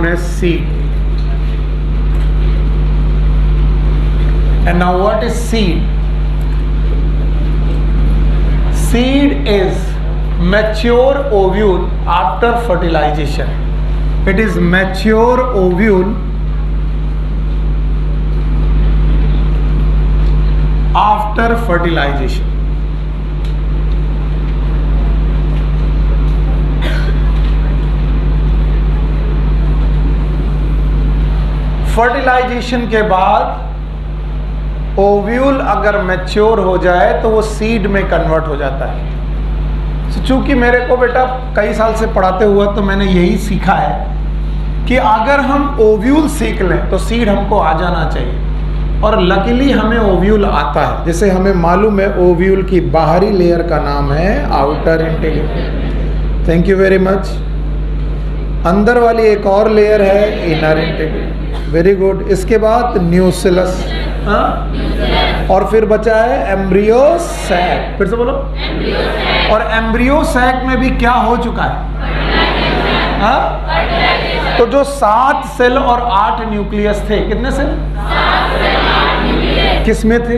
known as seed. And now what is seed? Seed is mature ovule after fertilization. It is mature ovule after fertilization. Fertilization के बाद ovule अगर mature हो जाए तो वो seed में कन्वर्ट हो जाता है। चूंकि मेरे को बेटा कई साल से पढ़ाते हुआ तो मैंने यही सीखा है कि अगर हम ओव्यूल सीख लें तो सीड हमको आ जाना चाहिए, और लकीली हमें ओव्यूल आता है। जैसे हमें मालूम है ओव्यूल की बाहरी लेयर का नाम है outer integument. Thank you very much. अंदर वाली एक और लेयर है इनर इंटीग्यूमेंट। Very good. इसके बाद न्यूसिलस, और फिर बचा है एम्ब्रियो सैक। फिर से बोलो। और एम्ब्रियो सैक में भी क्या हो चुका है? तो जो 7 सेल और 8 न्यूक्लियस थे, कितने सेल? किस में थे?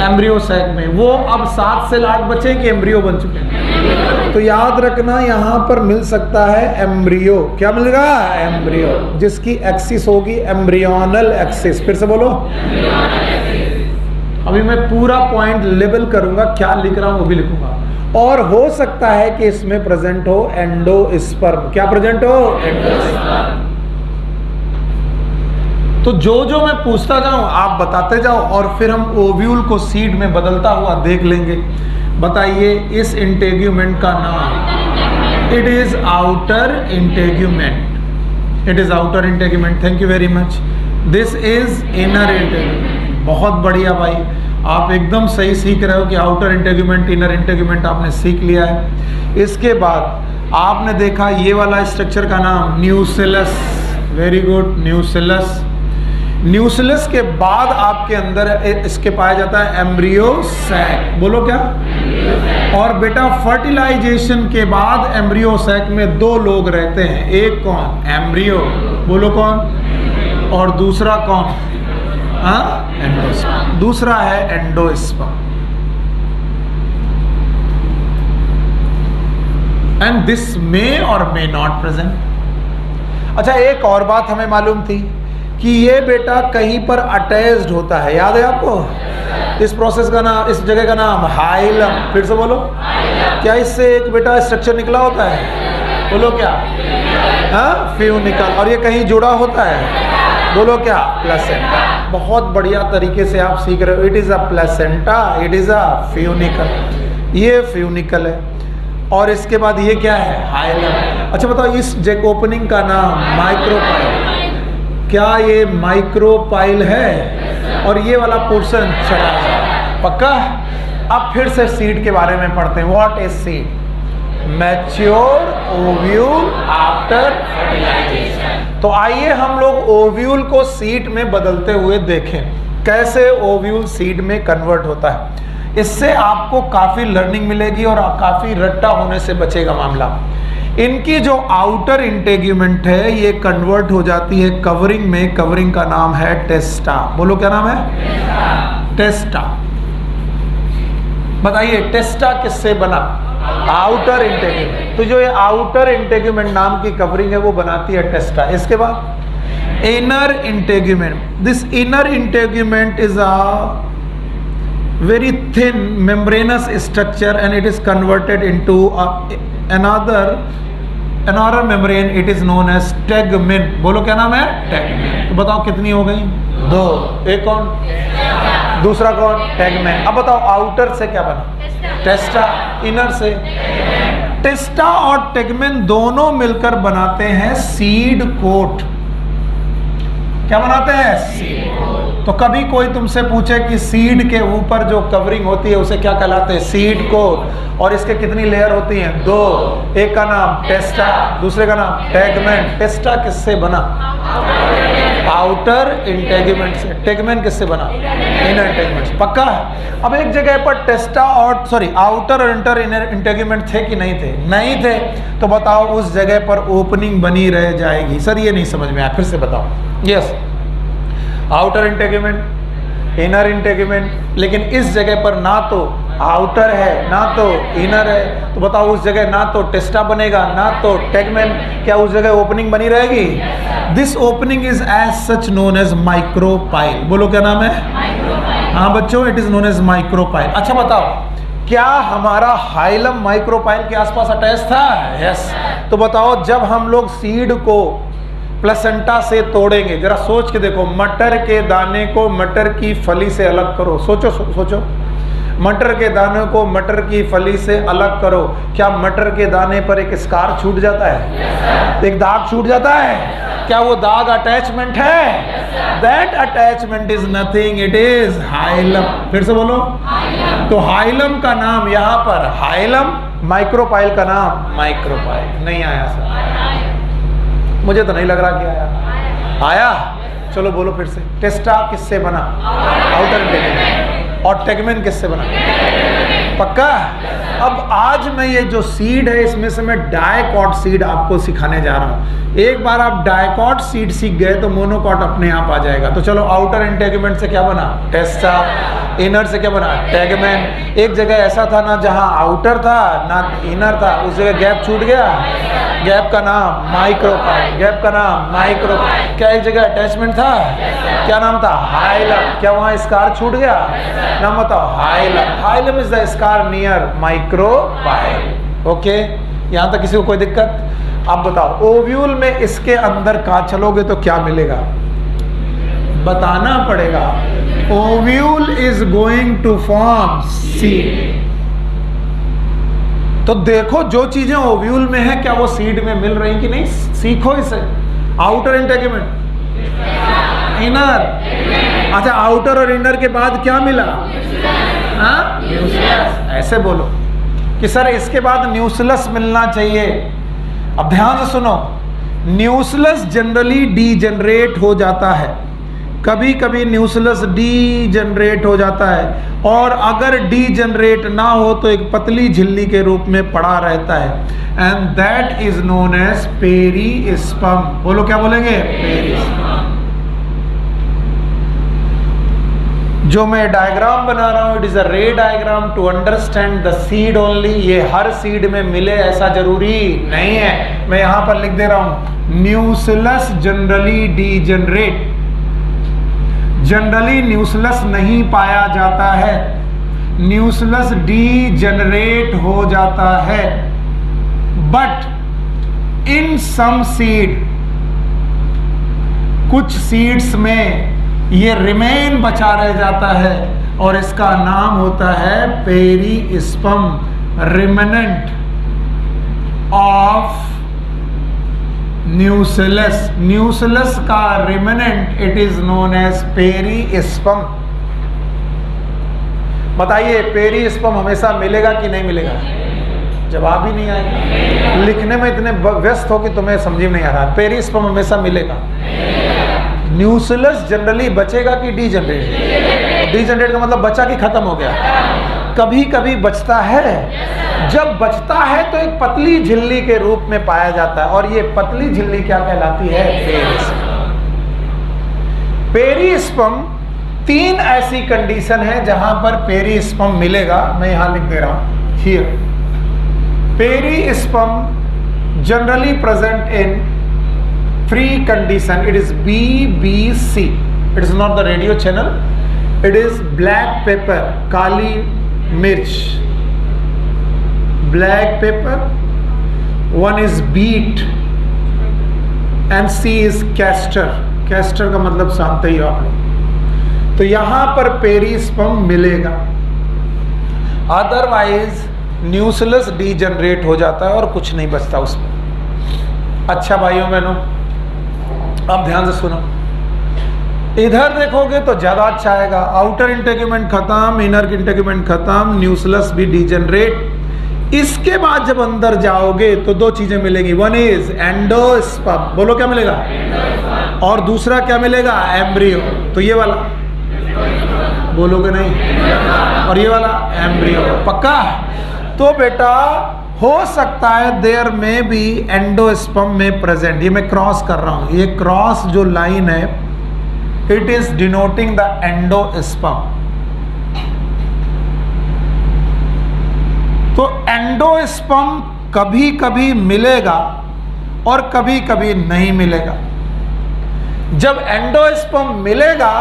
एम्ब्रियो सैक में। वो अब 7 सेल 8 बचे कि एम्ब्रियो बन चुके हैं? तो याद रखना यहाँ पर मिल सकता है एम्ब्रियो। क्या मिलेगा? एम्ब्रियो, जिसकी एक्सिस होगी एम्ब्रियोनल एक्सिस। फिर से बोलो। अभी मैं पूरा पॉइंट लेबल करूंगा, क्या लिख रहा हूं वो भी लिखूंगा। और हो सकता है कि इसमें प्रेजेंट हो एंडोस्पर्म। क्या प्रेजेंट हो? एंडोस्पर्म। तो जो जो मैं पूछता जाऊं आप बताते जाओ, और फिर हम ओव्यूल को सीड में बदलता हुआ देख लेंगे। बताइए इस इंटेग्यूमेंट का नाम? It is outer integument. It is outer integument. Thank you very much. This is inner integument. बहुत बढ़िया भाई, आप एकदम सही सीख रहे हो कि आउटर इंटेग्यूमेंट इनर इंटेग्यूमेंट आपने सीख लिया है। इसके बाद आपने देखा ये वाला स्ट्रक्चर का नाम न्यूसिलस। Very good, न्यूसिलस। न्यूसिलस के बाद आपके अंदर इसके पाया जाता है एम्ब्रियो सैक। बोलो क्या? और बेटा फर्टिलाइजेशन के बाद एम्ब्रियो सैक में 2 लोग रहते हैं। एक कौन? एम्ब्रियो। बोलो कौन? और दूसरा कौन? एंडोस्पर्म। दूसरा है एंडोस्पर्म। एंड दिस मे और मे नॉट प्रेजेंट। अच्छा, एक और बात हमें मालूम थी कि ये बेटा कहीं पर अटैच्ड होता है। याद है आपको? इस प्रोसेस का नाम, इस जगह का नाम हाइलम। फिर से बोलो। क्या इससे एक बेटा स्ट्रक्चर निकला होता है? बोलो क्या? फ्यूनिकल। और ये कहीं जुड़ा होता है? बोलो क्या? प्लेसेंटा। बहुत बढ़िया तरीके से आप सीख रहे हो। It is a placenta, it is a funicle. ये फ्यूनिकल है। और इसके बाद ये क्या है? हाइलम। अच्छा बताओ, इस जैक ओपनिंग का नाम माइक्रोपाइल। क्या ये माइक्रोपाइल है? और ये वाला पोर्शन चढ़ा है। पक्का? अब फिर से सीड के बारे में पढ़ते हैं। What is seed? Mature ovule after fertilization. तो आइए हम लोग ओव्यूल को सीड में बदलते हुए देखें कैसे ओव्यूल सीड में कन्वर्ट होता है। इससे आपको काफी लर्निंग मिलेगी और काफी रट्टा होने से बचेगा मामला। इनकी जो आउटर इंटेग्यूमेंट है ये कन्वर्ट हो जाती है कवरिंग में। कवरिंग का नाम है टेस्टा। बोलो क्या नाम है? टेस्टा। बताइए टेस्टा किससे बना? Outer integument. तो जो ये आउटर इंटेग्यूमेंट नाम की कवरिंग है वो बनाती है टेस्टा। इसके बाद inner integument. This inner integument is a very thin membranous structure and it is converted into another membrane. It is known as tegmen. बोलो क्या नाम है? tegmen। तो बताओ कितनी हो गई? 2। एक कौन? दूसरा कौन? tegmen। अब बताओ आउटर से क्या बना? टेस्टा। इनर से टेस्टा और tegmen दोनों मिलकर बनाते हैं सीड कोट। क्या बनाते हैं? Seed coat. तो कभी कोई तुमसे पूछे कि सीड के ऊपर जो कवरिंग होती है उसे क्या कहलाते हैं? Seed coat. और इसके कितनी लेयर होती हैं? 2। एक का नाम टेस्टा, दूसरे का नाम टेगमेंट। टेस्टा किससे बना? आउटर इंटेगुमेंट से। टेगमेंट किससे बना? इनर इंटेगुमेंट से। पक्का? अब एक जगह पर टेस्टा और आउटर और इंटर इनर इंटेगुमेंट थे कि नहीं थे? नहीं थे। तो बताओ उस जगह पर ओपनिंग बनी रह जाएगी। सर ये नहीं समझ में आया, फिर से बताओ। Yes, outer integument, inner integument, लेकिन इस जगह पर ना तो आउटर है ना तो इनर है। तो बताओ उस जगह ना तो टेस्टा बनेगा ना तो टेगमेंट, क्या उस जगह ओपनिंग बनी रहेगी? This opening is as such known as micropyle. बोलो क्या नाम है? हाँ बच्चों, it is known as micropyle. अच्छा बताओ, क्या हमारा हाइलम माइक्रोपाइल के आसपास अटैच था? यस। तो बताओ जब हम लोग सीड को प्लेसेंटा से तोड़ेंगे, जरा सोच के देखो, मटर के दाने को मटर की फली से अलग करो। सोचो सोचो, मटर के दाने को मटर की फली से अलग करो, क्या मटर के दाने पर एक स्कार छूट जाता है? एक दाग छूट जाता है? क्या वो दाग अटैचमेंट है? That attachment is nothing, it is hilum. फिर से बोलो। तो हाइलम का नाम यहाँ पर हाइलम, माइक्रोपाइल का नाम माइक्रोपाइल। नहीं आया सर? मुझे तो नहीं लग रहा कि आया। आया? चलो बोलो फिर से। टेस्टा किससे बना? Outer integument. और टेगमेंट किससे बना? पक्का? अब आज मैं ये जो सीड है इसमें से मैं डायकॉट सीड आपको सिखाने जा रहा हूँ। एक बार आप डायकॉट सीड सीख गए तो मोनोकॉट अपने आप आ जाएगा। तो चलो, आउटर इंटेगुमेंट से क्या बना? टेस्टा। इनर से क्या बना? टेगमेंट। एक जगह ऐसा था ना जहाँ आउटर था ना इनर था, उस जगह गैप छूट गया, गैप का नाम माइक्रोपाइल। गैप का नाम माइक्रोपाइल। क्या एक जगह अटैचमेंट था? क्या नाम था? हाइलम। क्या वहाँ स्कार छूट गया? नाम बताओ। Hilum. Hilum is the scar near micropyle. Okay, यहाँ तक किसी को कोई दिक्कत? अब बताओ, ओव्यूल में इसके अंदर कहाँ चलोगे तो क्या मिलेगा? बताना पड़ेगा। Ovule is going to form seed. तो देखो जो चीजें ओव्यूल में है क्या वो सीड में मिल रही कि नहीं? सीखो इसे। Outer integument, inner. अच्छा, आउटर और इनर के बाद क्या मिला? हाँ, न्यूक्लियस। ऐसे बोलो कि सर इसके बाद न्यूक्लियस मिलना चाहिए। अब ध्यान से सुनो, न्यूक्लियस जनरली डीजनरेट हो जाता है, कभी कभी न्यूक्लियस डीजनरेट हो जाता है, और अगर डीजनरेट ना हो तो एक पतली झिल्ली के रूप में पड़ा रहता है, and that is known as perisperm. बोलो क्या बोलेंगे? पेरिस्पर्म। जो मैं डायग्राम बना रहा हूं, it is a ray diagram to understand the seed only. ये हर सीड में मिले ऐसा जरूरी नहीं है। मैं यहां पर लिख दे रहा हूं, nucleus generally degenerate. Generally nucleus नहीं पाया जाता है, न्यूक्लियस डीजनरेट हो जाता है। बट इन सम सीड, कुछ सीड्स में ये रिमेन बचा रह जाता है और इसका नाम होता है perisperm, remnant of nucleus. Nucleus का remnant it is known as perisperm. बताइए, पेरिस्पर्म हमेशा मिलेगा कि नहीं मिलेगा? जवाब ही नहीं आएगा। लिखने में इतने व्यस्त हो कि तुम्हें समझ में नहीं आ रहा। पेरिस्पर्म हमेशा मिलेगा। न्यूक्लियस जनरली बचेगा कि डीजनरेट? डीजनरेट का मतलब बचा कि खत्म हो गया? कभी कभी बचता है। जब बचता है तो एक पतली झिल्ली के रूप में पाया जाता है, और ये पतली झिल्ली क्या कहलाती है? पेरिस्पर्म। पेरिस्पर्म, तीन ऐसी कंडीशन है जहां पर पेरिस्पर्म मिलेगा। मैं यहां लिख दे रहा हूं, here. Perisperm generally present in free condition, it is BBC, it is not the radio channel, it is black pepper, kali mirch, black pepper, one is beet and C is castor। castor का मतलब जानते ही हो आप लोग। तो यहां पर perisperm मिलेगा, अदरवाइज न्यूक्लियस डीजनरेट हो जाता है और कुछ नहीं बचता उसमें। अच्छा भाइयों बहनों, अब ध्यान से सुनो, इधर देखोगे तो ज्यादा अच्छा आएगा। आउटर इंटेगुमेंट खत्म, इनर इंटेगुमेंट खत्म, न्यूक्लियस भी डीजनरेट। इसके बाद जब अंदर जाओगे तो दो चीजें मिलेंगी, वन इज एंडोस्पर्म, बोलो क्या मिलेगा, और दूसरा क्या मिलेगा, एम्ब्रियो। तो ये वाला बोलोगे नहीं, और ये वाला एम्ब्रियो, पक्का। तो बेटा हो सकता है देयर में भी एंडोस्पर्म में प्रेजेंट, ये मैं क्रॉस कर रहा हूं, ये क्रॉस जो लाइन है it is denoting the endosperm. तो एंडोस्पर्म कभी कभी मिलेगा और कभी कभी नहीं मिलेगा। जब एंडोस्पर्म मिलेगा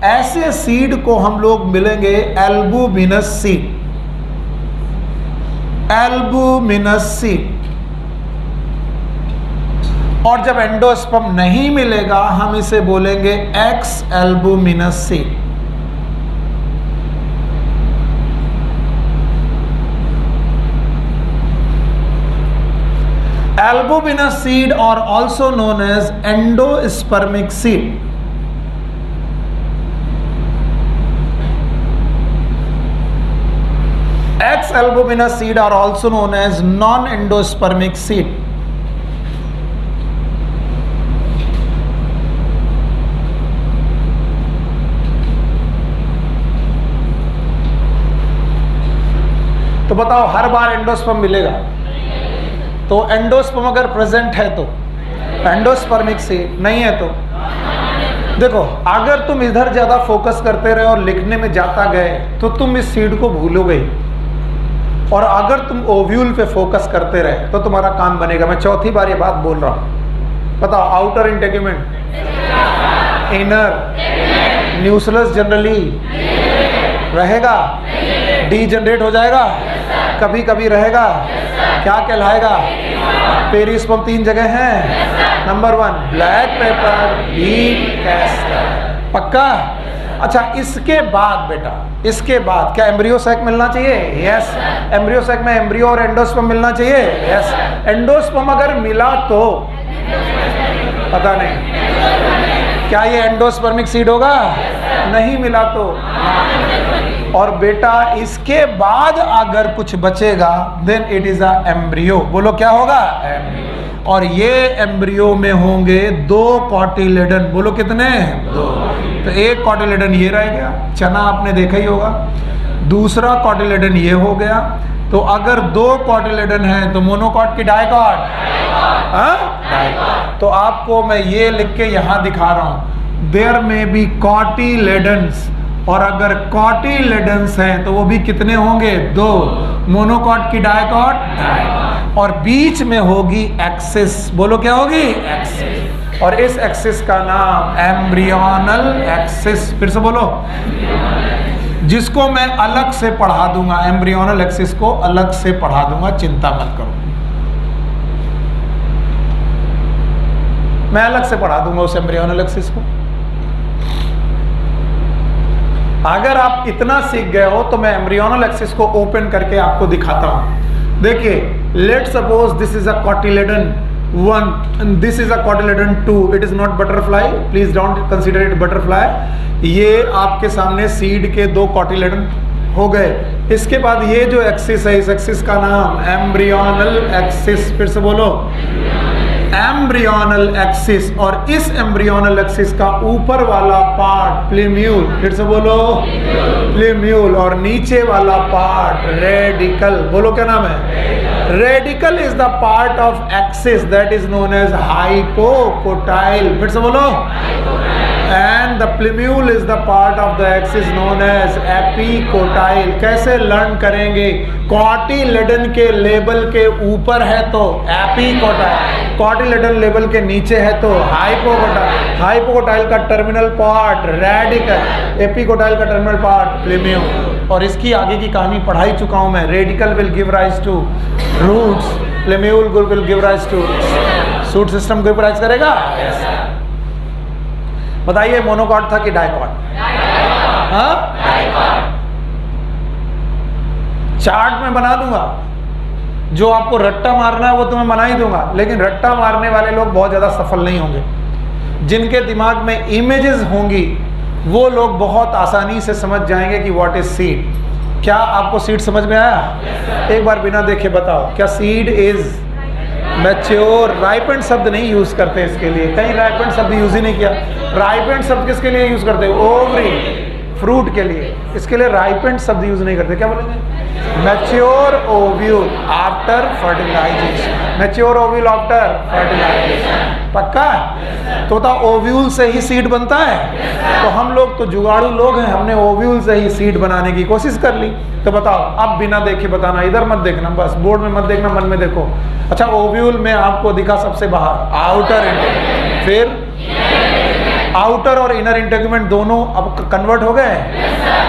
ऐसे सीड को हम लोग मिलेंगे एल्बुमिनस सीड, एल्बुमिनस सीड। और जब एंडोस्पर्म नहीं मिलेगा हम इसे बोलेंगे x albuminous seed. Albuminous seed are also known as endospermic seed. X-albuminous seed are also known as non-endospermic seed. तो बताओ हर बार एंडोस्पर्म मिलेगा? तो एंडोस्पर्म अगर प्रेजेंट है तो एंडोस्पर्मिक सीड, नहीं है तो देखो, अगर तुम इधर ज्यादा फोकस करते रहे और लिखने में जाता गए तो तुम इस सीड को भूलोगे, और अगर तुम ओव्यूल पे फोकस करते रहे तो तुम्हारा काम बनेगा। मैं चौथी बार ये बात बोल रहा हूं, बताओ outer integument, inner, nucleus generally रहेगा, डीजनरेट हो जाएगा, कभी कभी रहेगा, क्या कहलाएगा, पेरिस्पर्म। तीन जगह हैं, number 1 black pepper, beet, castor, पक्का। अच्छा इसके बाद बेटा, इसके बाद क्या एम्ब्रियो सैक मिलना चाहिए? यस। एम्ब्रियो सैक में एम्ब्रियो और एंडोस्पर्म मिलना चाहिए? यस। एंडोस्पर्म अगर मिला तो पता नहीं क्या ये एंडोस्पर्मिक सीड होगा, नहीं मिला तो। और बेटा इसके बाद अगर कुछ बचेगा then it is a embryo, बोलो क्या होगा, एम्ब्रियो। और ये एम्ब्रियो में होंगे 2 कॉटिलेडन, बोलो कितने, 2। तो एक कॉटिलेडन ये रह गया, चना आपने देखा ही होगा, दूसरा कॉटिलेडन ये हो गया। तो अगर 2 कॉटिलेडन है तो मोनोकॉट की डाइकॉट, तो आपको मैं ये लिख के यहां दिखा रहा हूं, देयर में बी कॉटिलेडन्स, और अगर कॉटिलेडन्स हैं तो वो भी कितने होंगे, 2, मोनोकॉट की डाइकॉट, और बीच में होगी एक्सिस, बोलो क्या होगी, एक्सिस। और इस एक्सिस का नाम एम्ब्रियोनल एक्सिस, फिर से बोलो, जिसको मैं अलग से पढ़ा दूंगा, एम्ब्रियोनल एक्सिस को अलग से पढ़ा दूंगा, चिंता मत करो, मैं अलग से पढ़ा दूंगा उस एम्ब्रियोनल एक्सिस को। अगर आप इतना सीख गए हो तो मैं एम्ब्रियोनल एक्सिस को ओपन करके आपको दिखाता हूं। देखिए, let suppose this is a cotyledon 1 and this is a cotyledon 2, it is not butterfly, please don't consider it butterfly। ये आपके सामने सीड के 2 कॉटिलेडन हो गए। इसके बाद ये जो एक्सिस है, इस एक्सिस का नाम एम्ब्रियोनल एक्सिस, फिर से बोलो, एम्ब्रियोनल एक्सिस। और इस एम्ब्रियोनल एक्सिस का ऊपर वाला पार्ट प्लीम्यूल, फिर से बोलो, प्लीम्यूल, और नीचे वाला पार्ट रेडिकल, बोलो क्या नाम है, radicle is the part of axis that is known as hypocotyl, फिर से बोलो, and the plumule is the part of the axis known as epicotyl. कैसे लर्न करेंगे, कॉटिलेडन के लेवल के ऊपर है तो एपिकोटाइल, कॉटिलेडन लेवल के नीचे है तो हाइपोकोटाइल, हाइपोकोटाइल का टर्मिनल पार्ट रेडिकल, एपिकोटाइल का टर्मिनल पार्ट प्लीम्यूल। और इसकी आगे की कहानी पढ़ा ही चुका हूं मैं, radicle will give rise to roots, plumule will give rise to shoot system, give rise करेगा। बताइए मोनोकॉट था कि डाइकॉट? हाँ, चार्ट में बना दूंगा, जो आपको रट्टा मारना है वो तो मैं बना ही दूंगा, लेकिन रट्टा मारने वाले लोग बहुत ज्यादा सफल नहीं होंगे। जिनके दिमाग में इमेजेस होंगी वो लोग बहुत आसानी से समझ जाएंगे कि व्हाट इज सीड, क्या आपको सीड समझ में आया? एक बार बिना देखे बताओ, क्या सीड इज मैच्योर? राइपेंड शब्द नहीं यूज करते इसके लिए, कहीं राइपेंड शब्द यूज ही नहीं किया। राइपेंड शब्द किसके लिए यूज करते हो? ओवरी, फ्रूट के लिए। इसके लिए राइपेंड शब्द यूज नहीं करते। क्या बोलेंगे? Mature ovule after fertilization. Mature ovule after fertilization. पक्का? तो ओव्यूल से ही सीड बनता है। तो हम लोग तो जुगाड़ू लोग हैं, हमने ओव्यूल से ही सीड बनाने की कोशिश कर ली। तो बताओ, अब बिना देखे बताना, इधर मत देखना, बस बोर्ड में मत देखना, मन में देखो। अच्छा, ओव्यूल में आपको दिखा सबसे बाहर आउटर इंटेगुमेंट, फिर आउटर और इनर इंटेगुमेंट दोनों अब कन्वर्ट हो गए।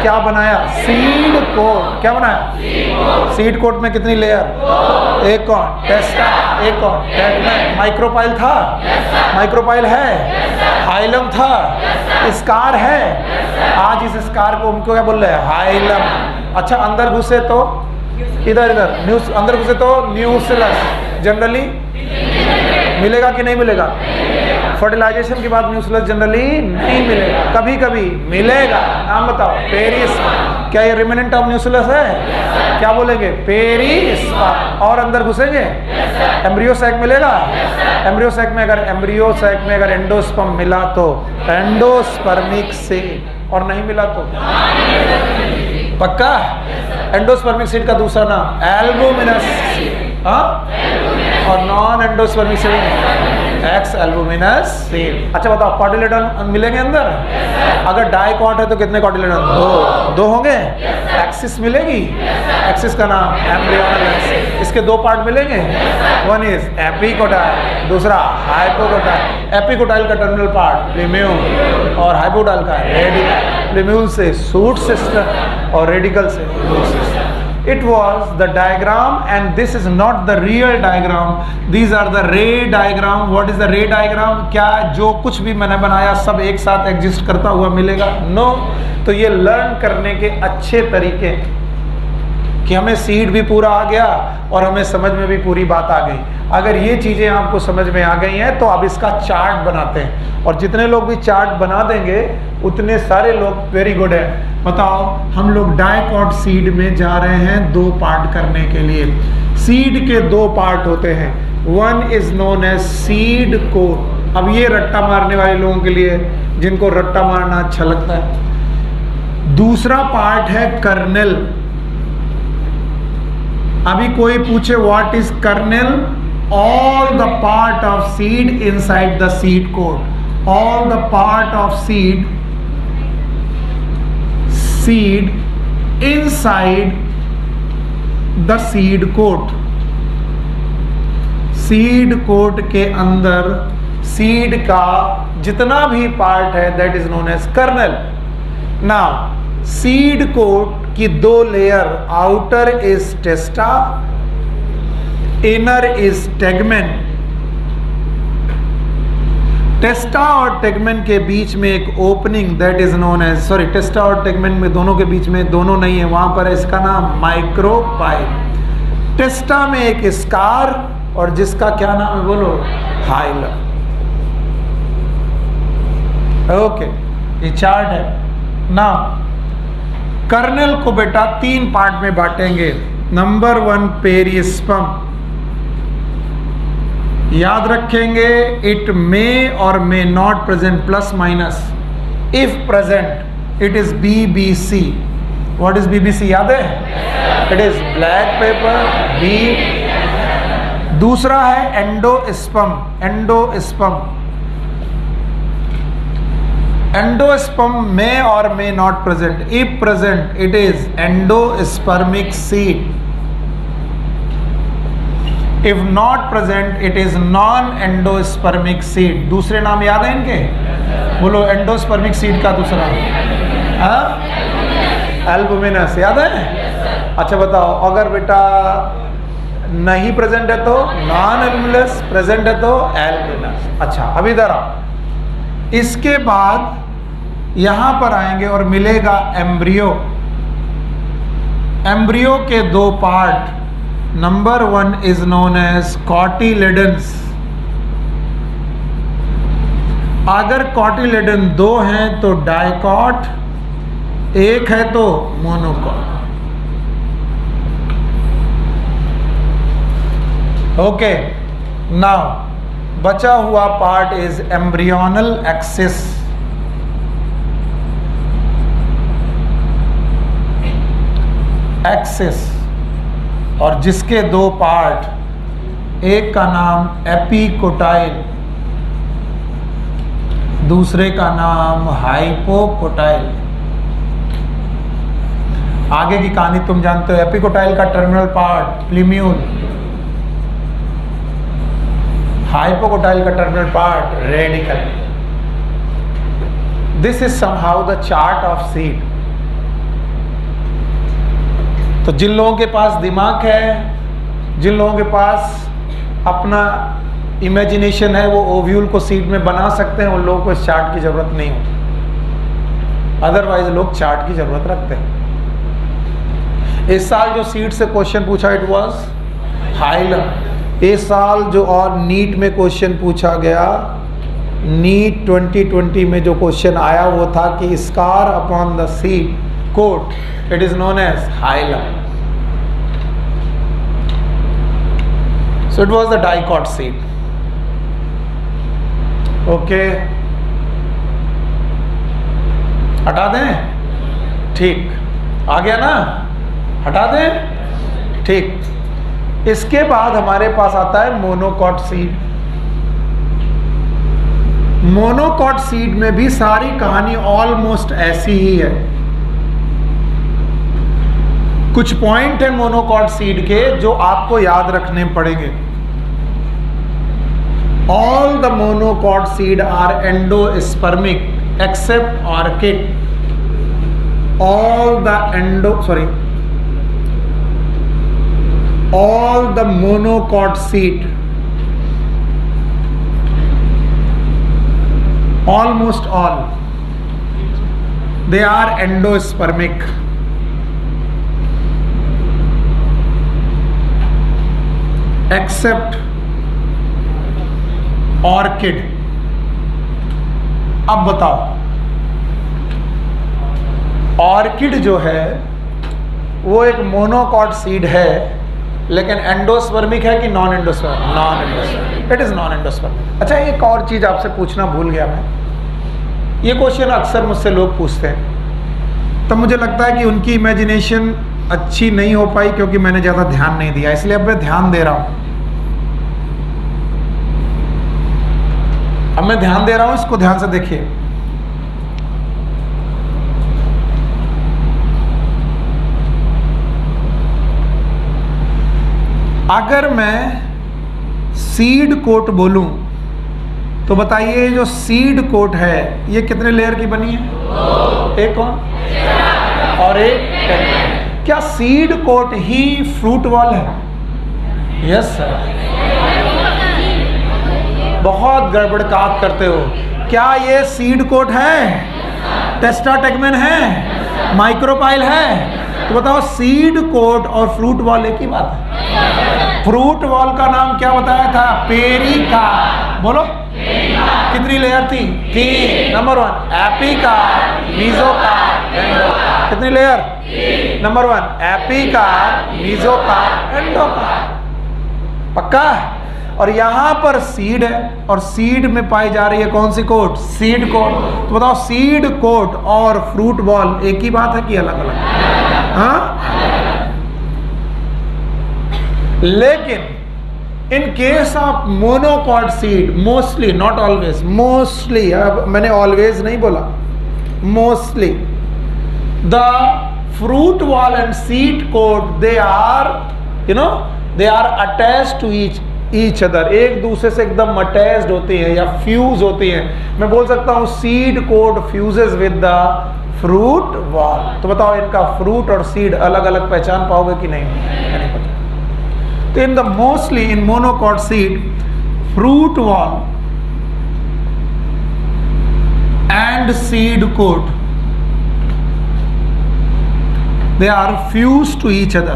क्या बनाया? Seed coat. क्या बनाया? सीड कोट में कितनी लेयर? एक कौन? टेस्टा। एक कौन? टेगमेंट। माइक्रोपाइल था? माइक्रोपाइल है। हाइलम था? स्कार है। आज इस स्कार को उनको क्या बोल रहे हैं? हाइलम। अच्छा, अंदर घुसे तो इधर न्यूस, अंदर घुसे तो न्यूसिलस। जनरली मिलेगा कि नहीं मिलेगा? फर्टिलाइजेशन के बाद न्यूसिलस जनरली नहीं मिलेगा, कभी कभी मिलेगा। नाम बताओ। पेरिस। क्या ये रिमेनेंट ऑफ न्यूसिलस है? क्या बोलेंगे? पेरिस। और अंदर घुसेंगे? एम्ब्रियोसैक मिलेगा। एम्ब्रियोसैक में अगर एंडोस्पर्म मिला तो एंडोस्पर्मिक सीड, और नहीं मिला तो पक्का? एंडोस्पर्मिक सीड का दूसरा नाम एल्बुमिनस सीड। और non endospermic seed x albuminous seed. अच्छा बताओ, कॉटिलेडन मिलेंगे अंदर? अगर डाइकॉट है तो कितने कॉटिलेडन? दो होंगे। एक्सिस मिलेगी। एक्सिस का नाम एम्ब्रियोनल एक्सिस। इसके दो पार्ट मिलेंगे। वन इज एपिकोटाइल, दूसरा हाइपोकोटाइल। एपिकोटाइल का टर्मिनल पार्ट प्लीम्यूल और हाइपोकोटाइल का रेडिकल। प्लीम्यूल से सूट सिस्टम और रेडिकल से root system. It was the diagram, and this is not the real diagram. These are the ray diagram. What is the ray diagram? क्या जो कुछ भी मैंने बनाया सब एक साथ एग्जिस्ट करता हुआ मिलेगा? No. तो ये लर्न करने के अच्छे तरीके कि हमें सीड भी पूरा आ गया और हमें समझ में भी पूरी बात आ गई। अगर ये चीज़ें आपको समझ में आ गई हैं तो अब इसका चार्ट बनाते हैं, और जितने लोग भी चार्ट बना देंगे उतने सारे लोग वेरी गुड है। बताओ, हम लोग डाइकॉट सीड में जा रहे हैं दो पार्ट करने के लिए। सीड के दो पार्ट होते हैं। One is known as seed coat. अब ये रट्टा मारने वाले लोगों के लिए, जिनको रट्टा मारना अच्छा लगता है। दूसरा पार्ट है कर्नेल। अभी कोई पूछे what is kernel? All the part of seed inside the seed coat. All the part of seed inside the seed coat। Seed coat के अंदर सीड का जितना भी पार्ट है that is known as kernel. Now seed coat की दो layer, outer is testa, inner is tegmen. Testa और tegmen के बीच में एक opening that is known as, sorry, testa और टेगमेन में दोनों के बीच में, दोनों नहीं है वहां पर, इसका नाम माइक्रोपाइल। टेस्टा में एक स्कार और जिसका क्या नाम है बोलो? हाइलम। ओके, ये चार्ट है ना। कर्नेल को बेटा तीन पार्ट में बांटेंगे। Number one, perisperm. याद रखेंगे, इट मे और may not present, plus minus. If present it is BBC। What is BBC? याद है? It is black paper, B. दूसरा है एंडोस्पर्म। एंडोस्पर्म, एंडोस्पर्म मे और may not present. If present it is endospermic seed. If not present it is non endospermic seed. दूसरे नाम याद है इनके? बोलो एंडोस्पर्मिक सीड का दूसरा। एल्बुमिनस। याद है? अच्छा बताओ, अगर बेटा नहीं प्रेजेंट है तो नॉन एल्बुमिनस, प्रेजेंट है तो एल्बुमिनस। अच्छा, अब इधर आओ। इसके बाद यहां पर आएंगे और मिलेगा एम्ब्रियो। एम्ब्रियो के दो part, number one is known as cotyledons. अगर कॉटिलेडन दो हैं तो डाइकॉट, एक है तो मोनोकॉट। ओके, नाउ बचा हुआ पार्ट इज एम्ब्रियोनल एक्सिस। और जिसके दो पार्ट, एक का नाम एपिकोटाइल, दूसरे का नाम हाइपोकोटाइल। आगे की कहानी तुम जानते हो। एपिकोटाइल का टर्मिनल पार्ट प्लीम्यूल, हाइपोकोटाइल का terminal part radical. This is somehow the chart of seed. तो जिन लोगों के पास दिमाग है, जिन लोगों के पास अपना इमेजिनेशन है, वो ओव्यूल को सीड में बना सकते हैं। उन लोगों को इस चार्ट की जरूरत नहीं होती, अदरवाइज लोग चार्ट की जरूरत रखते हैं। इस साल जो सीड से क्वेश्चन पूछा, इट वाज हाइलम। इस साल जो और नीट में क्वेश्चन पूछा गया, नीट 2020 में जो क्वेश्चन आया वो था कि scar upon the seed coat, it is known as hilum. So it was the dicot seed. Okay, हटा दें? ठीक, आ गया ना? हटा दें? ठीक। इसके बाद हमारे पास आता है मोनोकॉट सीड। मोनोकॉट सीड में भी सारी कहानी ऑलमोस्ट ऐसी ही है। कुछ पॉइंट है मोनोकॉट सीड के जो आपको याद रखने पड़ेंगे। All the monocot seed are endospermic except orchid. all the monocot seed, almost all, they are endospermic. Except orchid. अब बताओ, ऑर्किड जो है वो एक मोनोकॉट सीड है, लेकिन एंडोस्पर्मिक है कि non endospermic? Non endospermic, it is non endospermic. अच्छा, एक और चीज आपसे पूछना भूल गया मैं। ये क्वेश्चन अक्सर मुझसे लोग पूछते हैं, तो मुझे लगता है कि उनकी इमेजिनेशन अच्छी नहीं हो पाई क्योंकि मैंने ज्यादा ध्यान नहीं दिया, इसलिए अब मैं ध्यान दे रहा हूं। अब मैं ध्यान दे रहा हूं, इसको ध्यान से देखिए। अगर मैं सीड कोट बोलूं तो बताइए, जो सीड कोट है ये कितने लेयर की बनी है? एक कौन और एक? क्या सीड कोट ही फ्रूट वॉल है? Yes sir. बहुत गड़बड़ काम करते हो। क्या ये सीड कोट है? टेस्टा टेगमेन है? माइक्रोपाइल है? तो बताओ, सीड कोट और फ्रूट वॉल एक ही बात है। फ्रूट वॉल का नाम क्या बताया था? पेरिकार्प। बोलो, कितनी लेयर थी? 3। Number 1 epicarp, mesocarp, endocarp. कितनी layer? Number 1 epicarp, mesocarp, endocarp. पक्का? और यहाँ पर सीड है, और सीड में पाई जा रही है कौन सी कोट? Seed coat. तो बताओ, सीड कोट और फ्रूट बॉल एक ही बात है कि अलग अलग? हाँ। लेकिन in case of monocot seed, mostly, not always, mostly, अब मैंने ऑलवेज नहीं बोला, mostly the fruit wall and seed coat, they are they are attached to each other. एक दूसरे से एकदम अटैच्ड होती है या फ्यूज होती है। मैं बोल सकता हूं seed coat fuses with the fruit wall. तो बताओ, इनका फ्रूट और सीड अलग अलग पहचान पाओगे कि नहीं? नहीं पता। तो in the mostly in monocot seed, fruit wall and seed coat, they are fused to each other.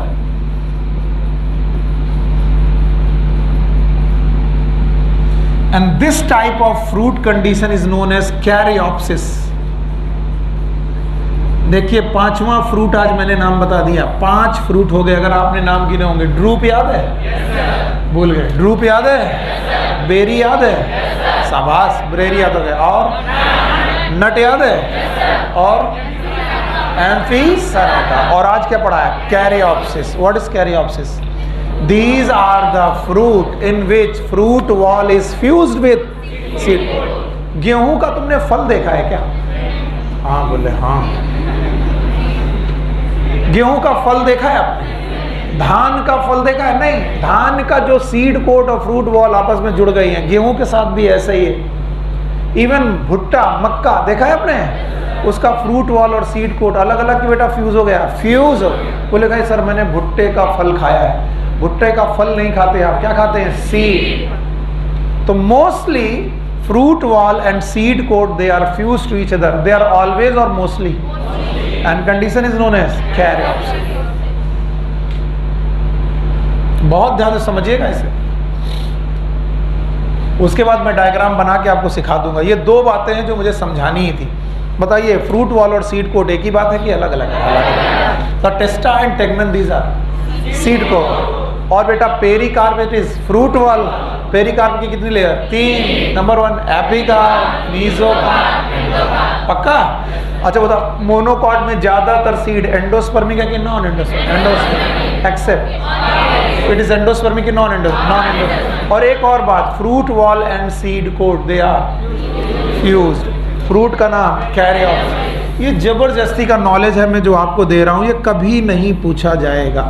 And this type of fruit condition is known as caryopsis. देखिए 5वां फ्रूट आज मैंने नाम बता दिया, 5 फ्रूट हो गए। अगर आपने नाम गिने होंगे, ड्रूप याद है? भूल गए। ड्रूप याद है? बेरी याद है? शाबाश, बेरी याद हो गया। और नट याद है? और एम्फीसेराटा। और आज क्या पढ़ा है? Caryopsis. What is caryopsis? These are the fruit in which fruit wall is fused with seed. गेहूं का तुमने फल देखा है क्या? हाँ बोले हाँ। गेहूं का फल देखा है आपने? धान का फल देखा है? नहीं। धान का जो सीड कोट और फ्रूट वॉल आपस में जुड़ गई है, गेहूं के साथ भी ऐसा ही है। इवन भुट्टा, मक्का देखा है आपने? उसका फ्रूट वॉल और सीड कोट अलग अलग की बेटा फ्यूज हो गया। फ्यूज बोले भाई सर मैंने भुट्टे का फल खाया है। भुट्टे का फल नहीं खाते आप, क्या खाते हैं? सीड। तो mostly fruit wall and seed coat, they are fused to each other. They are always or mostly, and condition is known as caryopsis. बहुत ध्यान से समझिएगा इसे। उसके बाद मैं डायग्राम बना के आपको सिखा दूंगा। ये 2 बातें हैं जो मुझे समझानी ही थी। बताइए, फ्रूट वॉल और सीड कोट एक ही बात है कि अलग अलग है? तो testa and tegmen these are seed coat. और बेटा pericarp it is fruit wall. Pericarp की कितनी लेयर? 3। Number 1 epicarp, mesocarp. पक्का? अच्छा बताओ, मोनोकॉट में ज्यादातर सीड एंडोस्पर्मिक है कि non endospermic? Endospermic. Except it is endospermic कि नॉन एंडोस्पर्मिक? और एक और बात, fruit wall and seed coat they are fused. Fruit का नाम कैरियोप्सिस। ये जबरदस्ती का नॉलेज है मैं जो आपको दे रहा हूं, ये कभी नहीं पूछा जाएगा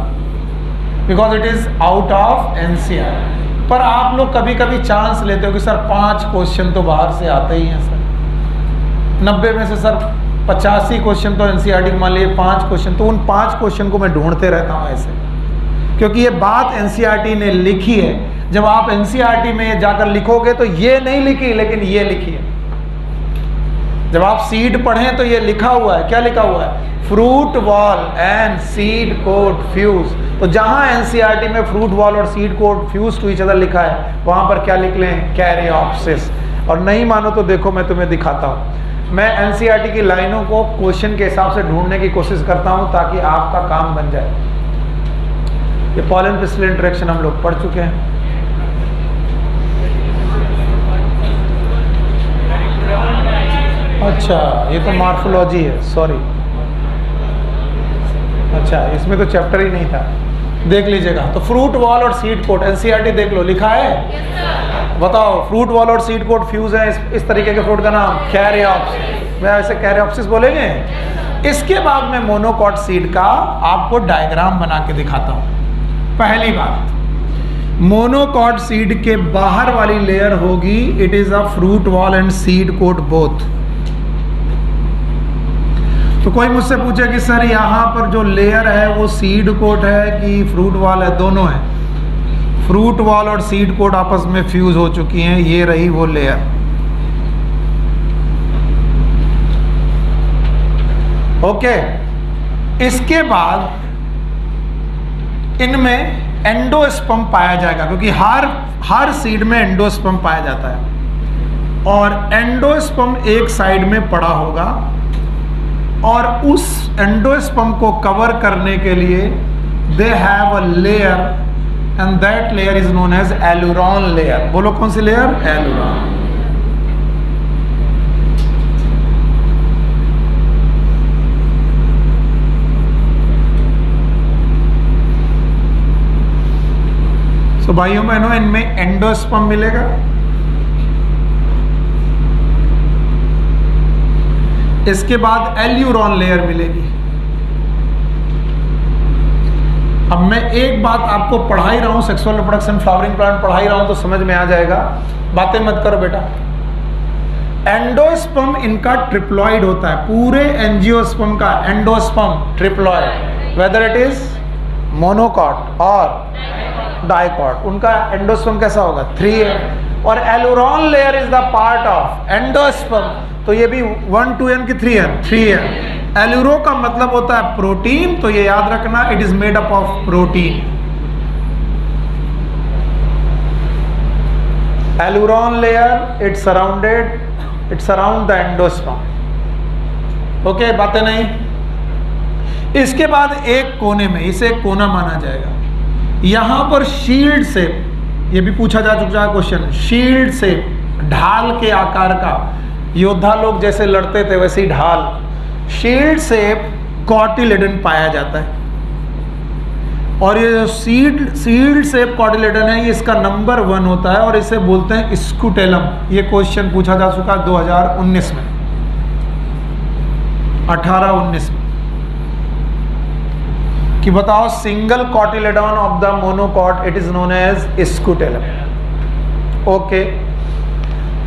because it is out of NCERT. पर आप लोग कभी कभी चांस लेते हो कि सर 5 क्वेश्चन तो बाहर से आते ही हैं सर, 90 में से सर 85 क्वेश्चन तो एनसीईआरटी, मान लीजिए 5 क्वेश्चन, तो उन 5 क्वेश्चन को मैं ढूंढते रहता हूँ ऐसे, क्योंकि ये बात एनसीईआरटी ने लिखी है। जब आप एनसीईआरटी में जाकर लिखोगे तो ये नहीं लिखी, लेकिन ये लिखी है। जब आप सीड पढ़ें तो ये लिखा हुआ है। क्या लिखा हुआ है? Fruit wall and seed coat fuse. तो जहां एनसीईआरटी में फ्रूट वॉल और seed coat fuse to each other लिखा है, वहां पर क्या लिख लें? कैरियोप्सिस। और नहीं मानो तो देखो मैं तुम्हें दिखाता हूं। मैं एनसीईआरटी की लाइनों को क्वेश्चन के हिसाब से ढूंढने की कोशिश करता हूं ताकि आपका काम बन जाए। ये पॉलन पिस्टल इंटरेक्शन हम लोग पढ़ चुके हैं। अच्छा, ये तो मॉर्फोलॉजी है, सॉरी। अच्छा, इसमें तो चैप्टर ही नहीं था, देख लीजिएगा। तो फ्रूट वॉल और सीड कोट एनसीईआरटी देख लो, लिखा है? बताओ, फ्रूट वॉल और सीड कोट फ्यूज है। इस तरीके के फ्रूट का नाम कैरियोप्सिस। मैं ऐसे कैरियोप्सिस बोलेंगे। इसके बाद मैं मोनोकॉट सीड का आपको डायग्राम बना के दिखाता हूं। पहली बात, मोनोकॉट सीड के बाहर वाली लेयर होगी, it is a fruit wall and seed coat both. तो कोई मुझसे पूछे कि सर यहाँ पर जो लेयर है वो सीड कोट है कि फ्रूट वॉल है? दोनों है। फ्रूट वॉल और सीड कोट आपस में फ्यूज हो चुकी हैं, ये रही वो लेयर। ओके, इसके बाद इनमें एंडोस्पर्म पाया जाएगा, क्योंकि हर सीड में एंडोस्पर्म पाया जाता है। और एंडोस्पर्म एक साइड में पड़ा होगा, और उस एंडोस्पर्म को कवर करने के लिए they have a layer, and that layer is known as aleurone layer. बोलो कौन सी लेयर? एलुरॉन। तो भाइयों बहनों, इनमें एंडोस्पर्म मिलेगा, इसके बाद एल्यूरॉन लेयर मिलेगी। अब मैं एक बात आपको पढ़ा ही रहा हूं, सेक्सुअल रिप्रोडक्शन, फ्लावरिंग प्लांट पढ़ा ही रहा हूं, तो समझ में आ जाएगा। बातें मत करो बेटा। एंडोस्पर्म इनका ट्रिप्लॉइड होता है, पूरे एंजियोस्पर्म का endosperm triploid, whether it is monocot और डाइकॉट, उनका एंडोस्पर्म कैसा होगा? 3 है। और aleurone layer is the part of endosperm, तो ये भी 1 2 n की 3 है। एलुरो का मतलब होता है प्रोटीन, तो ये याद रखना, it is made up of protein. Aleurone layer it surround the endosperm. Okay, बातें नहीं? इसके बाद एक कोने में, इसे एक कोना माना जाएगा, यहां पर शील्ड शेप, ये भी पूछा जा चुका है क्वेश्चन, शील्ड शेप, ढाल के आकार का, योद्धा लोग जैसे लड़ते थे वैसे ही ढाल, शील्ड शेप कॉटिलेडन पाया जाता है। और ये जो शील्ड शेप कॉटिलेडन है, ये इसका नंबर 1 होता है और इसे बोलते हैं स्कूटेलम। ये क्वेश्चन पूछा जा चुका है 2019 में, 18-19 में, कि बताओ single cotyledon of the monocot, it is known as scutellum. Okay,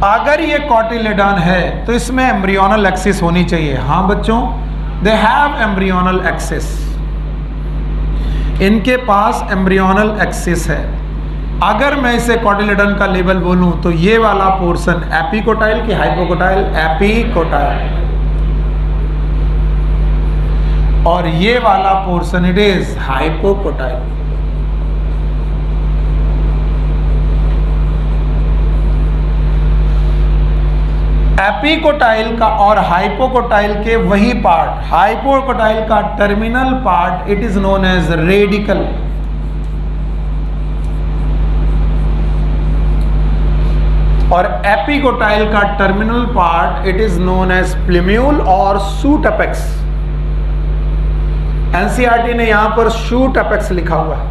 अगर ये कॉटिलेडन है तो इसमें एम्ब्रियोनल एक्सिस होनी चाहिए। हाँ बच्चों, दे हैव एम्ब्रियोनल एक्सिस, इनके पास एम्ब्रियोनल एक्सिस है। अगर मैं इसे कॉटिलेडन का लेवल बोलूं तो ये वाला पोर्शन एपिकोटाइल की हाइपोकोटाइल, एपिकोटाइल, और ये वाला portion it is hypocotyl. Epicotyl का और हाइपोकोटाइल के वही पार्ट, हाइपोकोटाइल का terminal part it is known as radicle, और एपिकोटाइल का terminal part it is known as plumule और शूट अपेक्स। एनसीईआरटी ने यहां पर शूट अपेक्स लिखा हुआ है।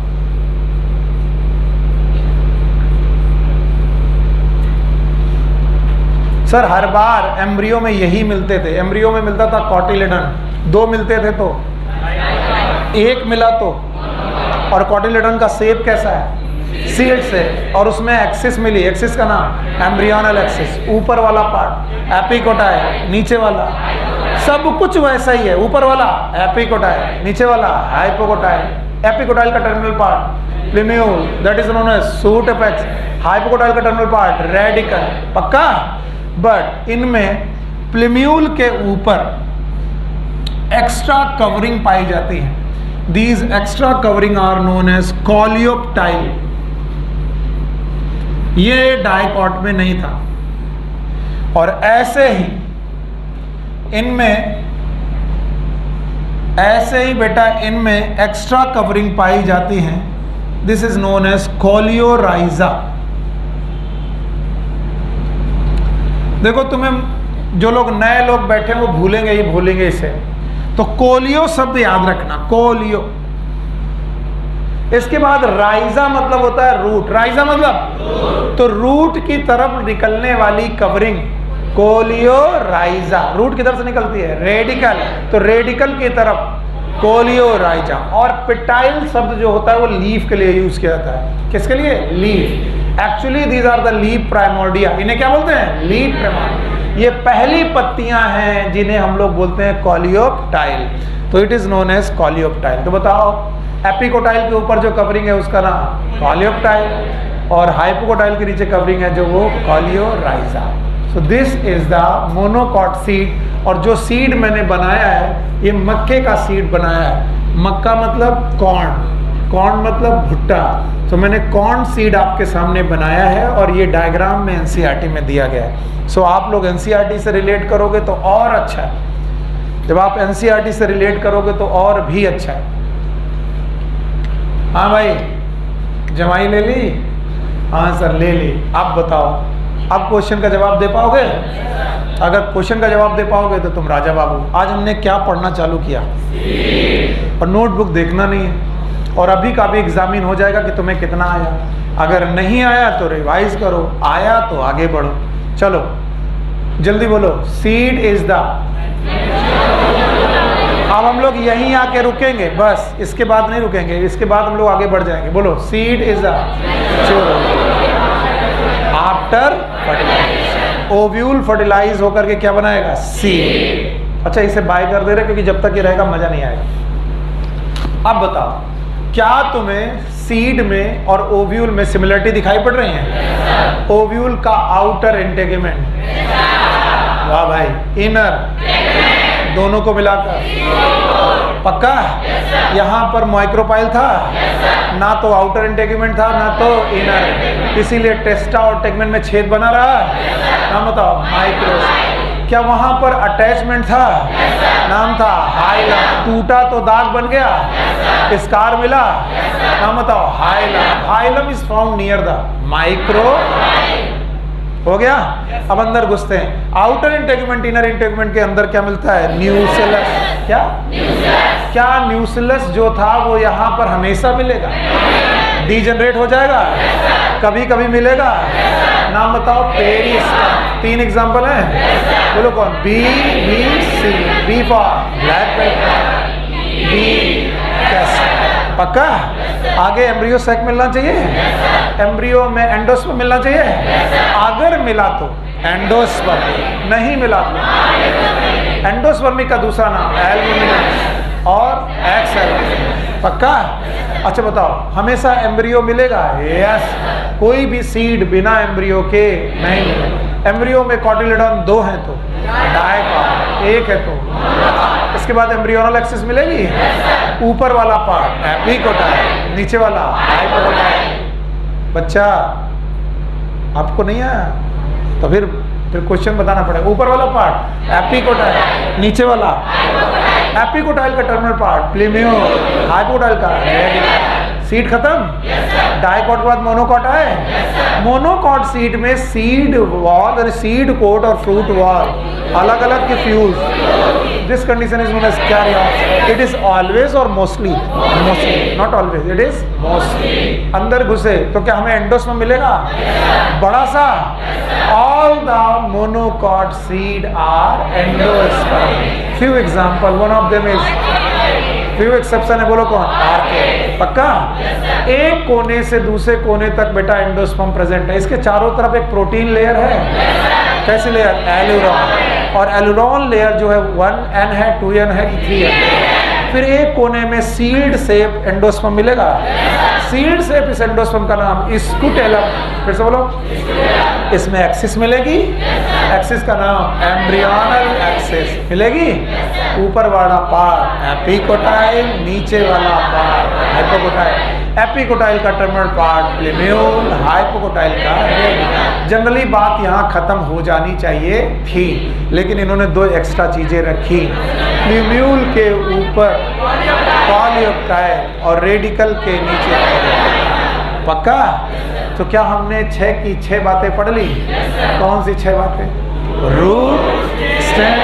सर हर बार एम्ब्रियो में यही मिलते थे, एम्ब्रियो में मिलता था कॉटिलेडन, 2 मिलते थे तो 1 मिला तो, और कॉटिलेडन का शेप कैसा है, शील्ड से, और उसमें एक्सिस मिली, एक्सिस का नाम एम्ब्रियोनल एक्सिस, ऊपर वाला पार्ट एपिकोटाइल, नीचे वाला सब कुछ वैसा ही है, ऊपर वाला एपिकोटाइल, नीचे वाला हाइपोकोटाइल। एपिकोटाइल का terminal part plumule, that is known as shoot apex, hypocotyl का टर्मिनल पार्ट रेडिकल। पक्का? बट इनमें प्लेम्यूल के ऊपर एक्स्ट्रा कवरिंग पाई जाती है। These extra covering are known as coleoptile. ये डाइकॉट में नहीं था। और ऐसे ही इनमें, ऐसे ही बेटा इनमें एक्स्ट्रा कवरिंग पाई जाती है। This is known as coleorhiza. देखो तुम्हें जो लोग नए लोग बैठे हैं वो भूलेंगे ही भूलेंगे इसे, तो कोलियो शब्द याद रखना, कोलियो। इसके बाद राइजा मतलब होता है रूट, राइजा मतलब तो रूट की तरफ निकलने वाली कवरिंग कोलियोराइजा, रूट की तरफ से निकलती है, रेडिकल तो रेडिकल की तरफ कोलियोराइजा। और पिटाइल शब्द जो होता है वो लीफ के लिए यूज किया जाता है। किसके लिए? Leaf. Actually these are the leaf primordia. इन्हें क्या बोलते हैं? Leaf primordia. ये पहली पत्तियां हैं जिन्हें हम लोग बोलते हैं कोलियोप्टाइल, तो it is known as coleoptile. तो बताओ एपिकोटाइल के ऊपर जो कवरिंग है उसका नाम कोलियोप्टाइल, और हाइपोकोटाइल के नीचे कवरिंग है जो वो coleorhiza. So this is the monocot seed. और जो सीड मैंने बनाया है ये मक्के का सीड बनाया है। मक्का मतलब कॉर्न, कॉर्न मतलब भुट्टा। तो मैंने कॉर्न सीड आपके सामने बनाया है और ये डायग्राम में एनसीईआरटी में दिया गया है। सो आप लोग एनसीईआरटी से रिलेट करोगे तो और अच्छा है। जब आप एनसीईआरटी से रिलेट करोगे तो और भी अच्छा है। हाँ भाई, जमाई ले ली? हाँ सर ले ली। आप बताओ, आप क्वेश्चन का जवाब दे पाओगे? अगर क्वेश्चन का जवाब दे पाओगे तो तुम राजा बाबू। आज हमने क्या पढ़ना चालू किया, और नोटबुक देखना नहीं है, और अभी का भी एग्जामिन हो जाएगा कि तुम्हें कितना आया। अगर नहीं आया तो रिवाइज करो, आया तो आगे बढ़ो। चलो जल्दी बोलो, सीड इज द। अब हम लोग यहीं आके रुकेंगे बस, इसके बाद नहीं रुकेंगे, इसके बाद हम लोग आगे बढ़ जाएंगे। बोलो, seed is the after fertilization, ovule fertilize होकर के क्या बनाएगा? सीड। अच्छा इसे बाय कर दे रहे क्योंकि जब तक ये रहेगा मजा नहीं आएगा। अब बताओ, क्या तुम्हें सीड में और ओव्यूल में सिमिलरिटी दिखाई पड़ रही है? ओव्यूल का आउटर इंटेगमेंट, वाह भाई, इनर, दोनों को मिलाकर पक्का। यहाँ पर माइक्रोपाइल था, ना तो आउटर इंटेगमेंट था ना तो इनर, इसीलिए टेस्टा और टेगमेंट में छेद बना रहा। ना बताओ माइक्रो। क्या वहां पर अटैचमेंट था? नाम था हाइलम। टूटा तो दाग बन गया, स्कार मिला, नाम बताओ hilum. Hilum is found near the micro. हो गया। अब अंदर घुसते हैं। आउटर इंटेगुमेंट, इनर इंटेगुमेंट के अंदर क्या मिलता है? न्यूसिलस। क्या न्यूसिलस जो था वो यहाँ पर हमेशा मिलेगा? डीजनरेट हो जाएगा? कभी कभी मिलेगा? नाम बताओ। पेरिस। 3 एग्जाम्पल है, बोलो कौन? B, B, C. B for black paper, B cassette. पक्का? आगे एम्ब्रियो सैक मिलना चाहिए, एम्ब्रियो में एंडोस्पर्म मिलना चाहिए। अगर मिला तो एंडोस्पर्म, नहीं मिला तो एंडोस्पर्मी का दूसरा नाम एल्बुमिन और एक्स। पक्का? अच्छा बताओ, हमेशा एम्ब्रियो मिलेगा? यस। कोई भी सीड बिना एम्ब्रियो के नहीं मिलेगा। एम्ब्रियो में कॉटिलेडॉन 2 हैं तो डायकॉट 1 है तो इसके बाद एम्ब्रियोनल एक्सिस मिलेगी। ऊपर वाला पार्ट एपिकोटाइल, नीचे वाला हाइपोकोटाइल। बच्चा आपको नहीं आया तो फिर क्वेश्चन बताना पड़ेगा। ऊपर वाला पार्ट एपिकोटाइल, नीचे वाला एपिकोटाइल का टर्मिनल पार्ट प्लेम्यूल, हाइपोकोटाइल का रेडिकल। सीड खत्म। डाइकॉट के बाद मोनोकॉट है। मोनोकॉट सीड में सीड वॉल और सीड कोट और फ्रूट वॉल अलग अलग के fuse. This condition is known as caryopsis. It is always और mostly, not always, it is mostly. अंदर घुसे तो क्या हमें एंडोस्पर्म मिलेगा? बड़ा सा। All the monocot seed are endosperm. Few example, one of them is, few exception है, बोलो कौन? आर्के। पक्का? एक कोने से दूसरे कोने तक बेटा एंडोस्पर्म प्रेजेंट है। इसके चारों तरफ एक प्रोटीन लेयर है। कैसी लेयर? एलुरोन। और एलुरोन लेयर जो है 1n है, 2n है कि 3n? फिर एक कोने में सील्ड शेप एंडोस्पर्म मिलेगा। सील्ड शेप इस एंडोस्पर्म का नाम स्कूटेलम। फिर से बोलो। इसमें एक्सिस मिलेगी, एक्सिस का नाम एम्ब्रियोनल एक्सिस मिलेगी। ऊपर वाला पार्ट एपिकोटाइल, नीचे वाला पार्ट हाइपोकोटाइल। एपिकोटाइल का टर्मिनल पार्ट प्लेम्यूल, हाइपोकोटाइल का रेडिकल। जनरली बात यहाँ खत्म हो जानी चाहिए थी, लेकिन इन्होंने 2 एक्स्ट्रा चीजें रखी। प्लेम्यूल के ऊपर पॉलीऑक्टाइल और रेडिकल के नीचे। पक्का? तो क्या हमने 6 की 6 बातें पढ़ ली? कौन सी 6 बातें? Root, stem,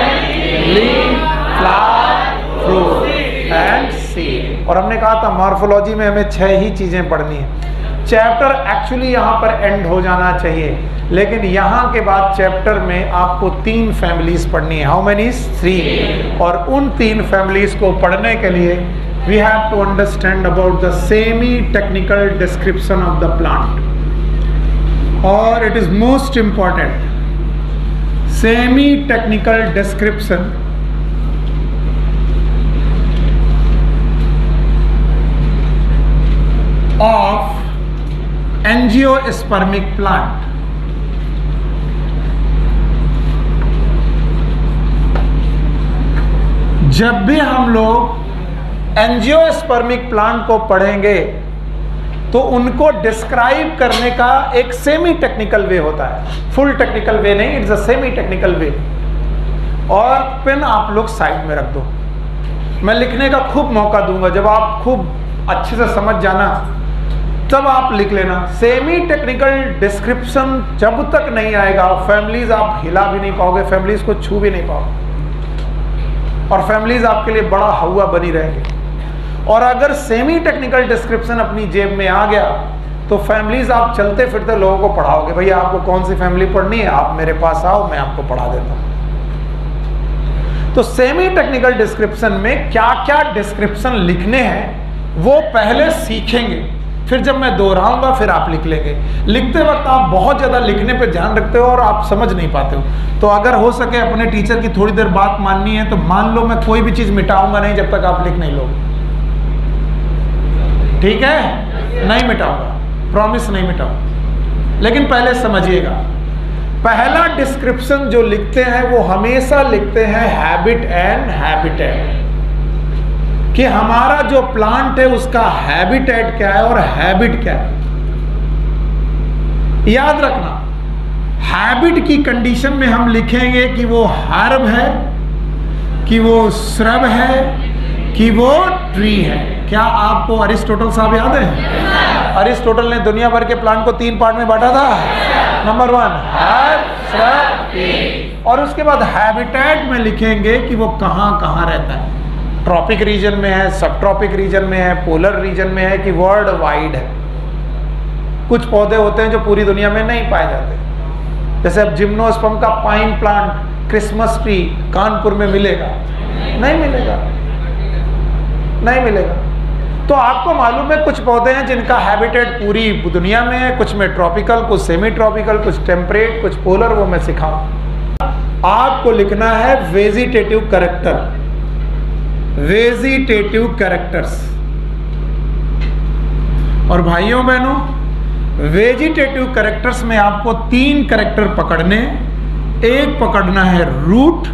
leaf, flower, fruit and seed. और हमने कहा था मॉर्फोलॉजी में हमें 6 ही चीजें पढ़नी है। चैप्टर एक्चुअली यहाँ पर एंड हो जाना चाहिए, लेकिन यहाँ के बाद चैप्टर में आपको 3 फैमिलीज पढ़नी है। How many? 3। और उन 3 फैमिलीज को पढ़ने के लिए we have to understand about the semi-technical description of the plant, or it is most important, semi-technical description of angiospermic plant. जब भी हम लोग एंजियोस्पर्मिक प्लांट को पढ़ेंगे तो उनको डिस्क्राइब करने का एक सेमी टेक्निकल वे होता है। फुल टेक्निकल वे नहीं, it's a semi technical way. और पेन आप लोग साइड में रख दो, मैं लिखने का खूब मौका दूंगा। जब आप खूब अच्छे से समझ जाना तब आप लिख लेना। सेमी टेक्निकल डिस्क्रिप्शन जब तक नहीं आएगा, फैमिलीज आप हिला भी नहीं पाओगे, फैमिलीज को छू भी नहीं पाओगे, और फैमिलीज आपके लिए बड़ा हवा बनी रहेंगे। और अगर सेमी टेक्निकल डिस्क्रिप्शन अपनी जेब में आ गया तो फैमिलीज आप चलते फिरते लोगों को पढ़ाओगे। भैया आपको कौन सी फैमिली पढ़नी है, आप मेरे पास आओ, मैं आपको पढ़ा देता हूं। तो सेमी टेक्निकल डिस्क्रिप्शन में क्या क्या डिस्क्रिप्शन लिखने हैं वो पहले सीखेंगे, फिर जब मैं दोहराऊंगा फिर आप लिख लेंगे। लिखते वक्त आप बहुत ज्यादा लिखने पे ध्यान रखते हो और आप समझ नहीं पाते हो, तो अगर हो सके अपने टीचर की थोड़ी देर बात माननी है तो मान लो, मैं कोई भी चीज मिटाऊंगा नहीं जब तक आप लिख नहीं लोगे। ठीक है? नहीं मिटाऊंगा, प्रॉमिस नहीं मिटाऊंगा, लेकिन पहले समझिएगा। पहला डिस्क्रिप्शन जो लिखते हैं वो हमेशा लिखते हैं हैबिट एंड हैबिटेट, कि हमारा जो प्लांट है उसका हैबिटेट क्या है और हैबिट क्या है। याद रखना, हैबिट की कंडीशन में हम लिखेंगे कि वो हर्ब है, कि वो श्रब है, कि वो ट्री है। क्या आपको अरिस्टोटल साहब याद है? अरिस्टोटल ने दुनिया भर के प्लांट को 3 पार्ट में बांटा था। Number 1 herb, shrub, tree. और उसके बाद हैबिटेट में लिखेंगे कि वो कहाँ कहाँ रहता है। ट्रॉपिक रीजन में है, सब ट्रॉपिक रीजन में है, पोलर रीजन में है, कि वर्ल्ड वाइड है। कुछ पौधे होते हैं जो पूरी दुनिया में नहीं पाए जाते, जैसे अब जिम्नोस्पर्म का pine plant, Christmas tree Kanpur में मिलेगा? नहीं मिलेगा, नहीं मिलेगा। तो आपको मालूम है कुछ पौधे हैं जिनका हैबिटेट पूरी दुनिया में है, कुछ में ट्रॉपिकल, कुछ सेमी ट्रॉपिकल, कुछ टेम्परेट, कुछ पोलर, वो मैं सिखाऊं। आपको लिखना है वेजिटेटिव कैरेक्टर, वेजिटेटिव कैरेक्टर्स। और भाइयों बहनों, वेजिटेटिव कैरेक्टर्स में आपको 3 कैरेक्टर पकड़ने। एक पकड़ना है रूट,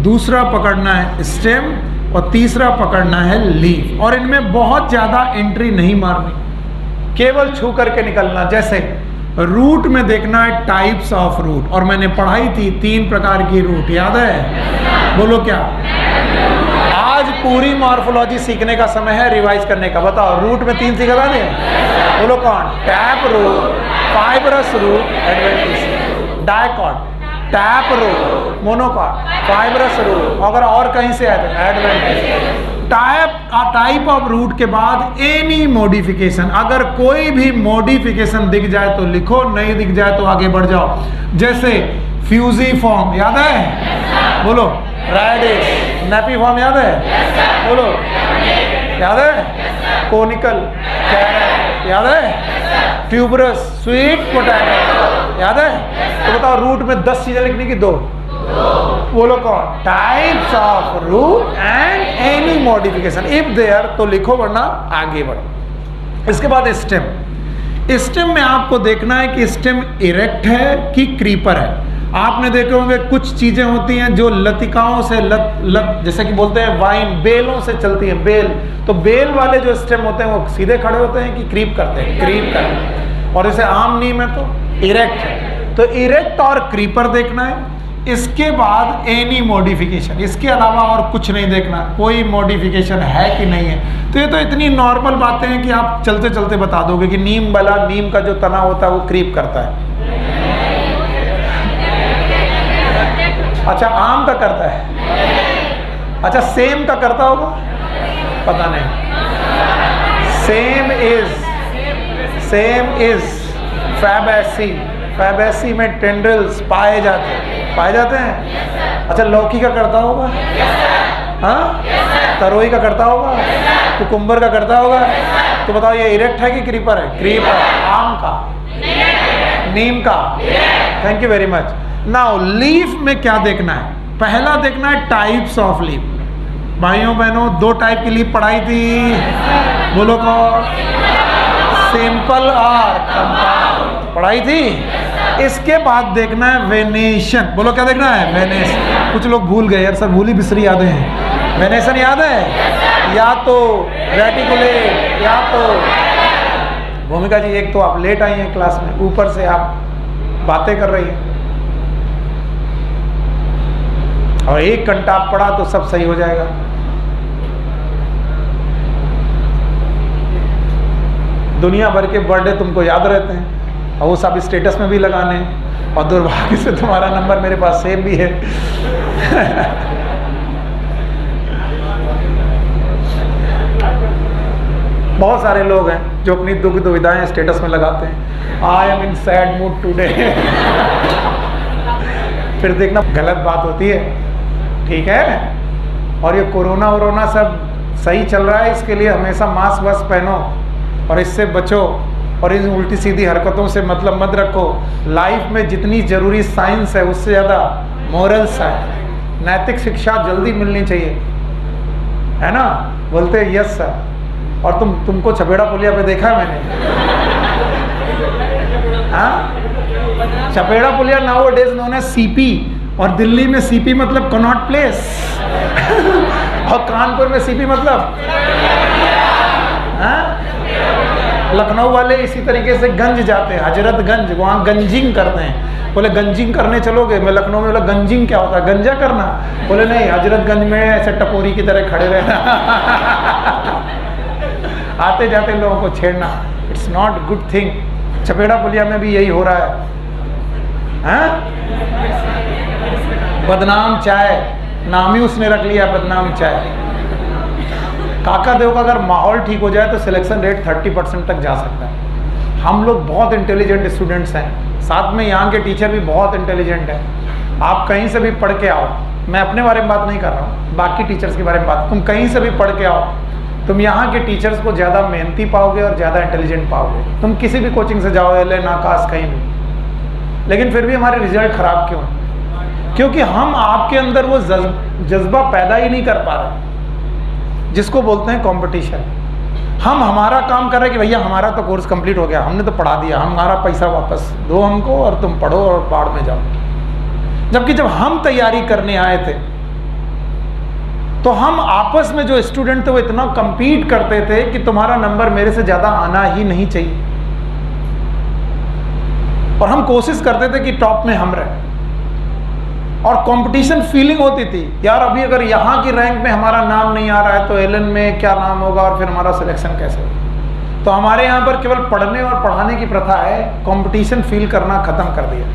दूसरा पकड़ना है स्टेम, और तीसरा पकड़ना है लीफ। और इनमें बहुत ज्यादा एंट्री नहीं मारनी, केवल छू करके निकलना। जैसे रूट में देखना है टाइप्स ऑफ रूट, और मैंने पढ़ाई थी 3 प्रकार की रूट, याद है? बोलो क्या? आज पूरी मॉर्फोलॉजी सीखने का समय है, रिवाइज करने का। बताओ रूट में 3 सीखा था नहीं? बोलो कौन? Tap root, fibrous root, adventitious, dicot, tap root, monocot, fibrous root, अगर और कहीं से आए तो एडवेंटिस। टाइप ऑफ रूट के बाद एनी मॉडिफिकेशन, अगर कोई भी मॉडिफिकेशन दिख जाए तो लिखो, नहीं दिख जाए तो आगे बढ़ जाओ। जैसे फ्यूजीफॉर्म, याद है? बोलो। रेडिश, नेपीफॉर्म, याद है? बोलो। याद है? कोनिकल, कैरेट, याद है? ट्यूबरस, स्वीट पोटैटो, याद है? तो बताओ रूट में 10 चीजें लिखने की, 2। बोलो कौन? Types of root and any modification, if there तो लिखो, वरना आगे बढ़ो। इसके बाद स्टेम। स्टेम में आपको देखना है कि स्टेम इरेक्ट है कि क्रीपर है। आपने देखे होंगे कुछ चीजें होती हैं जो लतिकाओं से जैसे कि बोलते हैं वाइन, बेलों से चलती हैं, बेल। तो बेल वाले जो स्टेम होते हैं वो सीधे खड़े होते हैं कि क्रीप करते हैं? क्रीप करते हैं। और जैसे आम नीम है तो इरेक्ट है। तो इरेक्ट और क्रीपर देखना है। इसके बाद एनी मॉडिफिकेशन, इसके अलावा और कुछ नहीं देखना, कोई मॉडिफिकेशन है कि नहीं है। तो ये तो इतनी नॉर्मल बातें हैं कि आप चलते चलते बता दोगे कि नीम वाला, नीम का जो तना होता है वो क्रीप करता है। अच्छा, आम का करता है? अच्छा, सेम का करता होगा? पता नहीं। Same is Fabaceae. फैबेसी में टेंड्रिल्स पाए जाते हैं। अच्छा, लौकी का करता होगा? हाँ, तरोई का करता होगा? कुकुम्बर का करता होगा? तो बताओ ये इरेक्ट है कि क्रीपर है? क्रीपर। आम का? नीम का? Thank you very much. Now leaf में क्या देखना है? पहला देखना है टाइप्स ऑफ लीफ। भाइयों बहनों, 2 टाइप की लीफ पढ़ाई थी, बोलो कौन? सिंपल और कंपाउंड पढ़ाई थी। इसके बाद देखना है वेनेशन। बोलो क्या देखना है? वेनेशन। कुछ लोग भूल गए यार, सब भूली बिसरी यादें हैं। वेनेशन याद है? या तो रेटिकुलेट, या तो भूमिका जी, एक तो आप लेट आई हैं क्लास में, ऊपर से आप बातें कर रही हैं, और 1 घंटा आप पढ़ा तो सब सही हो जाएगा। दुनिया भर के बर्थडे तुमको याद रहते हैं, और वो सब स्टेटस में भी लगाने, और दुर्भाग्य से तुम्हारा नंबर मेरे पास सेव भी है। बहुत सारे लोग हैं जो अपनी दुख दुविधाएं स्टेटस में लगाते हैं। I am in sad mood today. फिर देखना गलत बात होती है, ठीक है? और ये कोरोना वोरोना सब सही चल रहा है, इसके लिए हमेशा मास्क वास्क पहनो और इससे बचो, और इन उल्टी सीधी हरकतों से मतलब मत रखो। लाइफ में जितनी जरूरी साइंस है उससे ज़्यादा मोरल्स है, नैतिक शिक्षा जल्दी मिलनी चाहिए, है ना? बोलते हैं यस सर। और तुमको छपेड़ा पुलिया पे देखा है मैंने, हाँ? छपेड़ा पुलिया nowadays known as CP, और दिल्ली में सीपी मतलब कनॉट प्लेस, और कानपुर में सीपी मतलब, हाँ? लखनऊ वाले इसी तरीके से गंज जाते हैं, हजरतगंज, वहाँ गंजिंग करते हैं। बोले गंजिंग करने चलोगे? मैं लखनऊ में बोला गंजिंग क्या होता है? गंजा करना? बोले नहीं, हजरतगंज में ऐसे टपोरी की तरह खड़े रहना आते जाते लोगों को छेड़ना, इट्स नॉट गुड थिंग। चपेड़ा पुलिया में भी यही हो रहा है, हाँ? बदनाम चाय, नाम ही उसने रख लिया बदनाम चाय। काका देव का अगर माहौल ठीक हो जाए तो सिलेक्शन रेट 30% तक जा सकता है। हम लोग बहुत इंटेलिजेंट स्टूडेंट्स हैं, साथ में यहाँ के टीचर भी बहुत इंटेलिजेंट हैं। आप कहीं से भी पढ़ के आओ, मैं अपने बारे में बात नहीं कर रहा हूँ, बाकी टीचर्स के बारे में बात, तुम कहीं से भी पढ़ के आओ, तुम यहाँ के टीचर्स को ज़्यादा मेहनती पाओगे और ज़्यादा इंटेलिजेंट पाओगे। तुम किसी भी कोचिंग से जाओ, एल नाकास कहीं भी, लेकिन फिर भी हमारे रिजल्ट खराब क्यों है? क्योंकि हम आपके अंदर वो जज्बा पैदा ही नहीं कर पा रहे, जिसको बोलते हैं कंपटीशन। हम हमारा काम कर रहे हैं कि भैया हमारा तो कोर्स कंप्लीट हो गया, हमने तो पढ़ा दिया, हमारा पैसा वापस दो हमको और तुम पढ़ो और बाढ़ में जाओ। जबकि जब हम तैयारी करने आए थे तो हम आपस में जो स्टूडेंट थे वो इतना compete करते थे कि तुम्हारा नंबर मेरे से ज़्यादा आना ही नहीं चाहिए, और हम कोशिश करते थे कि टॉप में हम रहें। और कंपटीशन फीलिंग होती थी, यार अभी अगर यहाँ की रैंक में हमारा नाम नहीं आ रहा है तो एलन में क्या नाम होगा और फिर हमारा सिलेक्शन कैसे होगा। तो हमारे यहाँ पर केवल पढ़ने और पढ़ाने की प्रथा है, कंपटीशन फील करना ख़त्म कर दिया।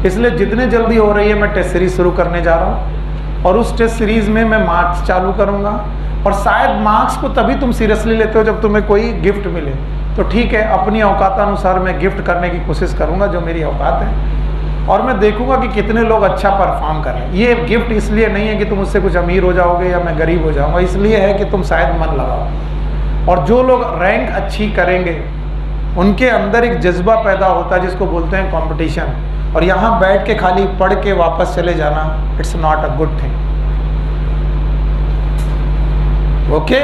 इसलिए जितने जल्दी हो रही है मैं टेस्ट सीरीज शुरू करने जा रहा हूँ, और उस टेस्ट सीरीज में मैं मार्क्स चालू करूँगा। और शायद मार्क्स को तभी तुम सीरियसली लेते हो जब तुम्हें कोई गिफ्ट मिले, तो ठीक है, अपनी औकात अनुसार मैं गिफ्ट करने की कोशिश करूँगा जो मेरी औकात है, और मैं देखूंगा कि कितने लोग अच्छा परफॉर्म कर रहे हैं। ये गिफ्ट इसलिए नहीं है कि तुम उससे कुछ अमीर हो जाओगे या मैं गरीब हो जाऊंगा, इसलिए है कि तुम शायद मन लगाओ। और जो लोग रैंक अच्छी करेंगे उनके अंदर एक जज्बा पैदा होता है जिसको बोलते हैं कंपटीशन। और यहाँ बैठ के खाली पढ़ के वापस चले जाना, it's not a good thing. Okay,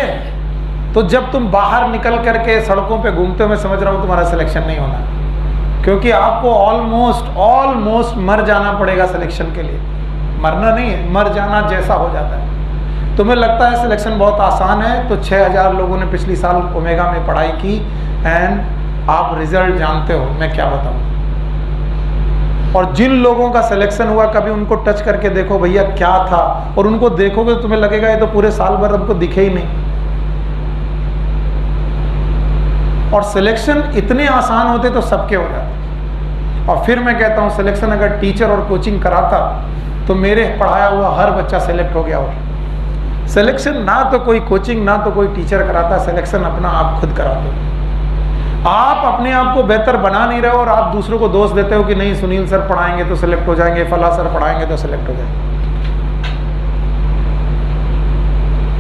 तो जब तुम बाहर निकल करके सड़कों पे घूमते हो, मैं समझ रहा हूँ तुम्हारा सिलेक्शन नहीं होना, क्योंकि आपको ऑलमोस्ट मर जाना पड़ेगा सिलेक्शन के लिए। मरना नहीं है, मर जाना जैसा हो जाता है। तुम्हें लगता है सिलेक्शन बहुत आसान है, तो 6000 लोगों ने पिछली साल ओमेगा में पढ़ाई की एंड आप रिजल्ट जानते हो, मैं क्या बताऊं। और जिन लोगों का सिलेक्शन हुआ कभी उनको टच करके देखो भैया क्या था, और उनको देखोगे तो तुम्हें लगेगा ये तो पूरे साल भर हमको दिखे ही नहीं। और सिलेक्शन इतने आसान होते तो सबके हो जाते। और फिर मैं कहता हूँ सिलेक्शन अगर टीचर और कोचिंग कराता तो मेरे पढ़ाया हुआ हर बच्चा सेलेक्ट हो गया हो। सिलेक्शन ना तो कोई कोचिंग ना तो कोई टीचर कराता, सिलेक्शन अपना आप खुद कराते हो। आप अपने आप को बेहतर बना नहीं रहे हो और आप दूसरों को दोष देते हो कि नहीं सुनील सर पढ़ाएंगे तो सिलेक्ट हो जाएंगे, फला सर पढ़ाएंगे तो सिलेक्ट हो जाएंगे।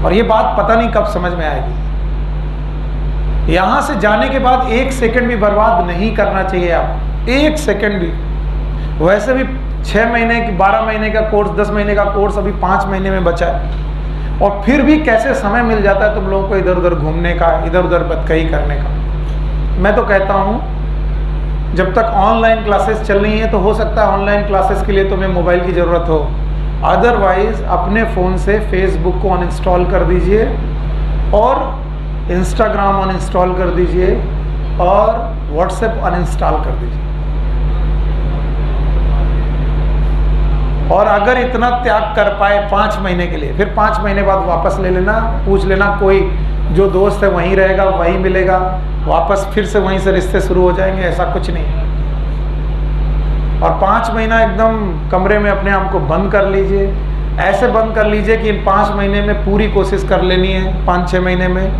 और ये बात पता नहीं कब समझ में आएगी। यहाँ से जाने के बाद 1 सेकंड भी बर्बाद नहीं करना चाहिए आप, 1 सेकंड भी। वैसे भी 6 महीने की 12 महीने का कोर्स, 10 महीने का कोर्स अभी 5 महीने में बचा है, और फिर भी कैसे समय मिल जाता है तुम लोगों को इधर उधर घूमने का, इधर उधर बतकही करने का। मैं तो कहता हूँ जब तक ऑनलाइन क्लासेस चल रही हैं तो हो सकता है ऑनलाइन क्लासेस के लिए तुम्हें मोबाइल की ज़रूरत हो, अदरवाइज अपने फ़ोन से फेसबुक को अनइंस्टॉल कर दीजिए और इंस्टाग्राम अनइंस्टॉल कर दीजिए और व्हाट्सएप अनइंस्टॉल कर दीजिए। और अगर इतना त्याग कर पाए 5 महीने के लिए, फिर 5 महीने बाद वापस ले लेना, पूछ लेना, कोई जो दोस्त है वहीं रहेगा, वहीं मिलेगा, वापस फिर से वहीं से रिश्ते शुरू हो जाएंगे, ऐसा कुछ नहीं। और 5 महीना एकदम कमरे में अपने आप को बंद कर लीजिए, ऐसे बंद कर लीजिए कि इन 5 महीने में पूरी कोशिश कर लेनी है, 5-6 महीने में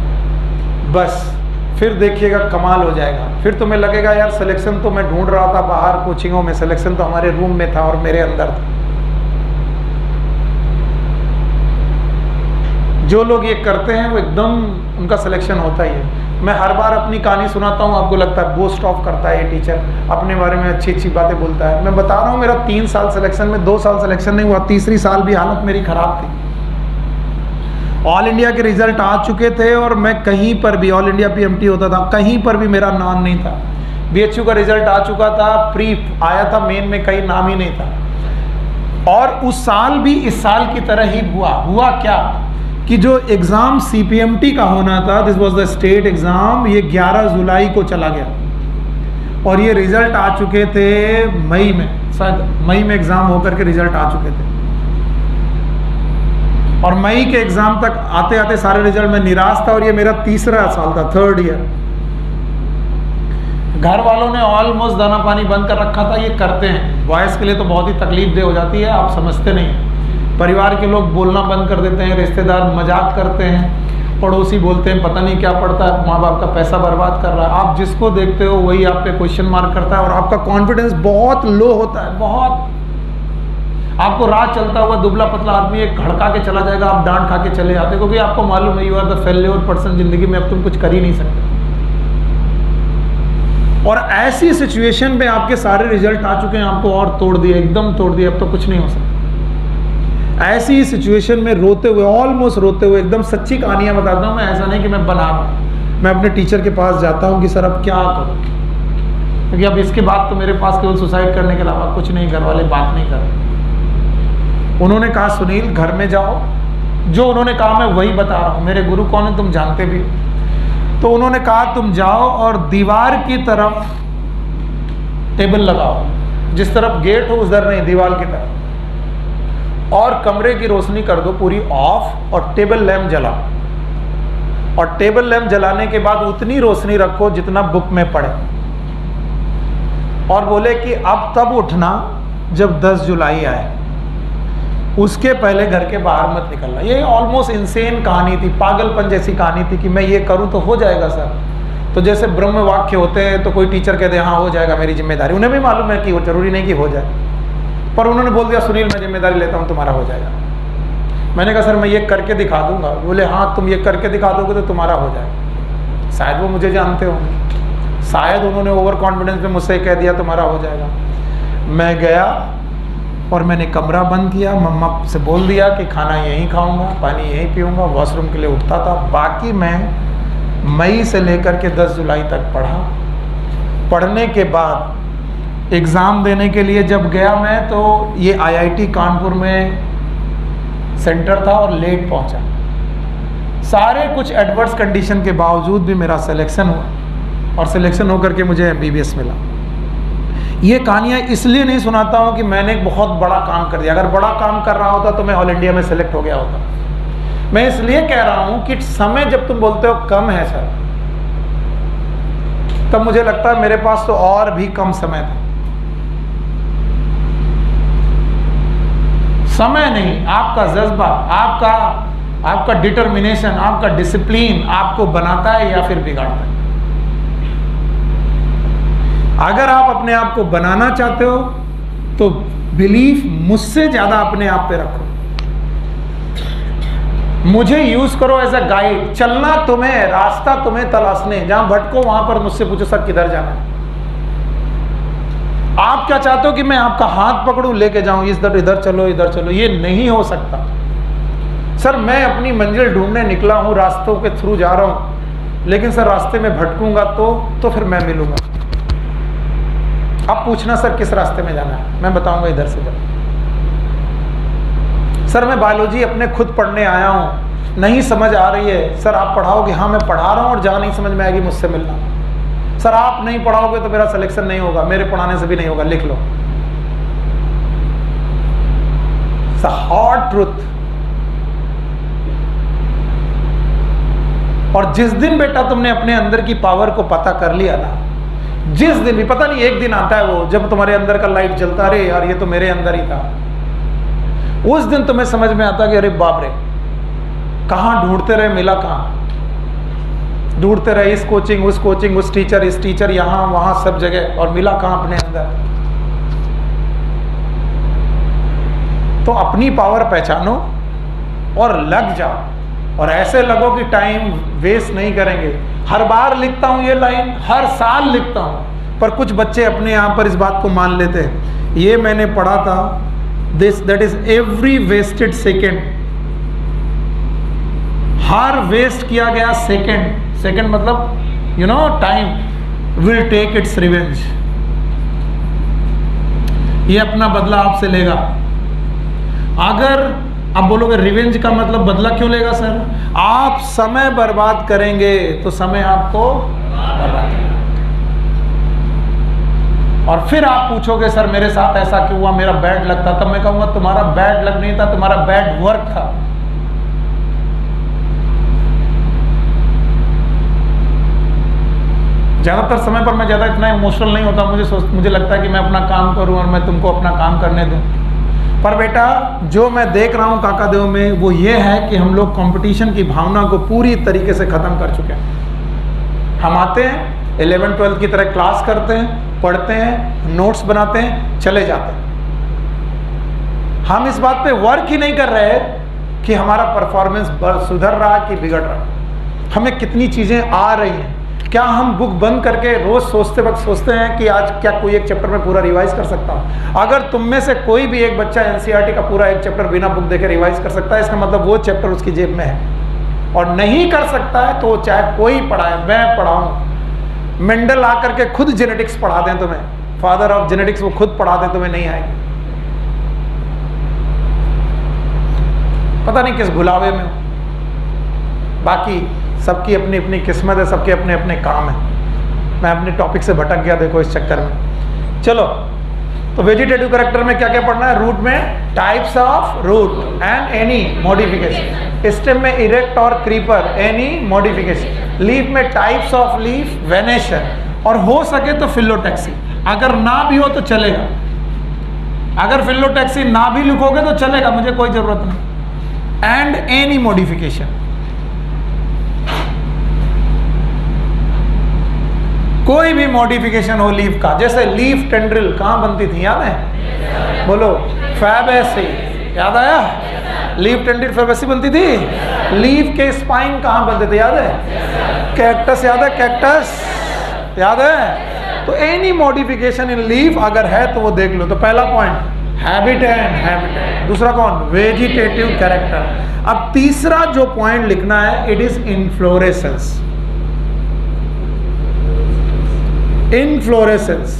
बस। फिर देखिएगा कमाल हो जाएगा। फिर तुम्हें लगेगा यार सिलेक्शन तो मैं ढूंढ रहा था बाहर कोचिंगों में, सिलेक्शन तो हमारे रूम में था और मेरे अंदर था। जो लोग ये करते हैं वो एकदम उनका सिलेक्शन होता ही है। मैं हर बार अपनी कहानी सुनाता हूँ, आपको लगता है बोस्ट ऑफ करता है ये टीचर, अपने बारे में अच्छी अच्छी बातें बोलता है। मैं बता रहा हूँ मेरा 3 साल सिलेक्शन में, 2 साल सिलेक्शन नहीं हुआ, तीसरी साल भी हालत मेरी खराब थी। ऑल इंडिया के रिजल्ट आ चुके थे और मैं कहीं पर भी, ऑल इंडिया PMT होता था, कहीं पर भी मेरा नाम नहीं था। BHU का रिजल्ट आ चुका था, प्री आया था, मेन में कहीं नाम ही नहीं था। और उस साल भी इस साल की तरह ही हुआ क्या कि जो एग्ज़ाम CPMT का होना था, this was the state exam, ये 11 जुलाई को चला गया और ये रिज़ल्ट आ चुके थे मई में, शायद मई में एग्ज़ाम होकर के रिज़ल्ट आ चुके थे। और मई के एग्ज़ाम तक आते आते सारे रिज़ल्ट में निराश था और ये मेरा तीसरा साल था, 3rd ईयर। घर वालों ने ऑलमोस्ट दाना पानी बंद कर रखा था, ये करते हैं, बॉयज़ के लिए तो बहुत ही तकलीफ दे हो जाती है, आप समझते नहीं हैं। परिवार के लोग बोलना बंद कर देते हैं, रिश्तेदार मजाक करते हैं, पड़ोसी बोलते हैं पता नहीं क्या पड़ता है, माँ बाप का पैसा बर्बाद कर रहा है। आप जिसको देखते हो वही आप पे क्वेश्चन मार्क करता है और आपका कॉन्फिडेंस बहुत लो होता है, बहुत। आपको राह चलता हुआ दुबला पतला आदमी एक खड़का के चला जाएगा, आप डांट खा के चले जाते, क्योंकि आपको मालूम है you are the failure person, जिंदगी में अब तुम कुछ कर ही नहीं सकते। और ऐसी सिचुएशन में आपके सारे रिजल्ट आ चुके हैं, आपको और तोड़ दिया, एकदम तोड़ दिया, अब तो कुछ नहीं हो सकता। ऐसी सिचुएशन में रोते हुए, ऑलमोस्ट रोते हुए, एकदम सच्ची कहानियां बताता हूँ मैं, ऐसा नहीं कि मैं बना रहा हूँ। मैं अपने टीचर के पास जाता हूँ कि सर अब क्या करूँ, क्योंकि अब इसके बाद तो मेरे पास केवल सुसाइड करने के अलावा कुछ नहीं, घर वाले बात नहीं कर रहे। उन्होंने कहा सुनील घर में जाओ, जो उन्होंने कहा मैं वही बता रहा हूँ, मेरे गुरु कौन है तुम जानते भी हो। तो उन्होंने कहा तुम जाओ और दीवार की तरफ टेबल लगाओ, जिस तरफ गेट हो उधर नहीं, दीवार की तरफ, और कमरे की रोशनी कर दो पूरी ऑफ और टेबल लैंप जलाओ। और टेबल लैंप जलाने के बाद उतनी रोशनी रखो जितना बुक में पड़े। और बोले कि अब तब उठना जब 10 जुलाई आए, उसके पहले घर के बाहर मत निकलना। ये ऑलमोस्ट इंसेन कहानी थी, पागलपन जैसी कहानी थी कि मैं ये करूं तो हो जाएगा सर। तो जैसे ब्रह्म वाक्य होते हैं तो कोई टीचर कहते हैं हाँ हो जाएगा, मेरी जिम्मेदारी। उन्हें भी मालूम है कि वो जरूरी नहीं कि हो जाए, पर उन्होंने बोल दिया सुनील मैं जिम्मेदारी लेता हूँ, तुम्हारा हो जाएगा। मैंने कहा सर मैं ये करके दिखा दूंगा। बोले हाँ तुम ये करके दिखा दोगे तो तुम्हारा हो जाएगा। शायद वो मुझे जानते होंगे, शायद उन्होंने ओवर कॉन्फिडेंस में मुझसे कह दिया तुम्हारा हो जाएगा। मैं गया और मैंने कमरा बंद किया, मम्मा से बोल दिया कि खाना यहीं खाऊंगा, पानी यहीं पीऊंगा, वॉशरूम के लिए उठता था। बाकी मैं मई से लेकर के 10 जुलाई तक पढ़ा। पढ़ने के बाद एग्ज़ाम देने के लिए जब गया मैं, तो ये IIT कानपुर में सेंटर था और लेट पहुंचा। सारे कुछ एडवर्स कंडीशन के बावजूद भी मेरा सिलेक्शन हुआ और सिलेक्शन होकर के मुझे MBBS मिला। ये कहानियाँ इसलिए नहीं सुनाता हूँ कि मैंने एक बहुत बड़ा काम कर दिया। अगर बड़ा काम कर रहा होता तो मैं ऑल इंडिया में सेलेक्ट हो गया होता। मैं इसलिए कह रहा हूँ कि समय जब तुम बोलते हो कम है सर, तब मुझे लगता है मेरे पास तो और भी कम समय था। समय नहीं, आपका जज्बा, आपका डिटर्मिनेशन, आपका डिसिप्लिन आपको बनाता है या फिर बिगाड़ता है। अगर आप अपने आप को बनाना चाहते हो तो बिलीफ मुझसे ज्यादा अपने आप पे रखो। मुझे यूज करो एज अ गाइड। चलना तुम्हें, रास्ता तुम्हें तलाशने, जहां भटको वहां पर मुझसे पूछो सर किधर जाना है। आप क्या चाहते हो कि मैं आपका हाथ पकड़ूं, लेके जाऊं इधर चलो इधर चलो? ये नहीं हो सकता। सर मैं अपनी मंजिल ढूंढने निकला हूं, रास्तों के थ्रू जा रहा हूं, लेकिन सर रास्ते में भटकूंगा तो फिर मैं मिलूंगा। अब पूछना सर किस रास्ते में जाना है, मैं बताऊंगा इधर से जाओ। सर मैं बायोलॉजी अपने खुद पढ़ने आया हूं, नहीं समझ आ रही है। सर आप पढ़ाओगे? हाँ मैं पढ़ा रहा हूं, और जहां नहीं समझ में आएगी मुझसे मिलना। सर आप नहीं पढ़ाओगे तो मेरा सिलेक्शन नहीं होगा, मेरे पढ़ाने से भी नहीं होगा, लिख लो। Hard truth. और जिस दिन बेटा तुमने अपने अंदर की पावर को पता कर लिया ना, जिस दिन भी, पता नहीं एक दिन आता है वो जब तुम्हारे अंदर का लाइट जलता, अरे यार ये तो मेरे अंदर ही था। उस दिन तुम्हें समझ में आता कि अरे बाप रे, कहां ढूंढते रहे, मिला कहां। ढूंढते रहे इस कोचिंग उस टीचर इस टीचर, यहां वहां सब जगह, और मिला कहां? अपने अंदर। तो अपनी पावर पहचानो और लग जाओ, और ऐसे लगो कि टाइम वेस्ट नहीं करेंगे। हर बार लिखता हूं ये लाइन, हर साल लिखता हूं, पर कुछ बच्चे अपने यहां पर इस बात को मान लेते हैं। ये मैंने पढ़ा था, that is every wasted second. हर वेस्ट किया गया सेकेंड मतलब you know time will take its revenge. ये अपना बदला आपसे लेगा। अगर अब बोलोगे रिवेंज का मतलब बदला क्यों लेगा सर? आप समय बर्बाद करेंगे तो समय आपको बर्बाद करेगा। और फिर आप पूछोगे सर मेरे साथ ऐसा क्यों हुआ, मेरा बैड लक था। तब मैं कहूंगा तुम्हारा बैड लक नहीं था, तुम्हारा बैड वर्क था। ज्यादातर समय पर मैं ज्यादा इतना इमोशनल नहीं होता, मुझे लगता है कि मैं अपना काम करूं और मैं तुमको अपना काम करने दूं। पर बेटा जो मैं देख रहा हूं काका देव में वो ये है कि हम लोग कंपटीशन की भावना को पूरी तरीके से खत्म कर चुके हैं। हम आते हैं 11-12 की तरह क्लास करते हैं, पढ़ते हैं, नोट्स बनाते हैं, चले जाते हैं। हम इस बात पे वर्क ही नहीं कर रहे कि हमारा परफॉर्मेंस सुधर रहा कि बिगड़ रहा, हमें कितनी चीजें आ रही हैं। क्या हम बुक बंद करके रोज सोचते वक्त सोचते हैं कि आज क्या कोई एक चैप्टर में पूरा रिवाइज कर सकता हूँ? अगर तुम में से कोई भी एक बच्चा एनसीईआरटी का पूरा एक चैप्टर बिना बुक देखे रिवाइज कर सकता है, इसका मतलब वो चैप्टर उसकी जेब में है। और नहीं कर सकता है तो चाहे कोई पढ़ाए, मैं पढ़ाऊं, मेंडल आकर के खुद जेनेटिक्स पढ़ा दें तुम्हें, फादर ऑफ जेनेटिक्स, वो खुद पढ़ा दें, तुम्हें नहीं आएगी। पता नहीं किस भुलावे में हो। बाकी सबकी अपनी अपनी किस्मत है, सबके अपने अपने काम है। मैं अपने टॉपिक से भटक गया देखो इस चक्कर में। चलो, तो वेजिटेटिव कैरेक्टर में क्या क्या पढ़ना है? रूट में types of root and any modification, stem में इरेक्ट और क्रीपर एनी मॉडिफिकेशन, लीफ में टाइप्स ऑफ लीफ, वेनेशन, और हो सके तो फिलोटैक्सी। अगर ना भी हो तो चलेगा, अगर फिलोटैक्सी ना भी लिखोगे तो चलेगा, मुझे कोई जरूरत नहीं। एंड एनी मॉडिफिकेशन, कोई भी मॉडिफिकेशन हो लीफ का, जैसे लीफ टेंड्रिल कहाँ बनती थी याद है? बोलो, फैबेसी, याद आया? लीफ टेंड्रिल फैबेसी बनती थी। लीफ के स्पाइन कहाँ बनते थे याद है? कैक्टस, याद है? कैक्टस याद है? तो एनी मॉडिफिकेशन इन लीफ अगर है तो वो देख लो। तो पहला पॉइंट हैबिटेट। दूसरा कौन? Vegetative character. अब तीसरा जो पॉइंट लिखना है, इट इज इनफ्लोरेसेंस। इनफ्लोरेसेंस,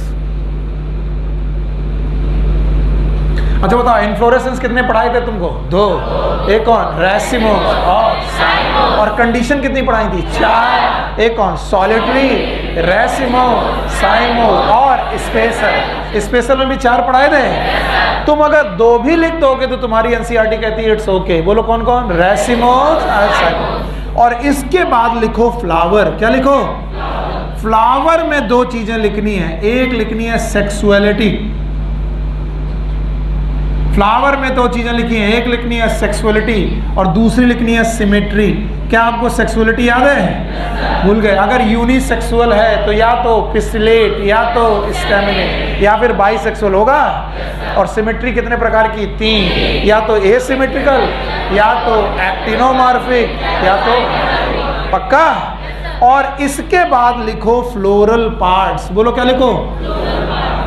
अच्छा बताओ इनफ्लोरेसेंस कितने पढ़ाए थे तुमको? 2। एक कौन? रैसिमोस और कंडीशन कितनी पढ़ाई थी? 4। एक कौन? सॉलिटरी, रैसिमोस, साइमोस और स्पेसर। स्पेसर में भी 4 पढ़ाए थे। तुम अगर 2 भी लिख दोगे तो तुम्हारी एनसीईआरटी कहती है इट्स ओके। बोलो कौन कौन? रैसिमोस और साइमोस। और इसके बाद लिखो फ्लावर। क्या लिखो? फ्लावर में 2 चीजें लिखनी है। एक लिखनी है सेक्सुअलिटी, फ्लावर में 2 चीजें लिखी हैं, एक लिखनी है सेक्सुअलिटी और दूसरी लिखनी है सिमेट्री। क्या आपको सेक्सुअलिटी याद है? भूल गए? अगर यूनिसेक्सुअल है तो या तो पिस्टिलेट, या तो स्टेमिनेट, या फिर बाइसेक्सुअल होगा। और सिमेट्री कितने प्रकार की? 3, या तो एसिमेट्रिकल, या तो एक्टिनोमॉर्फिक, या तो पक्का। और इसके बाद लिखो फ्लोरल पार्ट्स। बोलो क्या लिखो?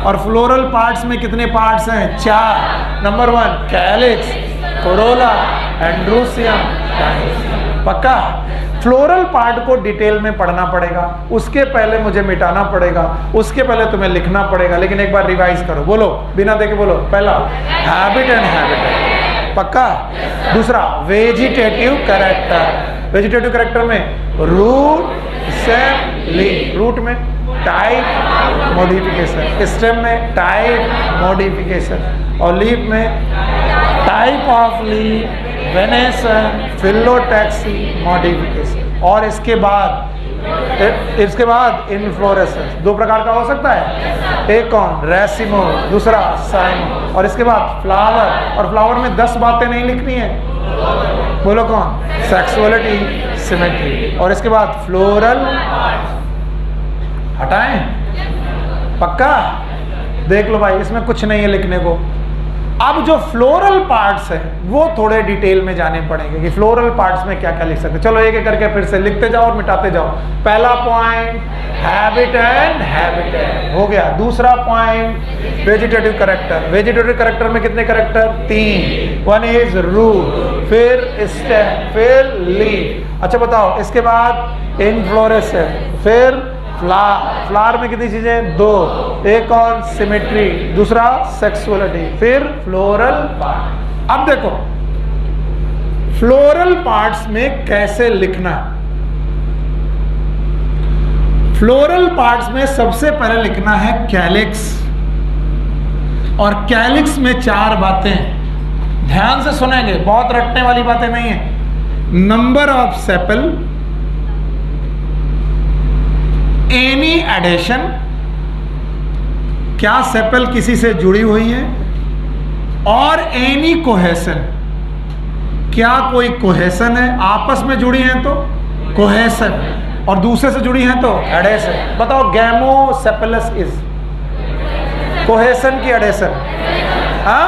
और फ्लोरल पार्ट्स में कितने पार्ट्स हैं? 4। नंबर 1 कैलिक्स, कोरोला, एंड्रोसियम, पक्का। फ्लोरल पार्ट को डिटेल में पढ़ना पड़ेगा, उसके पहले मुझे मिटाना पड़ेगा, उसके पहले तुम्हें लिखना पड़ेगा। लेकिन एक बार रिवाइज करो, बोलो बिना देखे बोलो। पहला हैबिट एंड हैबिटेट, पक्का। दूसरा वेजिटेटिव कैरेक्टर। वेजिटेटिव कैरेक्टर में रूट, स्टेम, लीफ। रूट में टाइप मॉडिफिकेशन, स्टेम में टाइप मॉडिफिकेशन और लीफ में type of leaf, venation, phyllotaxy modification. और इसके बाद इनफ्लोरेसेंस 2 प्रकार का हो सकता है। एक कौन? रैसिमो, दूसरा साइमो। और इसके बाद फ्लावर, और फ्लावर में 10 बातें नहीं लिखनी है। बोलो कौन? Sexuality, symmetry. और इसके बाद फ्लोरल, हटाएं? पक्का? देख लो भाई, इसमें कुछ नहीं है लिखने को। अब जो फ्लोरल पार्ट्स हैं वो थोड़े डिटेल में जाने पड़ेंगे कि फ्लोरल पार्ट्स में क्या क्या लिख सकते। चलो एक एक करके फिर से लिखते जाओ और मिटाते जाओ। पहला पॉइंट हैबिट एंड हैबिटेट हो गया। दूसरा point vegetative character. Vegetative character में कितने कैरेक्टर? 3। 1 इज रूट, फिर स्टेम, फिर लीफ। अच्छा बताओ, इसके बाद इनफ्लोरेसेंस, फिर फ्लावर में कितनी चीजें? 2। एक और सिमेट्री, दूसरा सेक्सुअलिटी, फिर फ्लोरल पार्ट। अब देखो फ्लोरल पार्ट्स में कैसे लिखना है? फ्लोरल पार्ट्स में सबसे पहले लिखना है कैलिक्स, और कैलिक्स में 4 बातें, ध्यान से सुनेंगे, बहुत रटने वाली बातें नहीं है। Number of sepal, any adhesion, क्या सेपल किसी से जुड़ी हुई है, और एनी कोहेसन, क्या कोई कोहेसन है, आपस में जुड़ी हैं तो कोहेसन, और दूसरे से जुड़ी हैं तो एडेशन। बताओ, गैमोसेपलस इज कोहेसन की एडेशन? हाँ,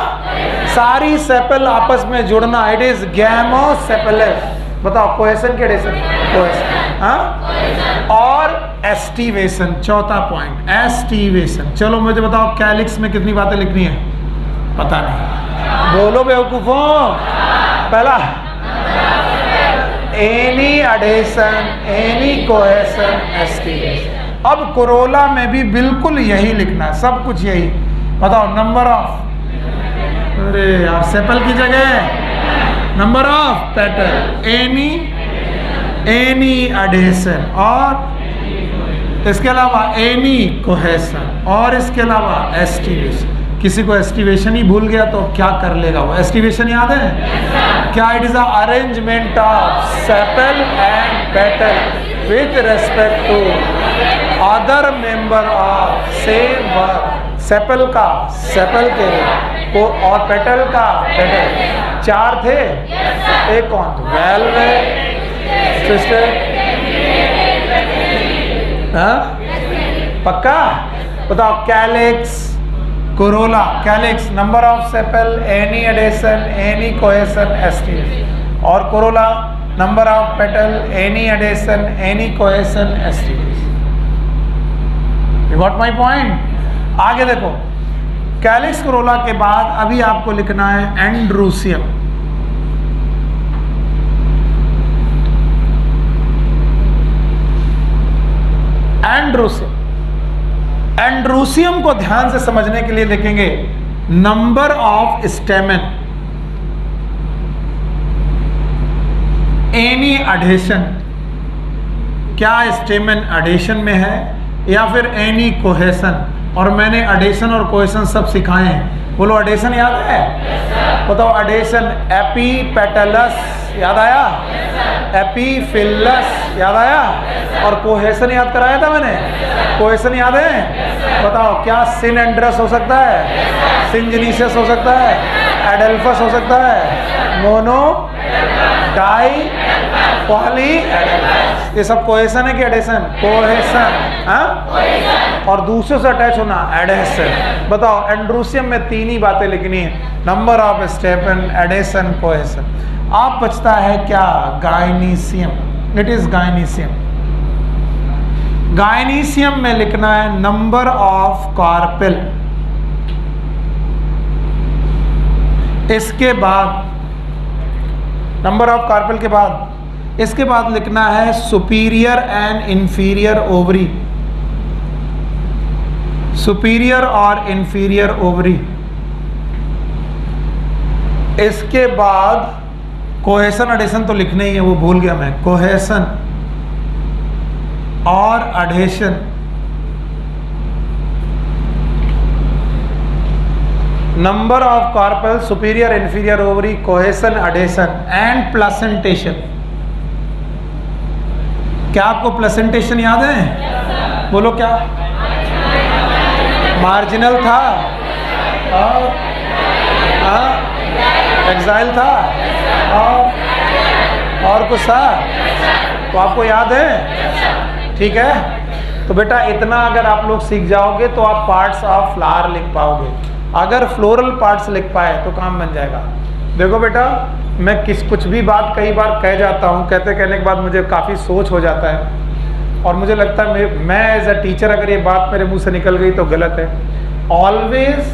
सारी सेपल आपस में जुड़ना, इट इज गैमोसेपलस। बताओ, कोहेसन की एडेशन? कोहेसन। हाँ, और एस्टिवेशन, चौथा पॉइंट, एस्टिवेशन। चलो मुझे बताओ, कैलिक्स में कितनी बातें लिखनी है? पता नहीं, बोलो बेवकूफों। पहला, any adhesion, any cohesion, aestivation. अब कोरोला में भी बिल्कुल यही लिखना है, सब कुछ यही। बताओ, नंबर ऑफ, अरे यार, सेपल की जगह number of petal, any adhesion, और इसके अलावा एनी कोहेसन, और इसके अलावा एस्टिवेशन। किसी को एस्टिवेशन ही भूल गया तो क्या कर लेगा वो? एस्टिवेशन याद है क्या? It is a arrangement of sepal and petal with respect to other member of same वर्ग। सेपल का सेपल के को, और पेटल का पेटल। 4 थे, एक कौन? वेल्व, सिस्टर, पक्का? बताओ, calyx, corolla, calyx, number of sepal, any adhesion, any cohesion, aestivation, और corolla, number of petal, any adhesion, any cohesion, aestivation. You got my point? आगे देखो, कैलिक्स कोरोला के बाद अभी आपको लिखना है एंड्रूसियम। एंड्रूसियम, एंड्रूसियम को ध्यान से समझने के लिए लिखेंगे नंबर ऑफ स्टेमन, एनी एडेशन, क्या स्टेमन एडेशन में है या फिर एनी कोहेसन। और मैंने एडेशन और कोहेसन सब सिखाए हैं। बोलो, एडेशन याद है? बताओ, एडेशन, एपीपेटलस याद आया? एपीफिलस याद आया? और कोहेसन याद कराया था मैंने? कोहेसन याद है? बताओ, क्या सिनेंड्रस हो सकता है, सिंजनीसियस हो सकता है, एडेल्फस हो सकता है, मोनो डाई पॉली एडेल्फस। ये सब कोहेसन है कि एडेशन? कोहेसन। हाँ, और दूसरे से अटैच होना एडेशन। बताओ, एंड्रूसियम में 3 ही बातें लिखनी है, नंबर ऑफ स्टेपन, एडेशन, कोहेसन। आप बचता है क्या? गायनीसियम, इट इज गायनीसियम। गायनीसियम में लिखना है नंबर ऑफ कार्पेल। इसके बाद नंबर ऑफ कार्पेल के बाद इसके बाद लिखना है superior and inferior ovary, superior और इंफीरियर ओवरी। इसके बाद कोहेसन एडेशन तो लिखने ही है, वो भूल गया मैं, कोहेसन और adhesion. Number of carpel, superior inferior ovary, cohesion, adhesion and placentation. क्या आपको प्लेसेंटेशन याद है? बोलो, क्या? मार्जिनल था एक्साइल था और कुछ था, तो आपको याद है? ठीक है, तो बेटा इतना अगर आप लोग सीख जाओगे तो आप पार्ट्स ऑफ फ्लावर लिख पाओगे। अगर फ्लोरल पार्ट्स लिख पाए तो काम बन जाएगा। देखो बेटा, मैं कुछ भी बात कई बार कह जाता हूँ, कहने के बाद मुझे काफ़ी सोच हो जाता है और मुझे लगता है मैं एज अ टीचर अगर ये बात मेरे मुंह से निकल गई तो गलत है। Always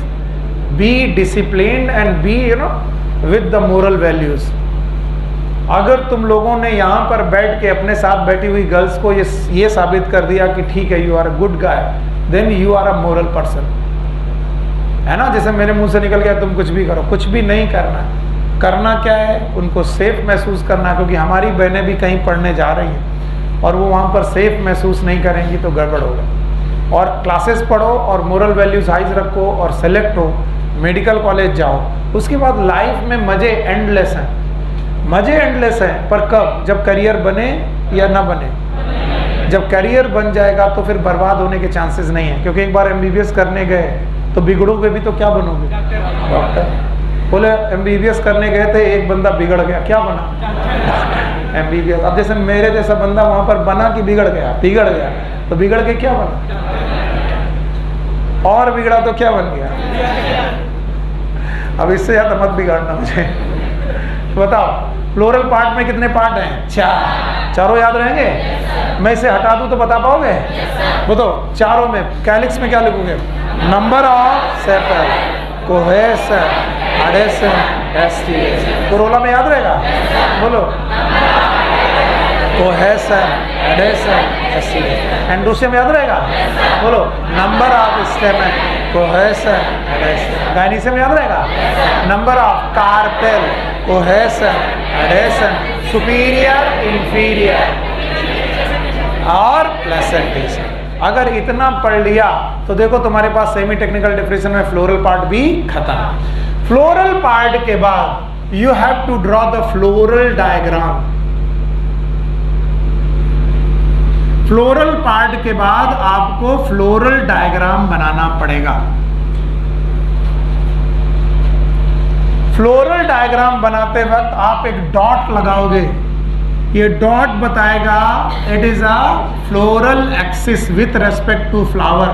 be disciplined and be with the moral values. अगर तुम लोगों ने यहाँ पर बैठ के अपने साथ बैठी हुई गर्ल्स को ये साबित कर दिया कि ठीक है, you are a good guy, then you are a moral person, है ना। जैसे मेरे मुंह से निकल गया तुम कुछ भी करो, कुछ भी नहीं करना, करना क्या है, उनको सेफ महसूस करना, क्योंकि हमारी बहनें भी कहीं पढ़ने जा रही हैं और वो वहाँ पर सेफ महसूस नहीं करेंगी तो गड़बड़ होगा। और क्लासेस पढ़ो और मोरल वैल्यूज हाई रखो और सेलेक्ट हो, मेडिकल कॉलेज जाओ। उसके बाद लाइफ में मज़े एंडलेस हैं, मज़े एंडलेस हैं, पर कब? जब करियर बने या ना बने। जब करियर बन जाएगा तो फिर बर्बाद होने के चांसेस नहीं है, क्योंकि एक बार MBBS करने गए तो बिगड़ोगे भी तो क्या बनोगे? डॉक्टर। बोले MBBS करने गए थे, एक बंदा बिगड़ गया, क्या बना? MBBS। अब जैसे मेरे जैसा बंदा वहां पर बना कि बिगड़ गया? बिगड़ गया। तो बिगड़ के क्या बना? और बिगड़ा तो क्या बन गया? अब इससे ज्यादा मत बिगाड़ना मुझे। बताओ, फ्लोरल पार्ट में कितने पार्ट हैं? 4। चारों याद रहेंगे? मैं इसे हटा दूं तो बता पाओगे? बताओ, चारों में कैलिक्स में क्या लिखोगे? Number of sepal, cohesion, adhesion, aestivation. Corolla में याद रहेगा? बोलो, कोहेशन, एडेशन, एस्टिवेशन। एंड्रोसियम याद रहेगा? बोलो, number of stamen, cohesion, adhesion. Gynoecium याद रहेगा? Number of carpel, cohesion, adhesion, superior, inferior और प्लेसेंटेशन। अगर इतना पढ़ लिया तो देखो तुम्हारे पास सेमी टेक्निकल डेफिनेशन में फ्लोरल पार्ट भी खत्म। फ्लोरल पार्ट के बाद you have to draw the floral diagram. Floral part के बाद आपको फ्लोरल डायग्राम बनाना पड़ेगा। फ्लोरल डायग्राम बनाते वक्त आप एक डॉट लगाओगे, ये डॉट बताएगा it is a floral axis with respect to flower.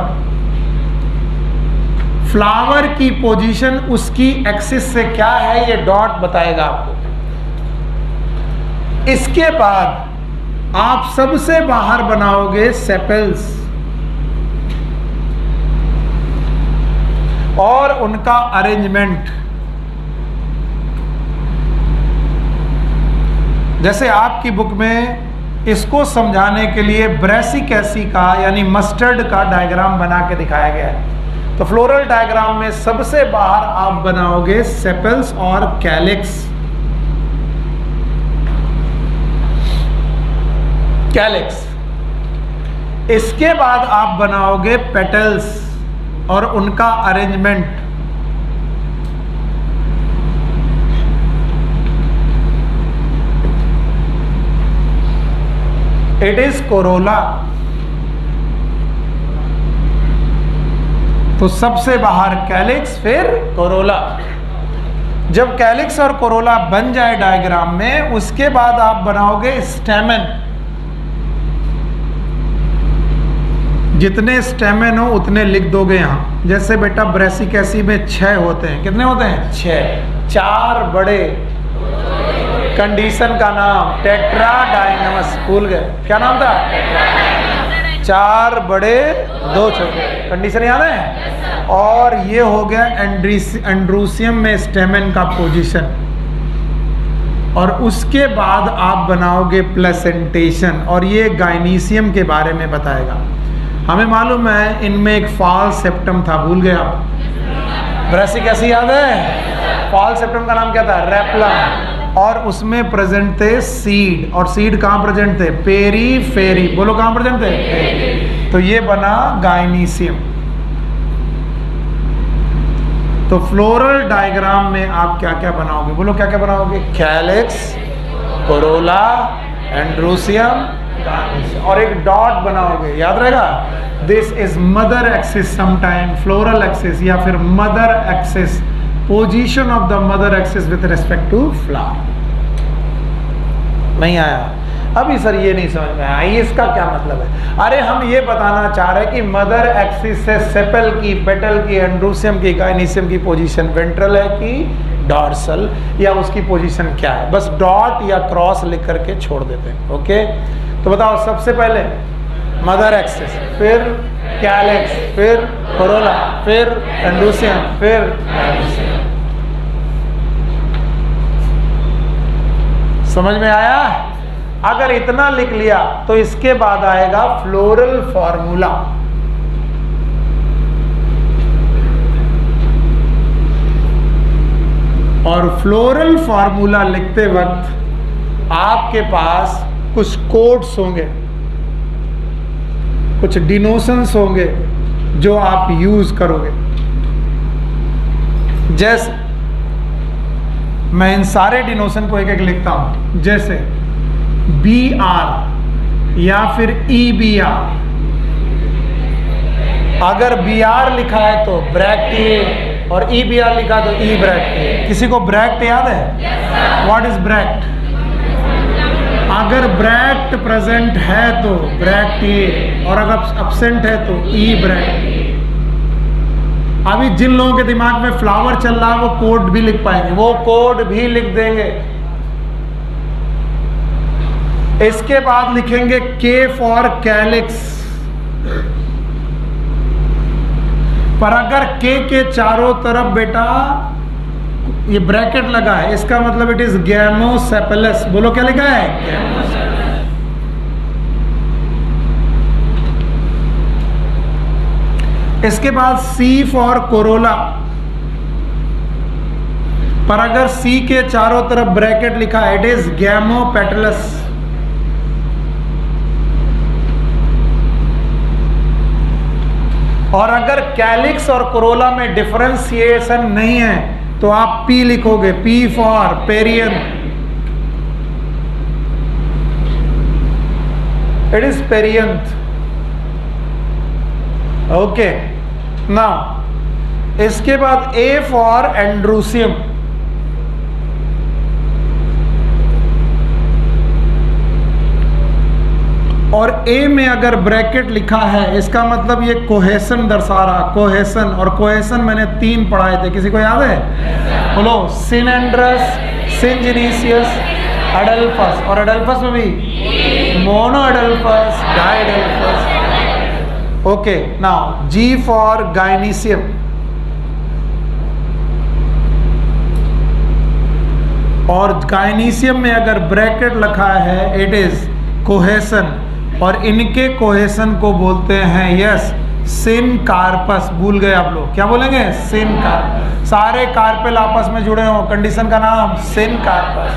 Flower की पोजीशन उसकी एक्सिस से क्या है ये डॉट बताएगा आपको। इसके बाद आप सबसे बाहर बनाओगे सेपल्स और उनका अरेंजमेंट। जैसे आपकी बुक में इसको समझाने के लिए ब्रेसिकेसी का यानी मस्टर्ड का डायग्राम बना के दिखाया गया है। तो फ्लोरल डायग्राम में सबसे बाहर आप बनाओगे सेपल्स और कैलिक्स। कैलिक्स। इसके बाद आप बनाओगे पेटल्स और उनका अरेंजमेंट। It is Corolla. तो सबसे बाहर कैलिक्स फिर कोरोला। जब कैलिक्स और कोरोला बन जाए डायग्राम में, उसके बाद आप बनाओगे स्टेमन। जितने स्टेमन हो उतने लिख दोगे यहां। जैसे बेटा ब्रेसिकेसी में 6 होते हैं। कितने होते हैं? 6। 4 बड़े। कंडीशन का नाम टेट्राडाइनमस। भूल गए क्या नाम था? 4 बड़े 2 छोटे। कंडीशन याद है? और ये हो गया एंड्रोसियम में स्टेमन का पोजीशन। और उसके बाद आप बनाओगे प्लेसेंटेशन, और ये गायनीसियम के बारे में बताएगा। हमें मालूम है इनमें एक फॉल सेप्टम था, भूल गए आप? ब्रेसिकेसी याद है? फॉल सेप्टम का नाम क्या था? रेप्लम। और उसमें प्रेजेंट थे सीड। और सीड कहाँ प्रेजेंट थे? पेरीफेरी। बोलो कहाँ प्रेजेंट थे? तो ये बना गायनीसियम। तो फ्लोरल डायग्राम में आप क्या क्या बनाओगे? बोलो क्या क्या बनाओगे? कैलिक्स, कोरोला, एंड्रोसियम, और एक डॉट बनाओगे। याद रहेगा? This is mother axis, sometime floral axis या फिर mother axis, position of the mother axis with respect to flower. नहीं आया अभी? सर ये नहीं समझ में आया, इसका क्या मतलब है? अरे हम ये बताना चाह रहे हैं कि मदर एक्सिस से सेपल की, पेटल की, एंड्रोसियम की, गायनीसियम की पोजीशन वेंट्रल है कि डॉर्सल, या उसकी पोजीशन क्या है। बस डॉट या क्रॉस लिख करके छोड़ देते हैं। ओके, तो बताओ सबसे पहले मदर एक्सिस, फिर कैलिक्स, फिर कोरोला, फिर एंड्रोसियम, फिर गायनीसियम। समझ में आया? अगर इतना लिख लिया तो इसके बाद आएगा फ्लोरल फॉर्मूला। और फ्लोरल फार्मूला लिखते वक्त आपके पास कुछ कोड्स होंगे, कुछ डिनोशंस होंगे जो आप यूज करोगे। जैसे मैं इन सारे डिनोशन को एक एक लिखता हूं, जैसे BR या फिर EBR। अगर BR लिखा है तो ब्रैक्ट A और EBR लिखा तो E ब्रैक्ट A। किसी को ब्रैक्ट याद है? What is bract? अगर ब्रैक्ट प्रेजेंट है तो ब्रैक्ट A और अगर अब्सेंट है तो E ब्रैक्ट A। अभी जिन लोगों के दिमाग में फ्लावर चल रहा है वो कोड भी लिख पाएंगे, वो कोड भी लिख देंगे। इसके बाद लिखेंगे K फॉर कैलिक्स। पर अगर K के चारों तरफ बेटा ये ब्रैकेट लगा है, इसका मतलब इट इज गैमोसेफेलस। बोलो क्या लिखा है? इसके बाद C फॉर कोरोला। पर अगर C के चारों तरफ ब्रैकेट लिखा है, इट इज गैमोपेटलस। और अगर कैलिक्स और कोरोला में डिफरेंशिएशन नहीं है तो आप P लिखोगे, P for पेरियन। It is perianth. Okay, now इसके बाद A फॉर एंड्रूसियम। और A में अगर ब्रैकेट लिखा है, इसका मतलब ये कोहेशन दर्शा रहा। कोहेशन, और कोहेशन मैंने 3 पढ़ाए थे, किसी को याद है? बोलो, सिनेंड्रस, सिंजिनीसियस, अडल्फस। और अडल्फस में भी monadelphous, diadelphous. Okay, now G for gynoecium. और गायनीसियम में अगर ब्रैकेट लिखा है, इट इज कोहेशन। और इनके कोहेशन को बोलते हैं यस सिनकार्पस। भूल गए आप लोग, क्या बोलेंगे? सिनकार्पस। सारे कार्पेल आपस में जुड़े हो, कंडीशन का नाम सिनकार्पस।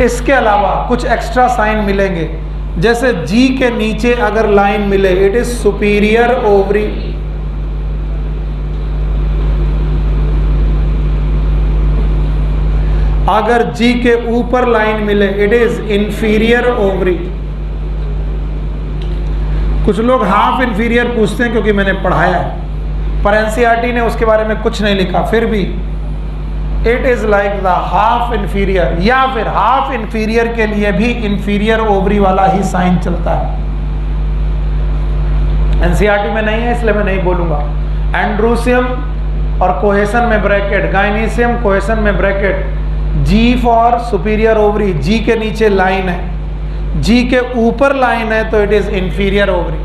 इसके अलावा कुछ एक्स्ट्रा साइन मिलेंगे, जैसे G के नीचे अगर लाइन मिले, इट इज सुपीरियर ओवरी। अगर G के ऊपर लाइन मिले, इट इज इंफीरियर ओवरी। कुछ लोग हाफ इंफीरियर पूछते हैं क्योंकि मैंने पढ़ाया है, पर एनसीईआरटी ने उसके बारे में कुछ नहीं लिखा। फिर भी it is like the half inferior, या फिर हाफ इंफीरियर के लिए भी इंफीरियर ओवरी वाला ही साइन चलता है। एनसीईआरटी में नहीं है इसलिए मैं नहीं बोलूंगा। एंड्रूसियम और कोहेशन में ब्रैकेट, गायनीसियम कोहेशन में bracket. G for superior ovary, G के नीचे लाइन है, G के ऊपर लाइन है तो it is inferior ovary.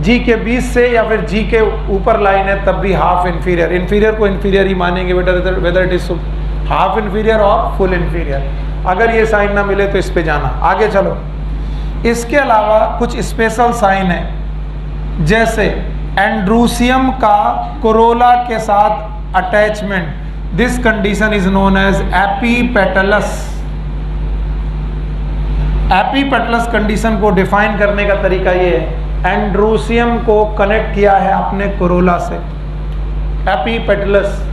G के बीच से या फिर G के ऊपर लाइन है तब भी हाफ इंफीरियर। इंफीरियर को इंफीरियर ही मानेंगे weather it is half inferior और फुल इंफीरियर। अगर ये साइन ना मिले तो इस पे जाना। आगे चलो, इसके अलावा कुछ स्पेशल साइन है, जैसे एंड्रूसियम का कोरोला के साथ attachment. This condition is known as epipetalous. Epipetalous condition को डिफाइन करने का तरीका ये है, एंड्रूसियम को कनेक्ट किया है अपने कोरोला से, एपीपेटलस।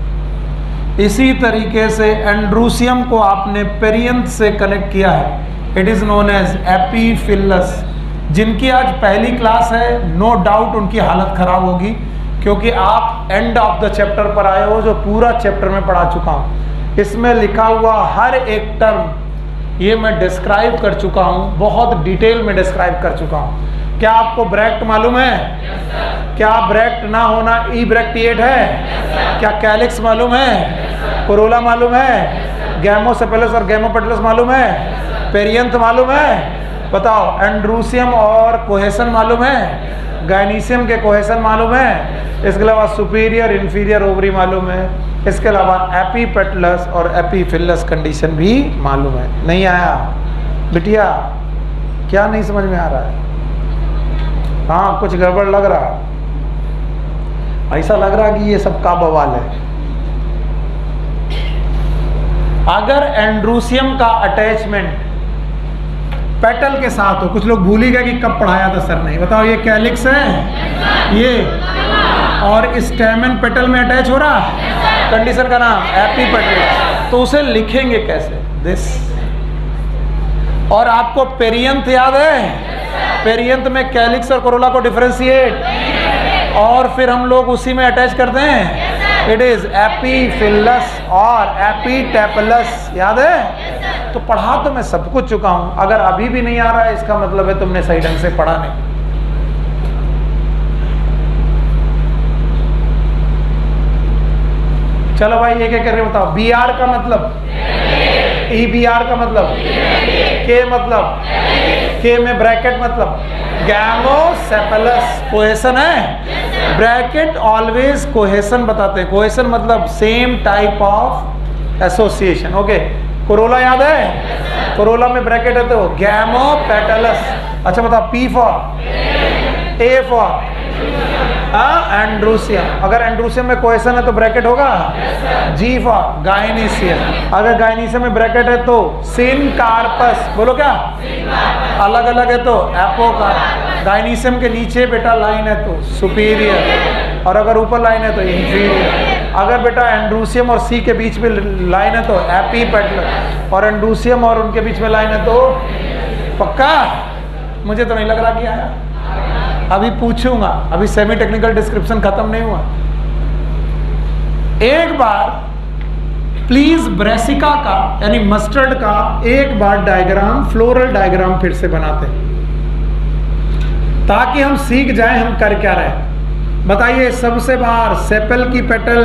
इसी तरीके से एंड्रूसियम को आपने पेरियंथ से कनेक्ट किया है, इट इज नोन एज एपीफिलस। जिनकी आज पहली क्लास है, नो डाउट उनकी हालत खराब होगी, क्योंकि आप एंड ऑफ द चैप्टर पर आए हो, जो पूरा चैप्टर में पढ़ा चुका हूँ। इसमें लिखा हुआ हर एक टर्म ये मैं डिस्क्राइब कर चुका हूँ, बहुत डिटेल में डिस्क्राइब कर चुका हूँ। क्या आपको ब्रैक्ट मालूम है? क्या ब्रैक्ट ना होना ई ब्रैक्टिएट है? क्या कैलिक्स मालूम है? कोरोला मालूम है? गैमोसेफेलस और गैमोपेटलस मालूम है? पेरियंथ मालूम है? बताओ। एंड्रूसियम और कोहेशन मालूम है? गायनीसियम के कोहेशन मालूम है? इसके अलावा सुपीरियर इंफीरियर ओवरी मालूम है? इसके अलावा एपीपेटलस और एपीफिलस कंडीशन भी मालूम है? नहीं आया बिटिया? क्या नहीं समझ में आ रहा है? हाँ, कुछ गड़बड़ लग रहा है, ऐसा लग रहा है कि ये सब का बवाल है। अगर एंड्रूसियम का अटैचमेंट पेटल के साथ हो, कुछ लोग भूल ही गए कि कब पढ़ाया था सर ने, बताओ ये कैलिक्स है ये, और स्टेमन पेटल में अटैच हो रहा है, कंडीशन का नाम एपीपेटल, तो उसे लिखेंगे कैसे? दिस। और आपको पेरियंथ याद है? पेरियंथ में कैलिक्स और कोरोला को डिफरेंशिएट, और फिर हम लोग उसी में अटैच करते हैं, इट इज एपीफिलस और एपीटेपलस, याद है? तो पढ़ा तो मैं सब कुछ चुका हूं, अगर अभी भी नहीं आ रहा है इसका मतलब है तुमने सही ढंग से पढ़ा नहीं। चलो भाई एक एक करके बताओ। बी आर का मतलब, ई बी आर का मतलब, के मतलब, के में ब्रैकेट मतलब गैमोसेफेलस, कोहेसन है, ब्रैकेट ऑलवेज कोहेसन बताते हैं, कोहेसन मतलब same type of association. Okay, Corolla याद है? कोरोला में ब्रैकेट है तो गैमोपेटलस। अच्छा बताओ, पी फॉर, ए फॉर एंड्रूसियम, अगर एंड्रूसियम में कोहेसन है तो ब्रैकेट होगा, जी फॉर गायनीसियम, अगर गायनीसियम में ब्रैकेट है तो सिनकार्पस, बोलो क्या, अलग अलग है तो एपोकार्प, गायनीसियम के नीचे बेटा लाइन है तो सुपीरियर, और अगर ऊपर लाइन है तो इंफीरियर, अगर बेटा एंड्रूसियम और सी के बीच में लाइन है तो एपीपेटल, और एंड्रूसियम और उनके बीच में लाइन है तो पक्का? मुझे तो नहीं लग रहा कि आया, अभी पूछूंगा, अभी सेमी टेक्निकल डिस्क्रिप्शन खत्म नहीं हुआ। एक बार प्लीज ब्रेसिका का यानी मस्टर्ड का एक बार डायग्राम, फ्लोरल डायग्राम फिर से बनाते हैं ताकि हम सीख जाएं हम कर क्या रहे। बताइए सबसे बाहर सेपल की पेटल,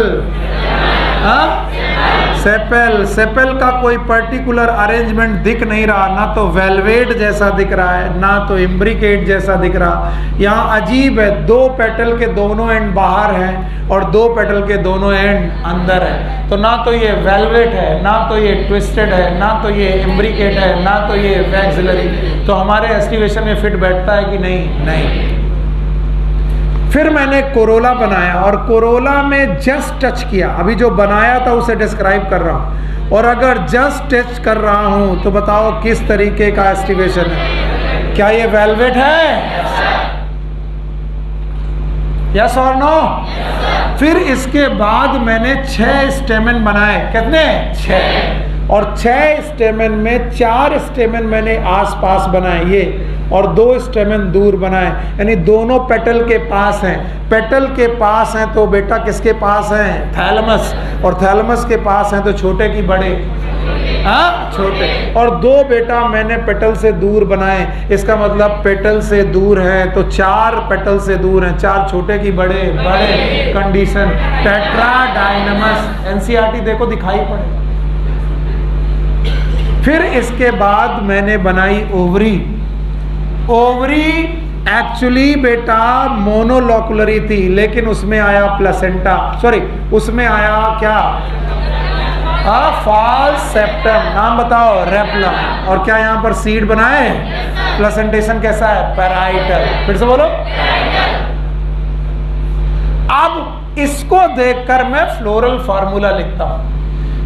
सेपल, सेपल का कोई पर्टिकुलर अरेंजमेंट दिख नहीं रहा, ना तो वेलवेट जैसा दिख रहा है ना तो इम्ब्रिकेट जैसा दिख रहा, यहाँ अजीब है, दो पेटल के दोनों एंड बाहर हैं और दो पेटल के दोनों एंड अंदर है, तो ना तो ये वेलवेट है, ना तो ये ट्विस्टेड है, ना तो ये इम्ब्रिकेट है, ना तो ये वैक्सिलरी, तो हमारे एस्टिमेशन में फिट बैठता है कि नहीं? नहीं। फिर मैंने कोरोला बनाया और कोरोला में जस्ट टच किया, अभी जो बनाया था उसे डिस्क्राइब कर रहा हूं, और अगर जस्ट टच कर रहा हूं तो बताओ किस तरीके का एस्टिमेशन है? क्या ये वेलवेट है? यस और नो? फिर इसके बाद मैंने 6 स्टेमन बनाए, कितने? 6, और 6 स्टेमन में 4 स्टेमन मैंने आसपास बनाए ये, और 2 स्टेमन दूर बनाए, यानी दोनों पेटल के पास हैं। पेटल के पास हैं तो बेटा किसके पास हैं? थैलमस, और थैलमस के पास हैं तो छोटे की बड़े? हाँ छोटे। और 2 बेटा मैंने पेटल से दूर बनाए, इसका मतलब पेटल से दूर है तो 4 पेटल से दूर हैं, 4 छोटे की बड़े? बड़े। कंडीशन टेट्राडाइनमस, एनसीईआरटी देखो दिखाई पड़े। फिर इसके बाद मैंने बनाई ओवरी। ओवरी एक्चुअली बेटा मोनोलोकुलरी थी, लेकिन उसमें आया प्लेसेंटा, सॉरी उसमें आया क्या? फॉल्स सेप्टम, नाम बताओ? रेप्लम। और क्या यहाँ पर सीड बनाए? प्लेसेंटेशन कैसा है? पैराइटल। फिर से बोलो। अब इसको देखकर मैं फ्लोरल फार्मूला लिखता हूं।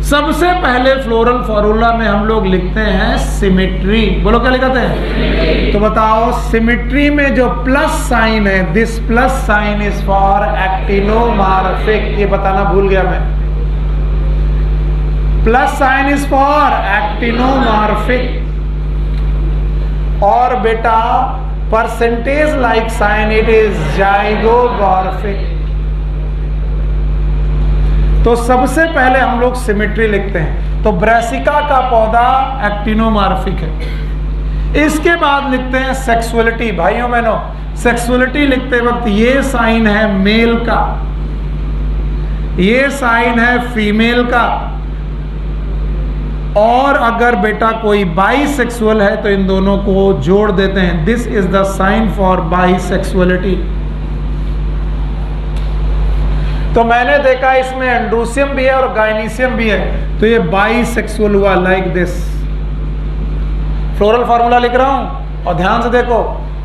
सबसे पहले फ्लोरल फार्मूला में हम लोग लिखते हैं सिमेट्री। बोलो क्या लिखते हैं? तो बताओ सिमेट्री में जो प्लस साइन है, this plus sign is for actinomorphic, ये बताना भूल गया मैं। Plus sign is for actinomorphic, और बेटा percentage like sign it is zygomorphic. तो सबसे पहले हम लोग सिमेट्री लिखते हैं, तो ब्रेसिका का पौधा एक्टिनोमॉर्फिक है। इसके बाद लिखते हैं सेक्सुअलिटी। भाइयों बहनों, सेक्सुअलिटी लिखते वक्त ये साइन है मेल का, ये साइन है फीमेल का, और अगर बेटा कोई बाइसेक्सुअल है तो इन दोनों को जोड़ देते हैं। This is the sign for bisexuality. तो मैंने देखा इसमें एंड्रूसियम भी है और गायनीसियम भी है, तो ये बाइसेक्सुअल हुआ, लाइक दिस। फ्लोरल फार्मूला लिख रहा हूं और ध्यान से देखो,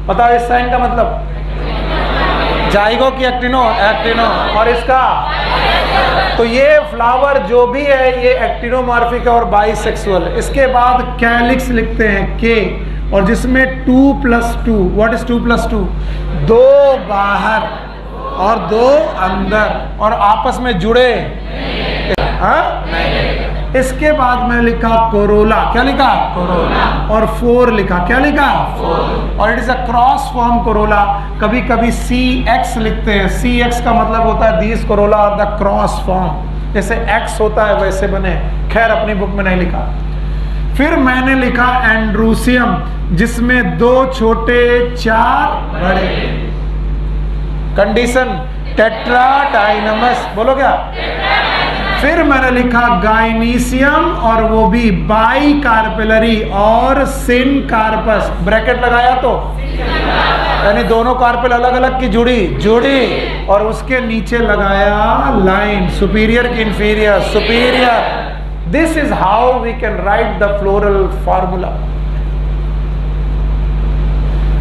बताओ इस साइन का मतलब? जाइगो की एक्टिनो, एक्टिनो। और इसका, तो ये फ्लावर जो भी है ये एक्टिनोमॉर्फिक है और बाइसेक्सुअल। इसके बाद कैलिक्स लिखते हैं के, और जिसमें 2+2, व्हाट इज 2+2? 2 बाहर और 2 अंदर, और आपस में जुड़े। हाँ? इसके बाद मैं लिखा कोरोला, क्या लिखा? कोरोला। और 4 लिखा, क्या लिखा? 4। और it is a cross form Corolla. कभी कभी CX लिखते हैं, CX का मतलब होता है दिस कोरोला और द क्रॉस फॉर्म, जैसे X होता है वैसे बने। खैर अपनी बुक में नहीं लिखा। फिर मैंने लिखा एंड्रूसियम, जिसमें 2 छोटे 4 बड़े। कंडीशन टेट्राडाइनमस, बोलो क्या? फिर मैंने लिखा गाइनीसियम, और वो भी बाई कार्पेलरी और सिनकार्पस, ब्रैकेट लगाया तो यानी दोनों कार्पेल अलग अलग की जुड़ी, और उसके नीचे लगाया लाइन, सुपीरियर की inferior, superior. This is how we can write the floral formula.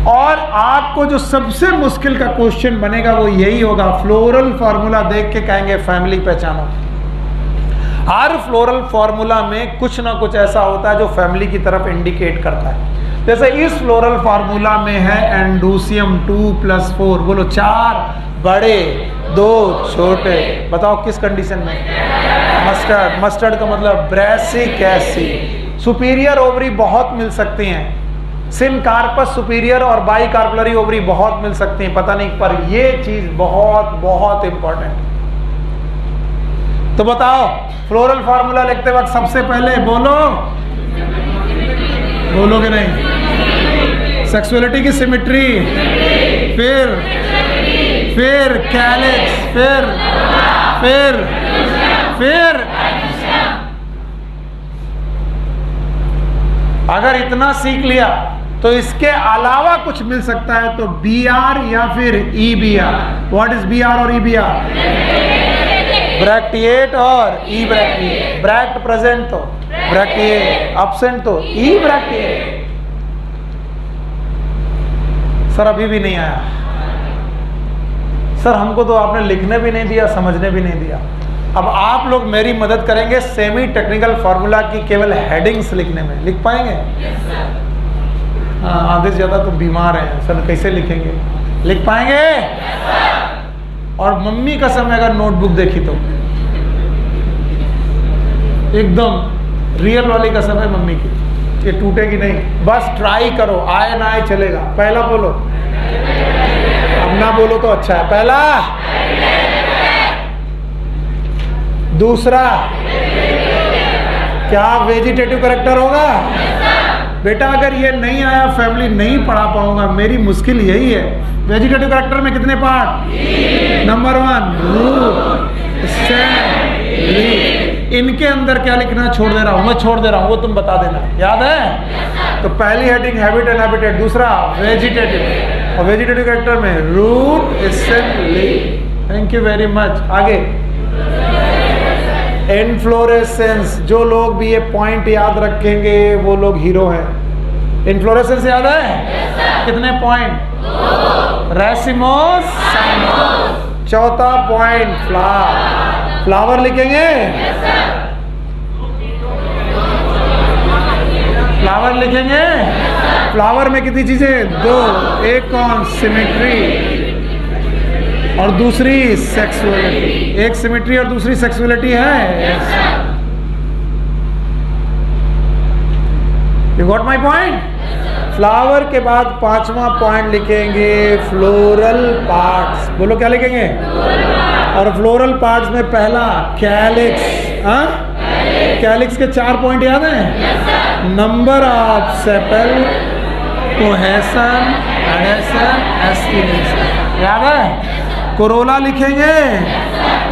और आपको जो सबसे मुश्किल का क्वेश्चन बनेगा वो यही होगा, फ्लोरल फॉर्मूला देख के कहेंगे फैमिली पहचानो। हर फ्लोरल फॉर्मूला में कुछ ना कुछ ऐसा होता है जो फैमिली की तरफ इंडिकेट करता है। जैसे इस फ्लोरल फॉर्मूला में है एंडोसियम 2+4, बोलो 4 बड़े 2 छोटे। बताओ किस कंडीशन में? मस्टर्ड। मस्टर्ड का मतलब ब्रेसिक एसिड। सुपीरियर ओवरी बहुत मिल सकती हैं, सिनकार्पस सुपीरियर और बाई कार्पलरी ओवरी बहुत मिल सकती हैं, पता नहीं, पर ये चीज बहुत बहुत इंपॉर्टेंट। तो बताओ फ्लोरल फार्मूला लिखते वक्त सबसे पहले बोलोगे नहीं? सेक्सुअलिटी की सिमेट्री, फिर कैलिक्स, फिर अगर इतना सीख लिया तो इसके अलावा कुछ मिल सकता है तो BR या फिर EBR। व्हाट इज BR और EBR? ब्रैक्टिएट और ई ब्रैक्टिएट। ब्रैक्ट प्रेजेंट तो ब्रैक्टिएट, अब्सेंट तो ई ब्रैक्टिएट। सर अभी भी नहीं आया सर, हमको तो आपने लिखने भी नहीं दिया, समझने भी नहीं दिया। अब आप लोग मेरी मदद करेंगे सेमी टेक्निकल फार्मूला की केवल हेडिंग्स लिखने में। लिख पाएंगे? हाँ, आधे से ज्यादा तो बीमार हैं सर, कैसे लिखेंगे? लिख पाएंगे? और मम्मी कसम है अगर नोटबुक देखी तो एकदम रियल वाली कसम है मम्मी की, ये टूटेगी नहीं। बस ट्राई करो, आए ना आए चलेगा। पहला बोलो, अब ना बोलो तो अच्छा है। पहला, दूसरा क्या वेजिटेटिव कैरेक्टर होगा? बेटा अगर ये नहीं आया फैमिली नहीं पढ़ा पाऊंगा, मेरी मुश्किल यही है। वेजिटेटिव कैरेक्टर में कितने part? Number 1 root, stem, leaf. इनके अंदर क्या लिखना छोड़ दे रहा हूं? मैं छोड़ दे रहा हूं, वो तुम बता देना। याद है? तो पहली हेडिंग हैबिट एंड हैबिटेट, दूसरा वेजिटेटिव, और वेजिटेटिव कैरेक्टर में root, stem, leaf. Thank you very much. आगे इनफ्लोरेसेंस, जो लोग भी ये पॉइंट याद रखेंगे वो लोग हीरो हैं। इनफ्लोरेसेंस याद है? कितने पॉइंट? रेसिमोस, चौथा पॉइंट फ्लावर। फ्लावर लिखेंगे? फ्लावर लिखेंगे? फ्लावर में कितनी चीजें? 2। एक कौन? सिमेट्री और दूसरी सेक्सुअलिटी। एक सिमेट्री और दूसरी सेक्सुअलिटी है। You got my point? Flower के बाद 5वां पॉइंट लिखेंगे फ्लोरल पार्ट्स। बोलो क्या लिखेंगे? और फ्लोरल पार्ट्स में पहला कैलिक्स। कैलिक्स के 4 पॉइंट याद हैं? Number of sepal, cohesion, adhesion, aestivation. याद है? कोरोला लिखेंगे?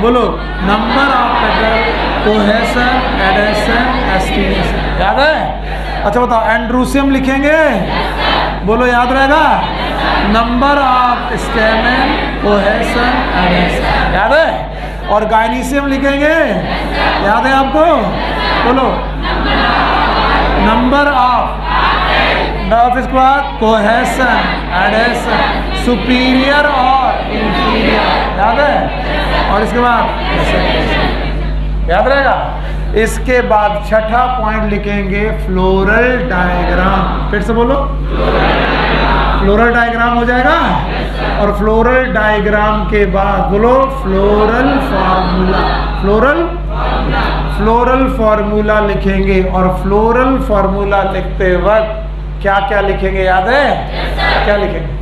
बोलो number of petal, cohesion, adhesion, aestivation. याद है? अच्छा बताओ एंड्रूसियम लिखेंगे? बोलो याद रहेगा? Number of stamen, cohesion, adhesion. याद है? और गाइनीसियम लिखेंगे? याद है आपको? बोलो नंबर ऑफ इसके बाद कोहेशन, एडेशन, सुपीरियर और याद है? और इसके बाद याद रहेगा। इसके बाद छठा पॉइंट लिखेंगे फ्लोरल डायग्राम। फिर से बोलो, फ्लोरल डायग्राम हो जाएगा। और फ्लोरल डायग्राम के बाद बोलो फ्लोरल फार्मूला। फ्लोरल फार्मूला लिखेंगे। और फ्लोरल फार्मूला लिखते वक्त क्या क्या लिखेंगे याद है? क्या लिखेंगे?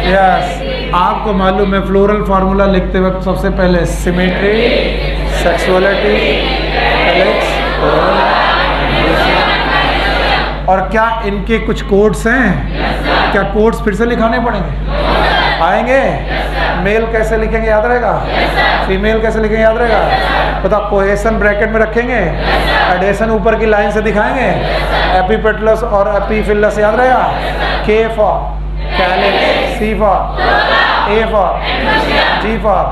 यस, आपको मालूम है फ्लोरल फार्मूला लिखते वक्त सबसे पहले सिमेट्री, सेक्सुअलिटी, कैलिक्स, और क्या इनके कुछ कोड्स हैं? क्या कोड्स फिर से लिखाने पड़ेंगे? आएंगे? मेल कैसे लिखेंगे याद रहेगा? फीमेल कैसे लिखेंगे याद रहेगा? पता कोहेशन ब्रैकेट में रखेंगे, एडेशन ऊपर की लाइन से दिखाएंगे, एपिपेटलस और एपीफिलस याद रहेगा। K for calyx, C for, A for, G for,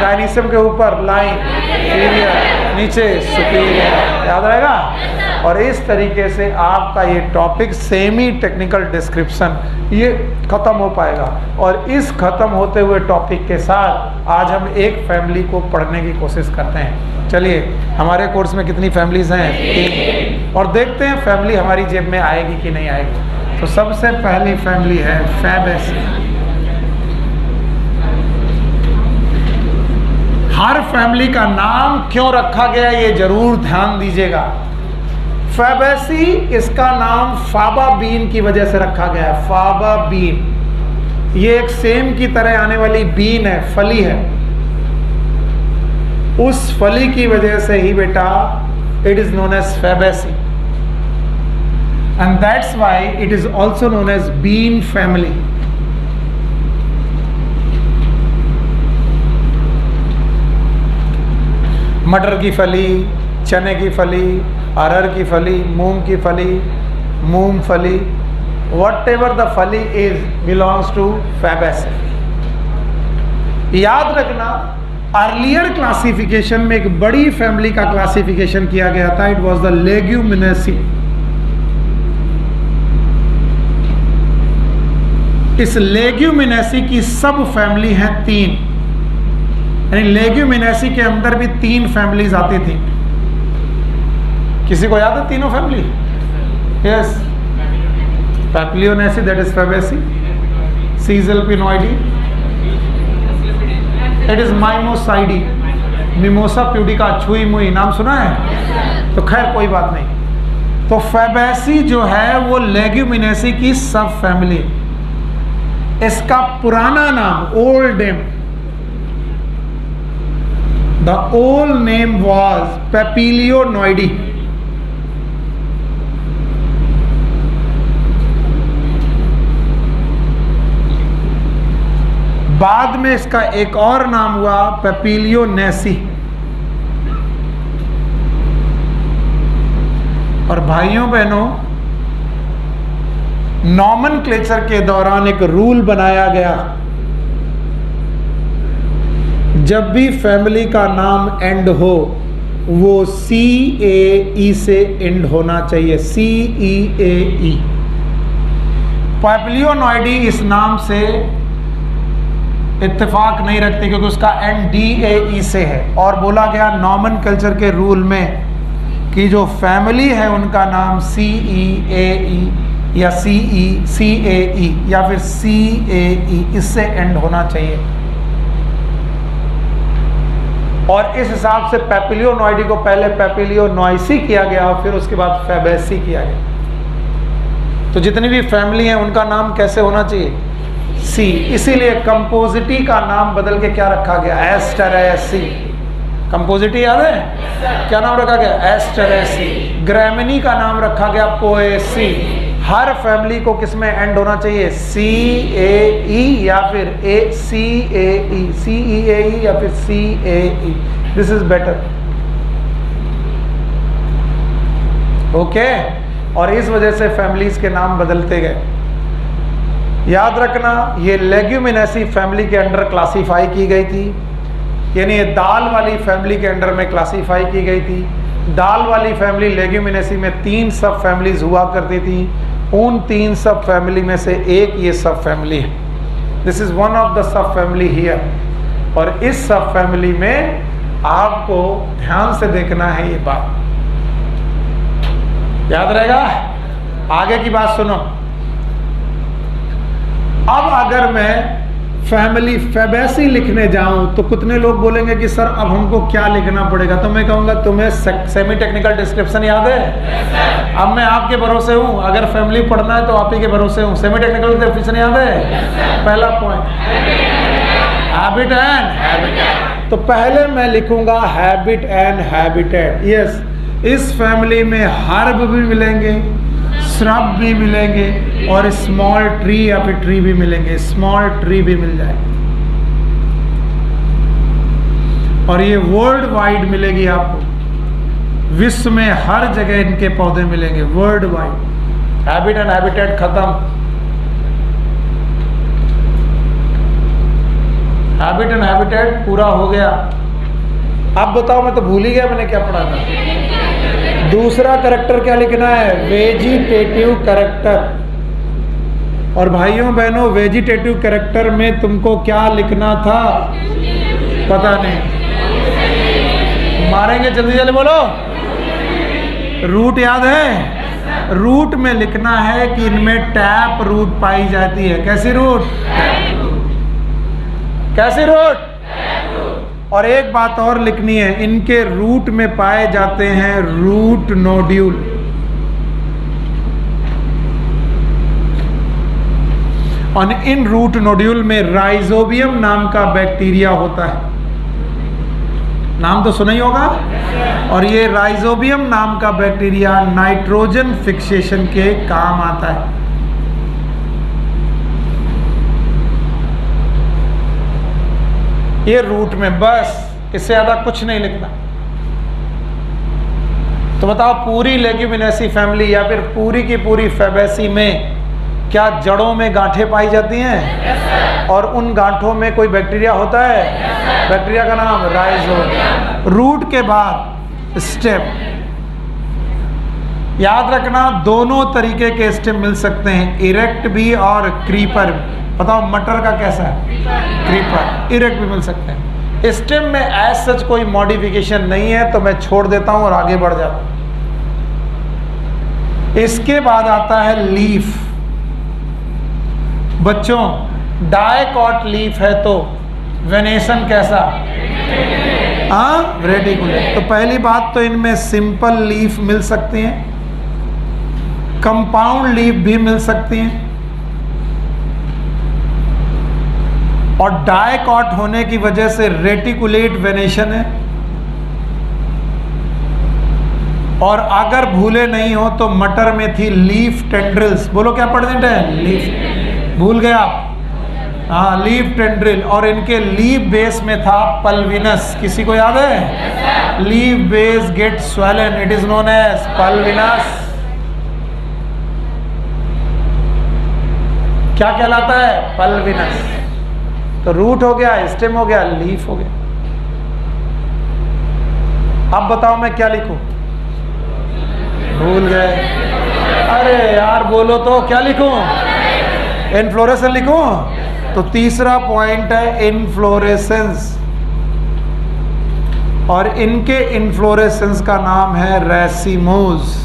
gynoecium के ऊपर लाइन, इंफीरियर, नीचे सुपीरियर, याद रहेगा। और इस तरीके से आपका ये टॉपिक सेमी टेक्निकल डिस्क्रिप्शन ये खत्म हो पाएगा। और इस खत्म होते हुए टॉपिक के साथ आज हम एक फैमिली को पढ़ने की कोशिश करते हैं। चलिए, हमारे कोर्स में कितनी फैमिलीज हैं? 3। और देखते हैं फैमिली हमारी जेब में आएगी कि नहीं आएगी। तो सबसे पहली फैमिली है फैबेसी। हर फैमिली का नाम क्यों रखा गया ये जरूर ध्यान दीजिएगा। फैबेसी, इसका नाम फाबा बीन की वजह से रखा गया है। फाबा बीन ये एक सेम की तरह आने वाली बीन है, फली है। उस फली की वजह से ही बेटा it is known as Fabaceae, and that's why it is also known as bean family. मटर की फली, चने की फली, अरहर की फली, मूंग की फली, मूंगफली, whatever the फली is belongs to Fabaceae। याद रखना, अर्लियर क्लासिफिकेशन में एक बड़ी फैमिली का क्लासिफिकेशन किया गया था। It was the Leguminosae. इस लेग्यूमिनेसी की सब फैमिली है 3, यानी लेग्यूमिनेसी के अंदर भी 3 फैमिलीज आती थी। किसी को याद है तीनों family? Yes, Papilionaceae that is Fabaceae, Caesalpinioideae it is Mimosoideae, Mimosa pudica, छुई मुई, नाम सुना है? तो खैर कोई बात नहीं। तो फैबेसी जो है वो लेग्यूमिनेसी की सब फैमिली। इसका पुराना नाम, old name, the old name was Papilionoideae. बाद में इसका एक और नाम हुआ पैपिलियोनेसी। और भाइयों बहनों, नॉमेनक्लेचर के दौरान एक रूल बनाया गया, जब भी फैमिली का नाम एंड हो वो CAE से एंड होना चाहिए, CEAE। पैपिलियोनोइडी इस नाम से इत्तेफाक नहीं रखते क्योंकि उसका एंड DAE से है। और बोला गया नॉमेनक्लेचर के रूल में कि जो फैमिली है उनका नाम CEAE या CAE या फिर CAE इससे एंड होना चाहिए। और इस हिसाब से पैपिलियोनोइडी को पहले पैपिलियोनोइसी किया गया और फिर उसके बाद फैबेसी किया गया। तो जितनी भी फैमिली है उनका नाम कैसे होना चाहिए? C। इसीलिए कंपोजिटी का नाम बदल के क्या रखा गया? एस्टेरेसी। कंपोजिटी याद है? क्या नाम रखा गया? एस्टेरेसी। ग्रामिनी का नाम रखा गया पोएसी। हर फैमिली को किस में एंड होना चाहिए? CAE या फिर CAE, CEAE या फिर CAE। This is better. Okay. और इस वजह से फैमिलीज के नाम बदलते गए। याद रखना, ये लेग्यूमिनेसी फैमिली के अंडर क्लासीफाई की गई थी, यानी ये दाल वाली फैमिली के अंडर में क्लासीफाई की गई थी। दाल वाली फैमिली लेग्यूमिनेसी में 3 सब फैमिलीज हुआ करती थी। उन 3 सब फैमिली में से एक ये सब फैमिली है। This is one of the sub family here. और इस सब फैमिली में आपको ध्यान से देखना है ये बात, याद रहेगा। आगे की बात सुनो। अब अगर मैं फैमिली फैबेसी लिखने जाऊं तो कितने लोग बोलेंगे कि सर अब हमको क्या लिखना पड़ेगा? तो मैं कहूंगा तुम्हें सेमी टेक्निकल डिस्क्रिप्शन याद है? अब मैं आपके भरोसे हूं, अगर फैमिली पढ़ना है तो आप ही के भरोसे हूं। सेमी टेक्निकल डिस्क्रिप्शन याद है? पहला पॉइंट हैबिट एंड हैबिटेट। तो पहले मैं लिखूंगा हैबिट एंड हैबिटेट। यस, इस फैमिली में हर्ब भी मिलेंगे, श्रब भी मिलेंगे और स्मॉल ट्री या फिर ट्री भी मिलेंगे, स्मॉल ट्री भी मिल जाए। और ये वर्ल्ड वाइड मिलेगी आपको, विश्व में हर जगह इनके पौधे मिलेंगे world wide. Habit and habitat खत्म। हैबिट एंड हैबिटेट पूरा हो गया। अब बताओ, मैं तो भूल ही गया मैंने क्या पढ़ा था। दूसरा कैरेक्टर क्या लिखना है? Vegetative character. और भाइयों बहनों, वेजिटेटिव कैरेक्टर में तुमको क्या लिखना था पता नहीं, मारेंगे जल्दी जल्दी बोलो। रूट याद है? रूट में लिखना है कि इनमें टैप रूट पाई जाती है। कैसी रूट? कैसी रूट? और एक बात और लिखनी है, इनके रूट में पाए जाते हैं रूट नोड्यूल। और इन रूट नोड्यूल में राइजोबियम नाम का बैक्टीरिया होता है। नाम तो सुना ही होगा। और ये राइजोबियम नाम का बैक्टीरिया नाइट्रोजन फिक्सेशन के काम आता है। ये रूट में, बस इससे ज्यादा कुछ नहीं लिखना। तो बताओ, पूरी लेग्यूमिनेसी फैमिली या फिर पूरी की पूरी फैबेसी में क्या जड़ों में गांठें पाई जाती हैं? और उन गांठों में कोई बैक्टीरिया होता है? बैक्टीरिया का नाम राइजोबियम। रूट के बाद स्टेम। याद रखना, दोनों तरीके के स्टेम मिल सकते हैं, इरेक्ट भी और क्रीपर। बताओ मटर का कैसा है? क्रीपर। इरेक्ट भी मिल सकते हैं। स्टेम में एज सच कोई मॉडिफिकेशन नहीं है, तो मैं छोड़ देता हूं और आगे बढ़ जाता हूं। इसके बाद आता है लीफ। बच्चों, डायकॉट लीफ है तो वेनेशन कैसा? रेटिकुलेट। तो पहली बात तो इनमें सिंपल लीफ मिल सकती हैं, कंपाउंड लीफ भी मिल सकती हैं, और डायकॉट होने की वजह से रेटिकुलेट वेनेशन है। और अगर भूले नहीं हो तो मटर में थी लीफ टेंड्रिल्स। बोलो क्या प्रेजेंट है? लीफ। भूल गए आप? हाँ, लीफ टेंड्रिल। और इनके लीफ बेस में था पल्विनस। किसी को याद है? Leaf base get swollen, it is known as pulvinus. क्या कहलाता है? पल्विनस। तो रूट हो गया, स्टेम हो गया, लीफ हो गया। अब बताओ मैं क्या लिखूं? भूल गए? अरे यार बोलो तो, क्या लिखूं? इनफ्लोरेसेंस लिखूं? तो तीसरा पॉइंट है इनफ्लोरेसेंस। और इनके इनफ्लोरेसेंस का नाम है रेसिमोस।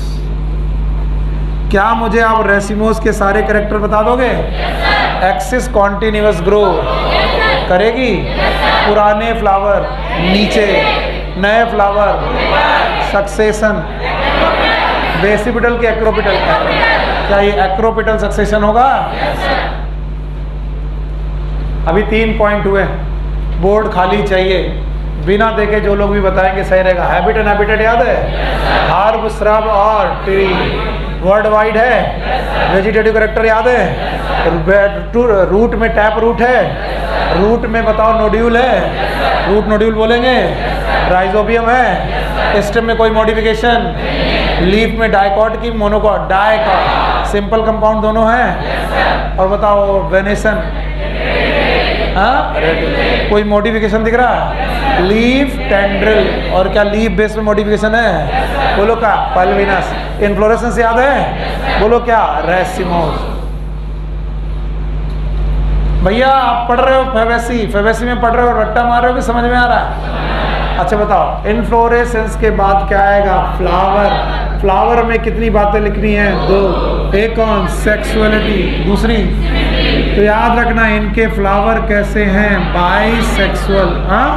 क्या मुझे आप रेसिमोस के सारे कैरेक्टर बता दोगे? एक्सिस कॉन्टिन्यूअस ग्रो करेगी, पुराने फ्लावर नीचे, नए फ्लावर सक्सेशन, बेसिपिटल के एक्रोपिटल। क्या ये एक्रोपिटल सक्सेशन होगा? अभी 3 पॉइंट हुए, बोर्ड खाली चाहिए। बिना देखे जो लोग भी बताएंगे सही रहेगा। हैबिट एंड हैबिटेट याद है? हर्ब, श्रब और ट्री वर्ल्ड वाइड है। वेजिटेटिव कैरेक्टर याद है? रूट में टैप रूट है। रूट में बताओ नोड्यूल है, रूट नोड्यूल बोलेंगे। राइजोबियम है। स्टेम में कोई मॉडिफिकेशन। लीफ में डाइकॉट की मोनोकॉट? डाइकॉट। सिंपल कंपाउंड दोनों हैं। और बताओ वेनेशन, कोई मॉडिफिकेशन दिख रहा है? Leaf tendril. और क्या लीफ बेस में मॉडिफिकेशन है? बोलो क्या? पल्विनस। इनफ्लोरेसेंस याद है? बोलो क्या? रेसिमोस। भैया आप पढ़ रहे हो फेवेसी में पढ़ रहे हो, रट्टा मार रहे हो कि समझ में आ रहा है? अच्छा बताओ, इनफ्लोरेसेंस के बाद क्या आएगा? फ्लावर। फ्लावर में कितनी बातें लिखनी है? 2। एक कौन? सेक्सुअलिटी। दूसरी? तो याद रखना इनके फ्लावर कैसे हैं? बाइसेक्सुअल। हाँ,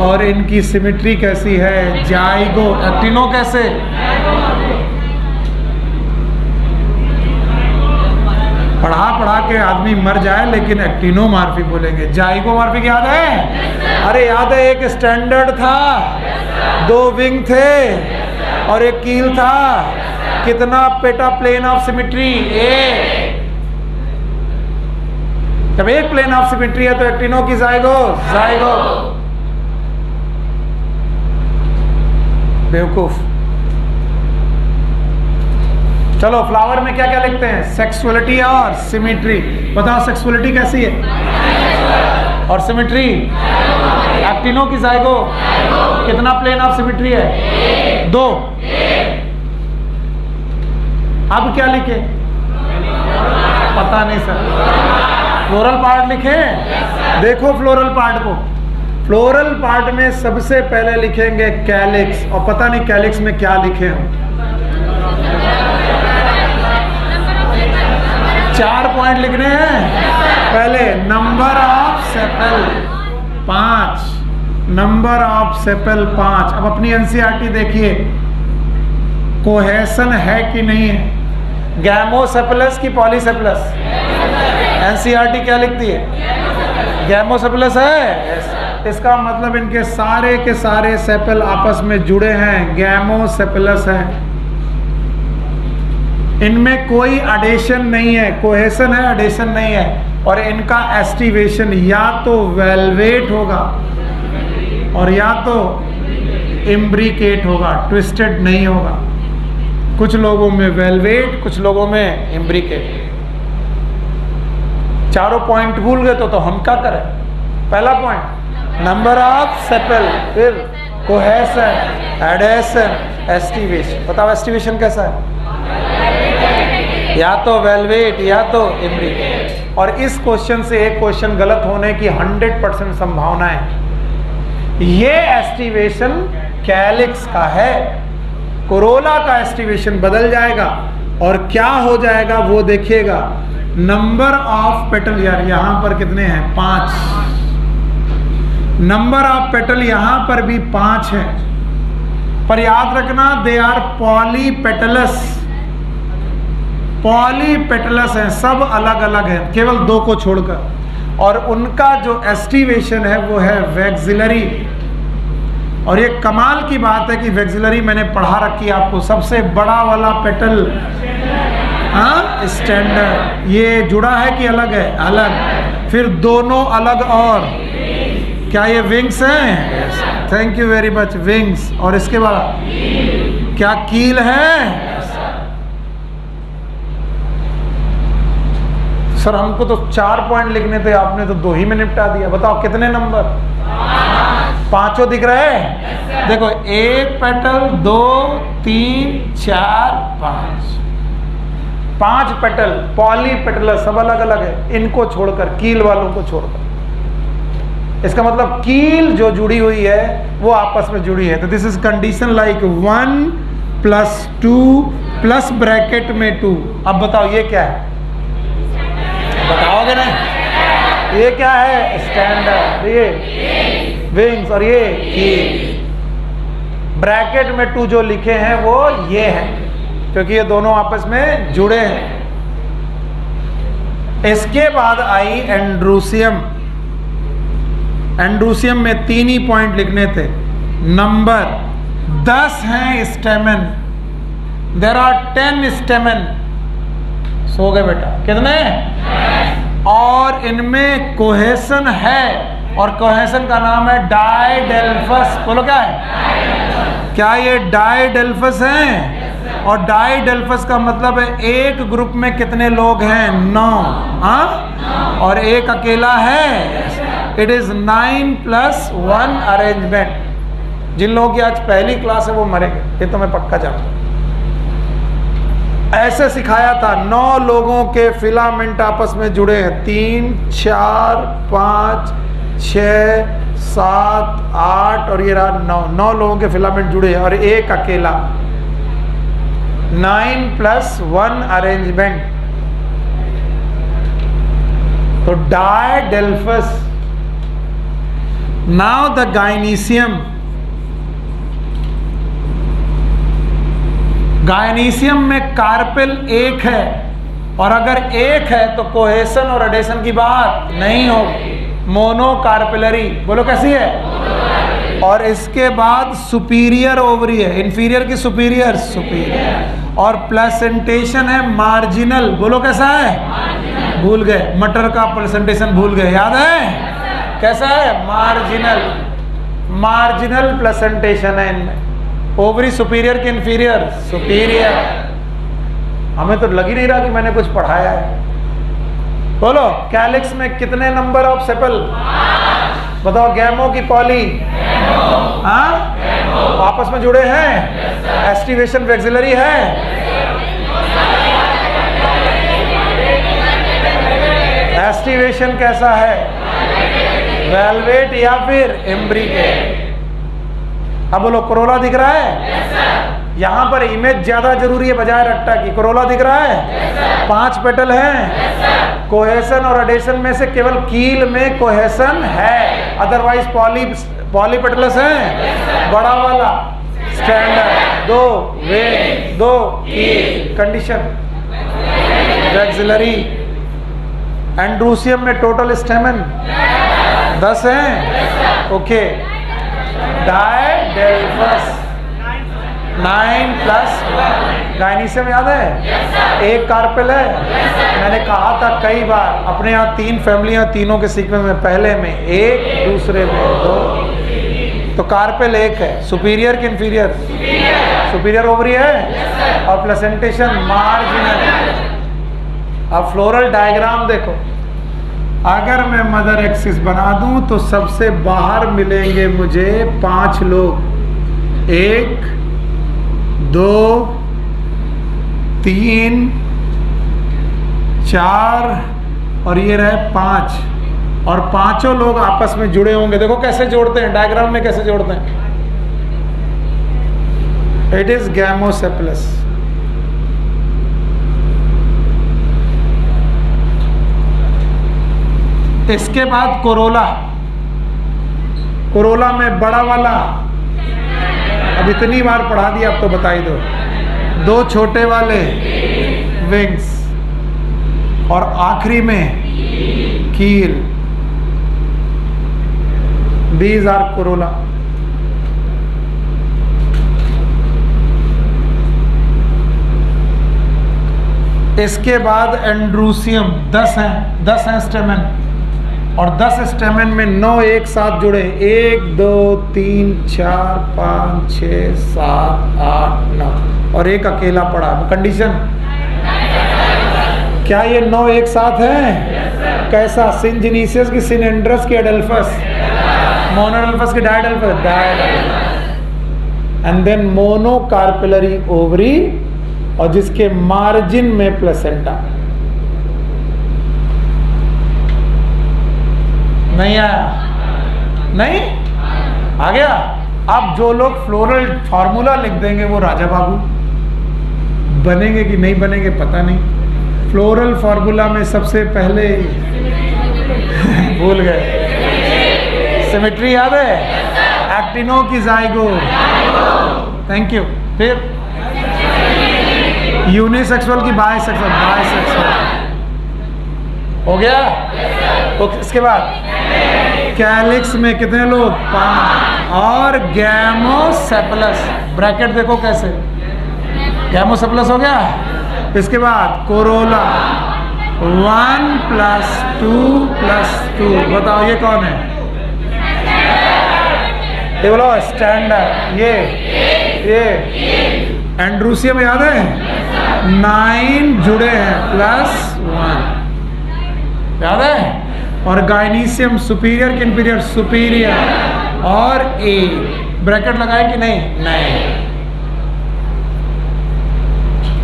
और इनकी सिमेट्री कैसी है? जाइगो। एक्टिनो कैसे? पढ़ा के आदमी मर जाए लेकिन एक्टिनोमॉर्फिक बोलेंगे। जाइगोमॉर्फिक याद है? अरे याद है, एक स्टैंडर्ड था, 2 विंग थे और एक कील था। कितना पेटा प्लेन ऑफ सिमेट्री? एक। जब एक प्लेन ऑफ सिमेट्री है तो एक्टिनो की जाइगो। बेवकूफ। चलो फ्लावर में क्या क्या लिखते हैं? सेक्सुअलिटी और सिमेट्री। बताओ सेक्सुअलिटी कैसी है और सिमेट्री? एक्टिनो की जाइगो। कितना प्लेन ऑफ सिमेट्री है? 2। अब क्या लिखे? पता नहीं सर। फ्लोरल पार्ट लिखे? देखो फ्लोरल पार्ट को। फ्लोरल पार्ट में सबसे पहले लिखेंगे कैलिक्स, और पता नहीं कैलिक्स में क्या लिखे हम। 4 पॉइंट लिखने हैं। पहले number of sepal 5, number of sepal 5। अब अपनी एनसीईआरटी देखिए, कोहेसन है कि नहीं है? गैमोसेपलस की पॉलीसेपलस? एनसीईआरटी क्या लिखती है? गैमोसेपलस है। इसका मतलब इनके सारे के सारे सेपल आपस में जुड़े हैं, गैमोसेपलस है। इनमें कोई एडेशन नहीं है, कोहेसन है, एडेशन नहीं है। और इनका एस्टिवेशन या तो वेलवेट होगा और या तो इम्ब्रिकेट होगा, ट्विस्टेड नहीं होगा। कुछ लोगों में वेलवेट, कुछ लोगों में इम्ब्रिकेट। चारों पॉइंट भूल गए तो हम क्या करें? पहला पॉइंट नंबर ऑफ सेपल, फिर कोहेसन, एडेशन, एस्टिवेशन। बताओ एस्टिवेशन कैसा है? या तो वेलवेट या तो इम्ब्रिकेट। और इस क्वेश्चन से एक क्वेश्चन गलत होने की 100% संभावना है। ये एस्टिवेशन कैलिक्स का है, कोरोला का एस्टिवेशन बदल जाएगा और क्या हो जाएगा वो देखिएगा। नंबर ऑफ पेटल, यार यहां पर कितने हैं? 5। नंबर ऑफ पेटल यहां पर भी 5 है, पर याद रखना दे आर पॉलीपेटलस। पॉलीपेटलस है, सब अलग अलग है, केवल 2 को छोड़कर। और उनका जो एस्टिवेशन है वो है वैक्सिलरी। और ये कमाल की बात है कि वैक्सिलरी मैंने पढ़ा रखी है आपको, सबसे बड़ा वाला पेटल, हाँ स्टैंडर्ड। ये जुड़ा है कि अलग है? अलग। फिर दोनों अलग। और क्या ये विंग्स हैं? Thank you very much, wings. और इसके बाद क्या कील है? सर हमको तो 4 पॉइंट लिखने थे, आपने तो 2 ही में निपटा दिया। बताओ कितने नंबर? 5 दिख रहे हैं? देखो 1 पेटल, 2, 3, 4, 5। 5 पेटल पॉलीपेटलस, सब अलग अलग है, इनको छोड़कर, कील वालों को छोड़कर। इसका मतलब कील जो जुड़ी हुई है वो आपस में जुड़ी है। तो this is condition like 1 + 2 plus bracket में 2। अब बताओ ये क्या है? बताओगे नहीं? ये क्या है? स्टैंडर्ड। ये विंग्स और ये कील। ब्रैकेट में 2 जो लिखे हैं वो ये हैं, क्योंकि ये दोनों आपस में जुड़े हैं। इसके बाद आई एंड्रूसियम। एंड्रूसियम में 3 ही पॉइंट लिखने थे। नंबर 10 हैं स्टेमन। There are 10 स्टेमन। सो गए बेटा? कितने? और इनमें कोहेसन है, और कोहेसन का नाम है डाइडेल्फस। बोलो क्या है? क्या ये डाइडेल्फस है? और डाइडेल्फस का मतलब है एक ग्रुप में कितने लोग हैं? 9। हाँ, और एक अकेला है। It is 9 + 1 arrangement. जिन लोगों की आज पहली क्लास है वो मरेंगे, ये तो मैं पक्का जानता हूं। ऐसे सिखाया था, 9 लोगों के फिलामेंट आपस में जुड़े हैं, 3 4 5 6 7 8 और ये रहा 9 लोगों के फिलामेंट जुड़े हैं और एक अकेला। 9 + 1 अरेंजमेंट, तो डायडेल्फस। Now the गायनीशियम। गायनीशियम में कार्पेल एक है, और अगर एक है तो कोहेशन और एडेशन की बात नहीं होगी, मोनोकार्पेलरी। बोलो कैसी है? और इसके बाद सुपीरियर ओवरी है, इंफीरियर की सुपीरियर, सुपीरियर। और प्लेसेंटेशन है मार्जिनल। बोलो कैसा है? भूल गए, मटर का प्लेसेंटेशन भूल गए, याद है? कैसा है? मार्जिनल। मार्जिनल प्लेसेंटेशन है इनमें। ओवरी सुपीरियर की इंफीरियर, सुपीरियर। हमें तो लग ही नहीं रहा कि मैंने कुछ पढ़ाया है। बोलो कैलिक्स में कितने नंबर ऑफ सेपल? बताओ। गैमो की पॉली, हाँ, आपस में जुड़े हैं। एस्टिवेशन वैक्सिलरी है। एस्टिवेशन कैसा है? वेलवेट या फिर एम्ब्रिकेट। अब बोलो कोरोला दिख रहा है? यहाँ पर इमेज ज्यादा जरूरी है बजाय रट्टा की। कोरोला दिख रहा है? 5 पेटल हैं। कोहेशन और एडेशन में से केवल कील में कोहेशन है, अदरवाइज पॉलीपेटलस है। बड़ा वाला स्टैंडर्ड, 2 वेन, 2 कील, कंडीशन वैक्सिलरी। एंड्रूसियम में टोटल स्टेमन 10 हैं। ओके। डायडेल्फस 9 + 1। गायनीशियम याद है? एक कार्पेल है। मैंने कहा था कई बार, अपने यहाँ 3 फैमिलियाँ, तीनों के सीक्वेंस में, पहले में 1, दूसरे में 2। तो कार्पेल एक है। सुपीरियर की इंफीरियर? सुपीरियर ओवरी है। और प्लेसेंटेशन मार्जिनल। अब फ्लोरल डायग्राम देखो। अगर मैं मदर एक्सिस बना दूं तो सबसे बाहर मिलेंगे मुझे 5 लोग। 1 2 3 4 और ये रहे 5, और 5 लोग आपस में जुड़े होंगे। देखो कैसे जोड़ते हैं, डायग्राम में कैसे जोड़ते हैं। It is gamosepalous. इसके बाद कोरोला। कोरोला में बड़ा वाला, अब इतनी बार पढ़ा दिया, अब तो बता ही दो। 2 छोटे वाले विंग्स, और आखिरी में कील। These are corolla. इसके बाद एंड्रूसियम 10 हैं स्टेमन, और 10 स्टेमन में 9 एक साथ जुड़े। 1 2 3 4 5 6 7 8 9, और एक अकेला पड़ा। कंडीशन क्या ये 9 एक साथ हैं? कैसा? सिंजिनीसियस की सिनेंड्रस की एडेल्फस, मोनोडेल्फस की डायडेल्फस, एंड देन मोनोकार्पेलरी ओवरी, और जिसके मार्जिन में प्लेसेंटा। नहीं आया? नहीं आ गया? अब जो लोग फ्लोरल फार्मूला लिख देंगे वो राजा बाबू बनेंगे कि नहीं बनेंगे पता नहीं। फ्लोरल फार्मूला में सबसे पहले भूल गए, सिमेट्री याद है? एक्टिनो की जाइगोट, थैंक यू। फिर यूनिसेक्सुअल की बायसेक्सुअल, हो गया? तो इसके बाद कैलिक्स में कितने लोग? 5, और गैमोसेप्लस। ब्रैकेट देखो कैसे, गैमोसेप्लस हो गया। इसके बाद कोरोला 1 + 2 + 2। बताओ ये कौन है? ये बोलो स्टैंडर्ड। ये एंड्रूसियम याद है? 9 जुड़े हैं +1, याद है? और गायनीशियम सुपीरियर की इंफीरियर, सुपीरियर, और ए ब्रैकेट लगाए कि नहीं? नहीं।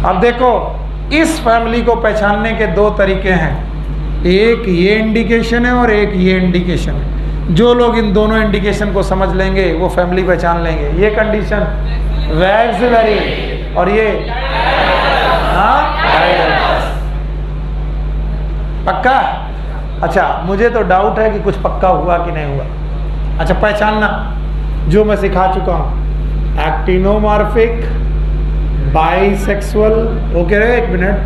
अब देखो इस फैमिली को पहचानने के दो तरीके हैं, एक ये इंडिकेशन है और एक ये इंडिकेशन है। जो लोग इन दोनों इंडिकेशन को समझ लेंगे वो फैमिली पहचान लेंगे। ये कंडीशन वैक्सिलरी और ये पक्का। अच्छा, मुझे तो डाउट है कि कुछ पक्का हुआ कि नहीं हुआ। अच्छा, पहचानना जो मैं सिखा चुका हूँ, एक्टिनोमॉर्फिक, बाइसेक्सुअल, ओके रे, एक minute,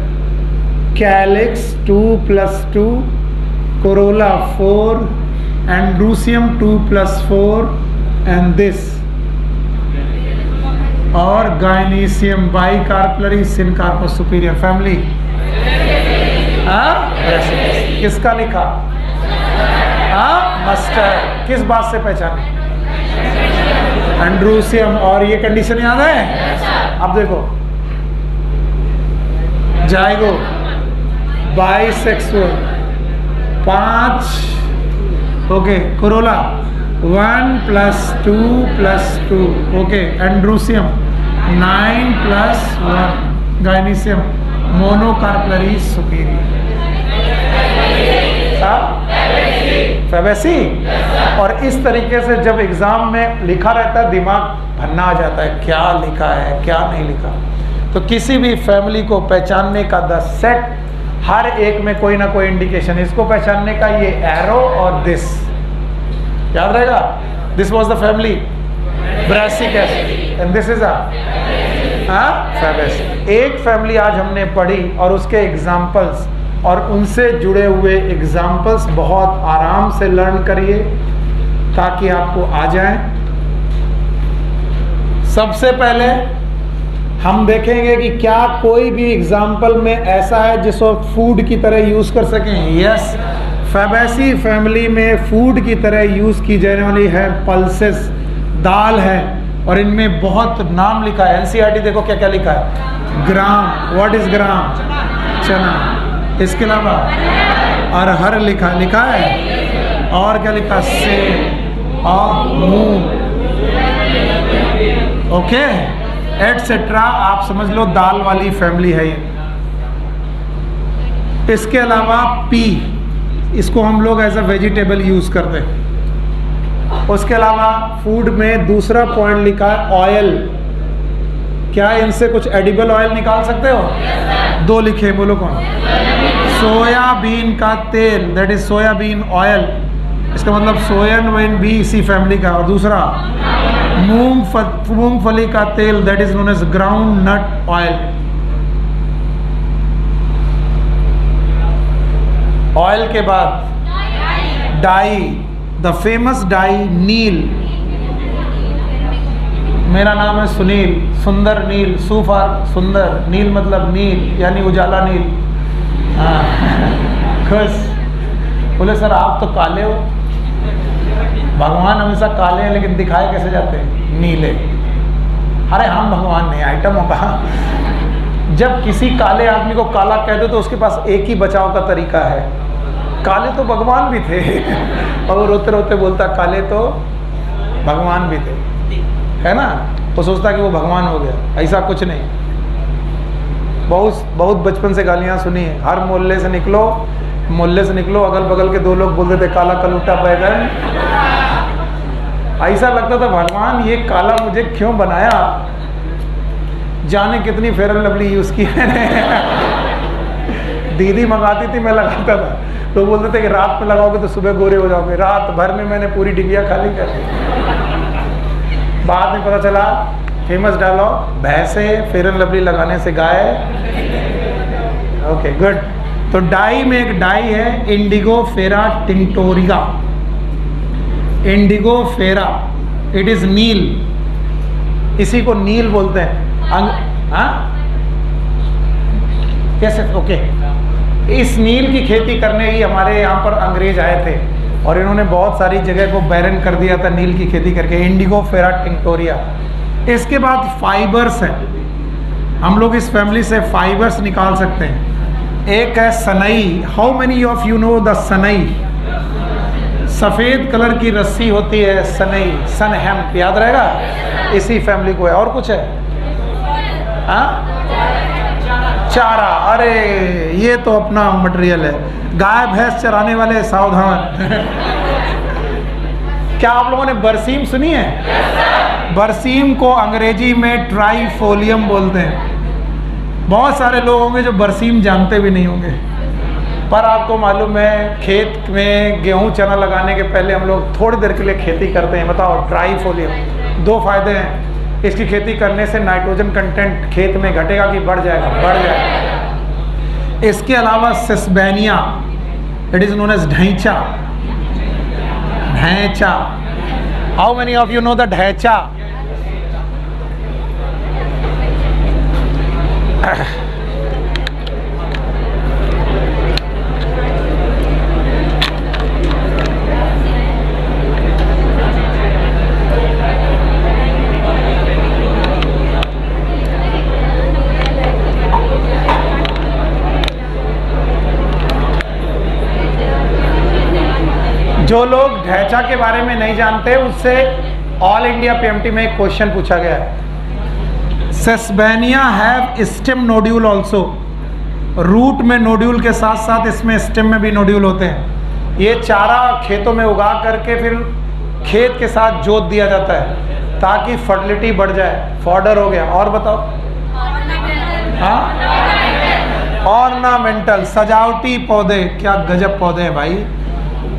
calyx 2+2, Corolla 4, एंड्रूसियम 2+4 and this, और गायनीसियम बाइकार्पलरी सिनकार्पस सुपीरियर फैमिली। किसका लिखा? मस्टर्ड। किस बात से पहचाने? एंड्रूसियम। और ये कंडीशन याद है? अब देखो, जाएगो, bisexual 5, okay, corolla 1+2+2, okay, androecium 9+1, gynoecium monocarpellary superior, Fabaceae. और इस तरीके से जब एग्जाम में लिखा रहता है, दिमाग भन्ना आ जाता है, क्या लिखा है क्या नहीं लिखा। तो किसी भी फैमिली को पहचानने का द सेट, हर एक में कोई ना कोई इंडिकेशन। इसको पहचानने का ये एरो और दिस याद रहेगा। This was the family Brassicaceae and this is Fabaceae. एक फैमिली आज हमने पढ़ी और उसके एग्जाम्पल्स और उनसे जुड़े हुए एग्जाम्पल्स बहुत आराम से लर्न करिए ताकि आपको आ जाए। सबसे पहले हम देखेंगे कि क्या कोई भी एग्जाम्पल में ऐसा है जिसको फूड की तरह यूज कर सकें। यस, फैबेसी फैमिली में फूड की तरह यूज की जाने वाली है पल्सेस, दाल है, और इनमें बहुत नाम लिखा है। एनसीईआरटी देखो क्या क्या लिखा है। ग्राम, व्हाट इज ग्राम? चना। इसके अलावा अरहर लिखा है, और क्या लिखा? सेब और मूंग, ओके, एटसेट्रा। आप समझ लो दाल वाली फैमिली है ये। इसके अलावा पी, इसको हम लोग एज अ वेजिटेबल यूज करते हैं। उसके अलावा फूड में दूसरा पॉइंट लिखा है ऑयल। क्या इनसे कुछ एडिबल ऑयल निकाल सकते हो? दो लिखे, बोलो कौन? सोयाबीन का तेल, दैट इज सोयाबीन ऑयल। इसका मतलब सोयाबीन भी इसी फैमिली का। और दूसरा मूंगफली का तेल, that is known as ground nut oil. Oil के बाद डाई, द फेमस डाई नील। मेरा नाम है सुनील, सुंदर नील, सुफार सुंदर, नील मतलब नील यानी उजाला नील। खुश। बोले सर आप तो काले हो। भगवान हमेशा काले हैं लेकिन दिखाए कैसे जाते हैं? नीले। अरे हम भगवान नहीं, आइटम हो कहा। जब किसी काले आदमी को काला कह दो तो उसके पास एक ही बचाव का तरीका है, काले तो भगवान भी थे। और वो रोते रोते बोलता काले तो भगवान भी थे, है ना। वो सोचता कि वो भगवान हो गया, ऐसा कुछ नहीं। बहुत बचपन से गालियाँ सुनी है। हर मोहल्ले से निकलो अगल बगल के दो लोग बोलते थे काला कलूटा बैगन। ऐसा लगता था भगवान ये काला मुझे क्यों बनाया, जाने कितनी फेयर एंड लवली यूज की है। दीदी मंगाती थी, मैं लगाता था, तो बोलते थे कि रात में लगाओगे तो सुबह गोरे हो जाओगे। रात भर में मैंने पूरी डिबिया खाली कर दी। बाद में पता चला फेमस डायलॉग, भैंसे फेयर एंड लवली लगाने से गाय। Okay good. तो डाई में एक डाई है indigofera tinctoria. Indigofera, it is neel, इसी को नील बोलते हैं। कैसे? ओके। इस नील की खेती करने ही हमारे यहाँ पर अंग्रेज आए थे और इन्होंने बहुत सारी जगह को बैरन कर दिया था नील की खेती करके। इंडिगो फेरा टिंटोरिया। इसके बाद फाइबर्स हैं, हम लोग इस फैमिली से फाइबर्स निकाल सकते हैं। एक है सनई। How many of you know the सनई? सफ़ेद कलर की रस्सी होती है सनई, सन हेम्प, याद रहेगा। इसी फैमिली को है। और कुछ है? चारा, अरे ये तो अपना मटेरियल है। गाय भैंस चराने वाले सावधान। क्या आप लोगों ने बरसीम सुनी है? बरसीम को अंग्रेजी में ट्राइफोलियम बोलते हैं। बहुत सारे लोग होंगे जो बरसीम जानते भी नहीं होंगे, पर आपको मालूम है खेत में गेहूं चना लगाने के पहले हम लोग थोड़ी देर के लिए खेती करते हैं। बताओ, ट्राइफोलियम। दो फायदे हैं इसकी खेती करने से। नाइट्रोजन कंटेंट खेत में घटेगा कि बढ़ जाएगा? बढ़ जाएगा। इसके अलावा sesbania, it is known as dhaincha. Dhaincha, how many of you know the dhaincha? जो लोग ढैंचा के बारे में नहीं जानते उससे ऑल इंडिया पीएमटी में एक क्वेश्चन पूछा गया है। Sesbania have stem nodule also. Root में नोड्यूल के साथ साथ इसमें स्टेम में भी नोड्यूल होते हैं। ये चारा खेतों में उगा करके फिर खेत के साथ जोत दिया जाता है ताकि फर्टिलिटी बढ़ जाए। फॉडर हो गया। और बताओ? हाँ, ऑर्नामेंटल, सजावटी पौधे। क्या गजब पौधे हैं भाई।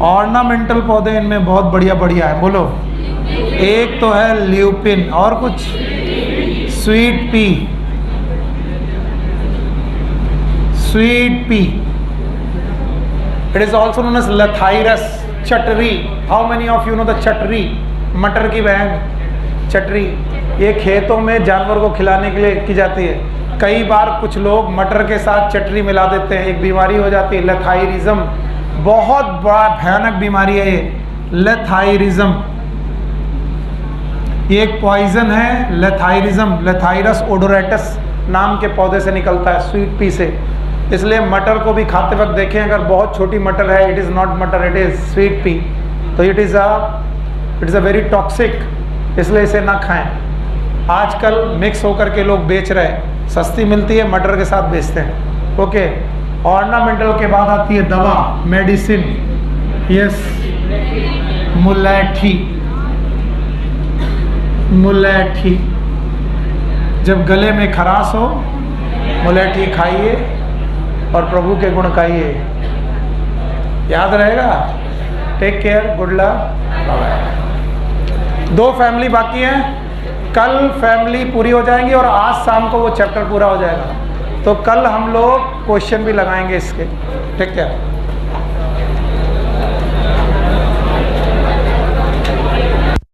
ऑर्नामेंटल पौधे इनमें बहुत बढ़िया बढ़िया है। बोलो, एक तो है ल्यूपिन, और कुछ sweet pea. Sweet pea, it is also known as lathyrus. Chatri, how many of you know the chatri? मटर की बहन चटरी। ये खेतों में जानवर को खिलाने के लिए की जाती है। कई बार कुछ लोग मटर के साथ चटरी मिला देते हैं, एक बीमारी हो जाती है लेथाइरिज्म। बहुत बड़ा भयानक बीमारी है ये, लेथाइरिज्म। ये एक पॉइजन है, लेथाइरिज्म। लेथाइरस ओडोरेटस नाम के पौधे से निकलता है, स्वीट पी से। इसलिए मटर को भी खाते वक्त देखें, अगर बहुत छोटी मटर है, इट इज़ नॉट मटर, इट इज़ स्वीट पी, तो it is a very toxic, इसलिए इसे ना खाएं। आजकल मिक्स होकर के लोग बेच रहे हैं, सस्ती मिलती है, मटर के साथ बेचते हैं। ओके, ऑर्नामेंटल के बाद आती है दवा, मेडिसिन। यस, मुलैठी। मुलैठी, जब गले में खराश हो मुलैठी खाइए और प्रभु के गुण गाइए। याद रहेगा। Take care, good luck, bye. 2 family बाकी हैं, कल फैमिली पूरी हो जाएंगी और आज शाम को वो चैप्टर पूरा हो जाएगा। तो कल हम लोग क्वेश्चन भी लगाएंगे इसके। ठीक है।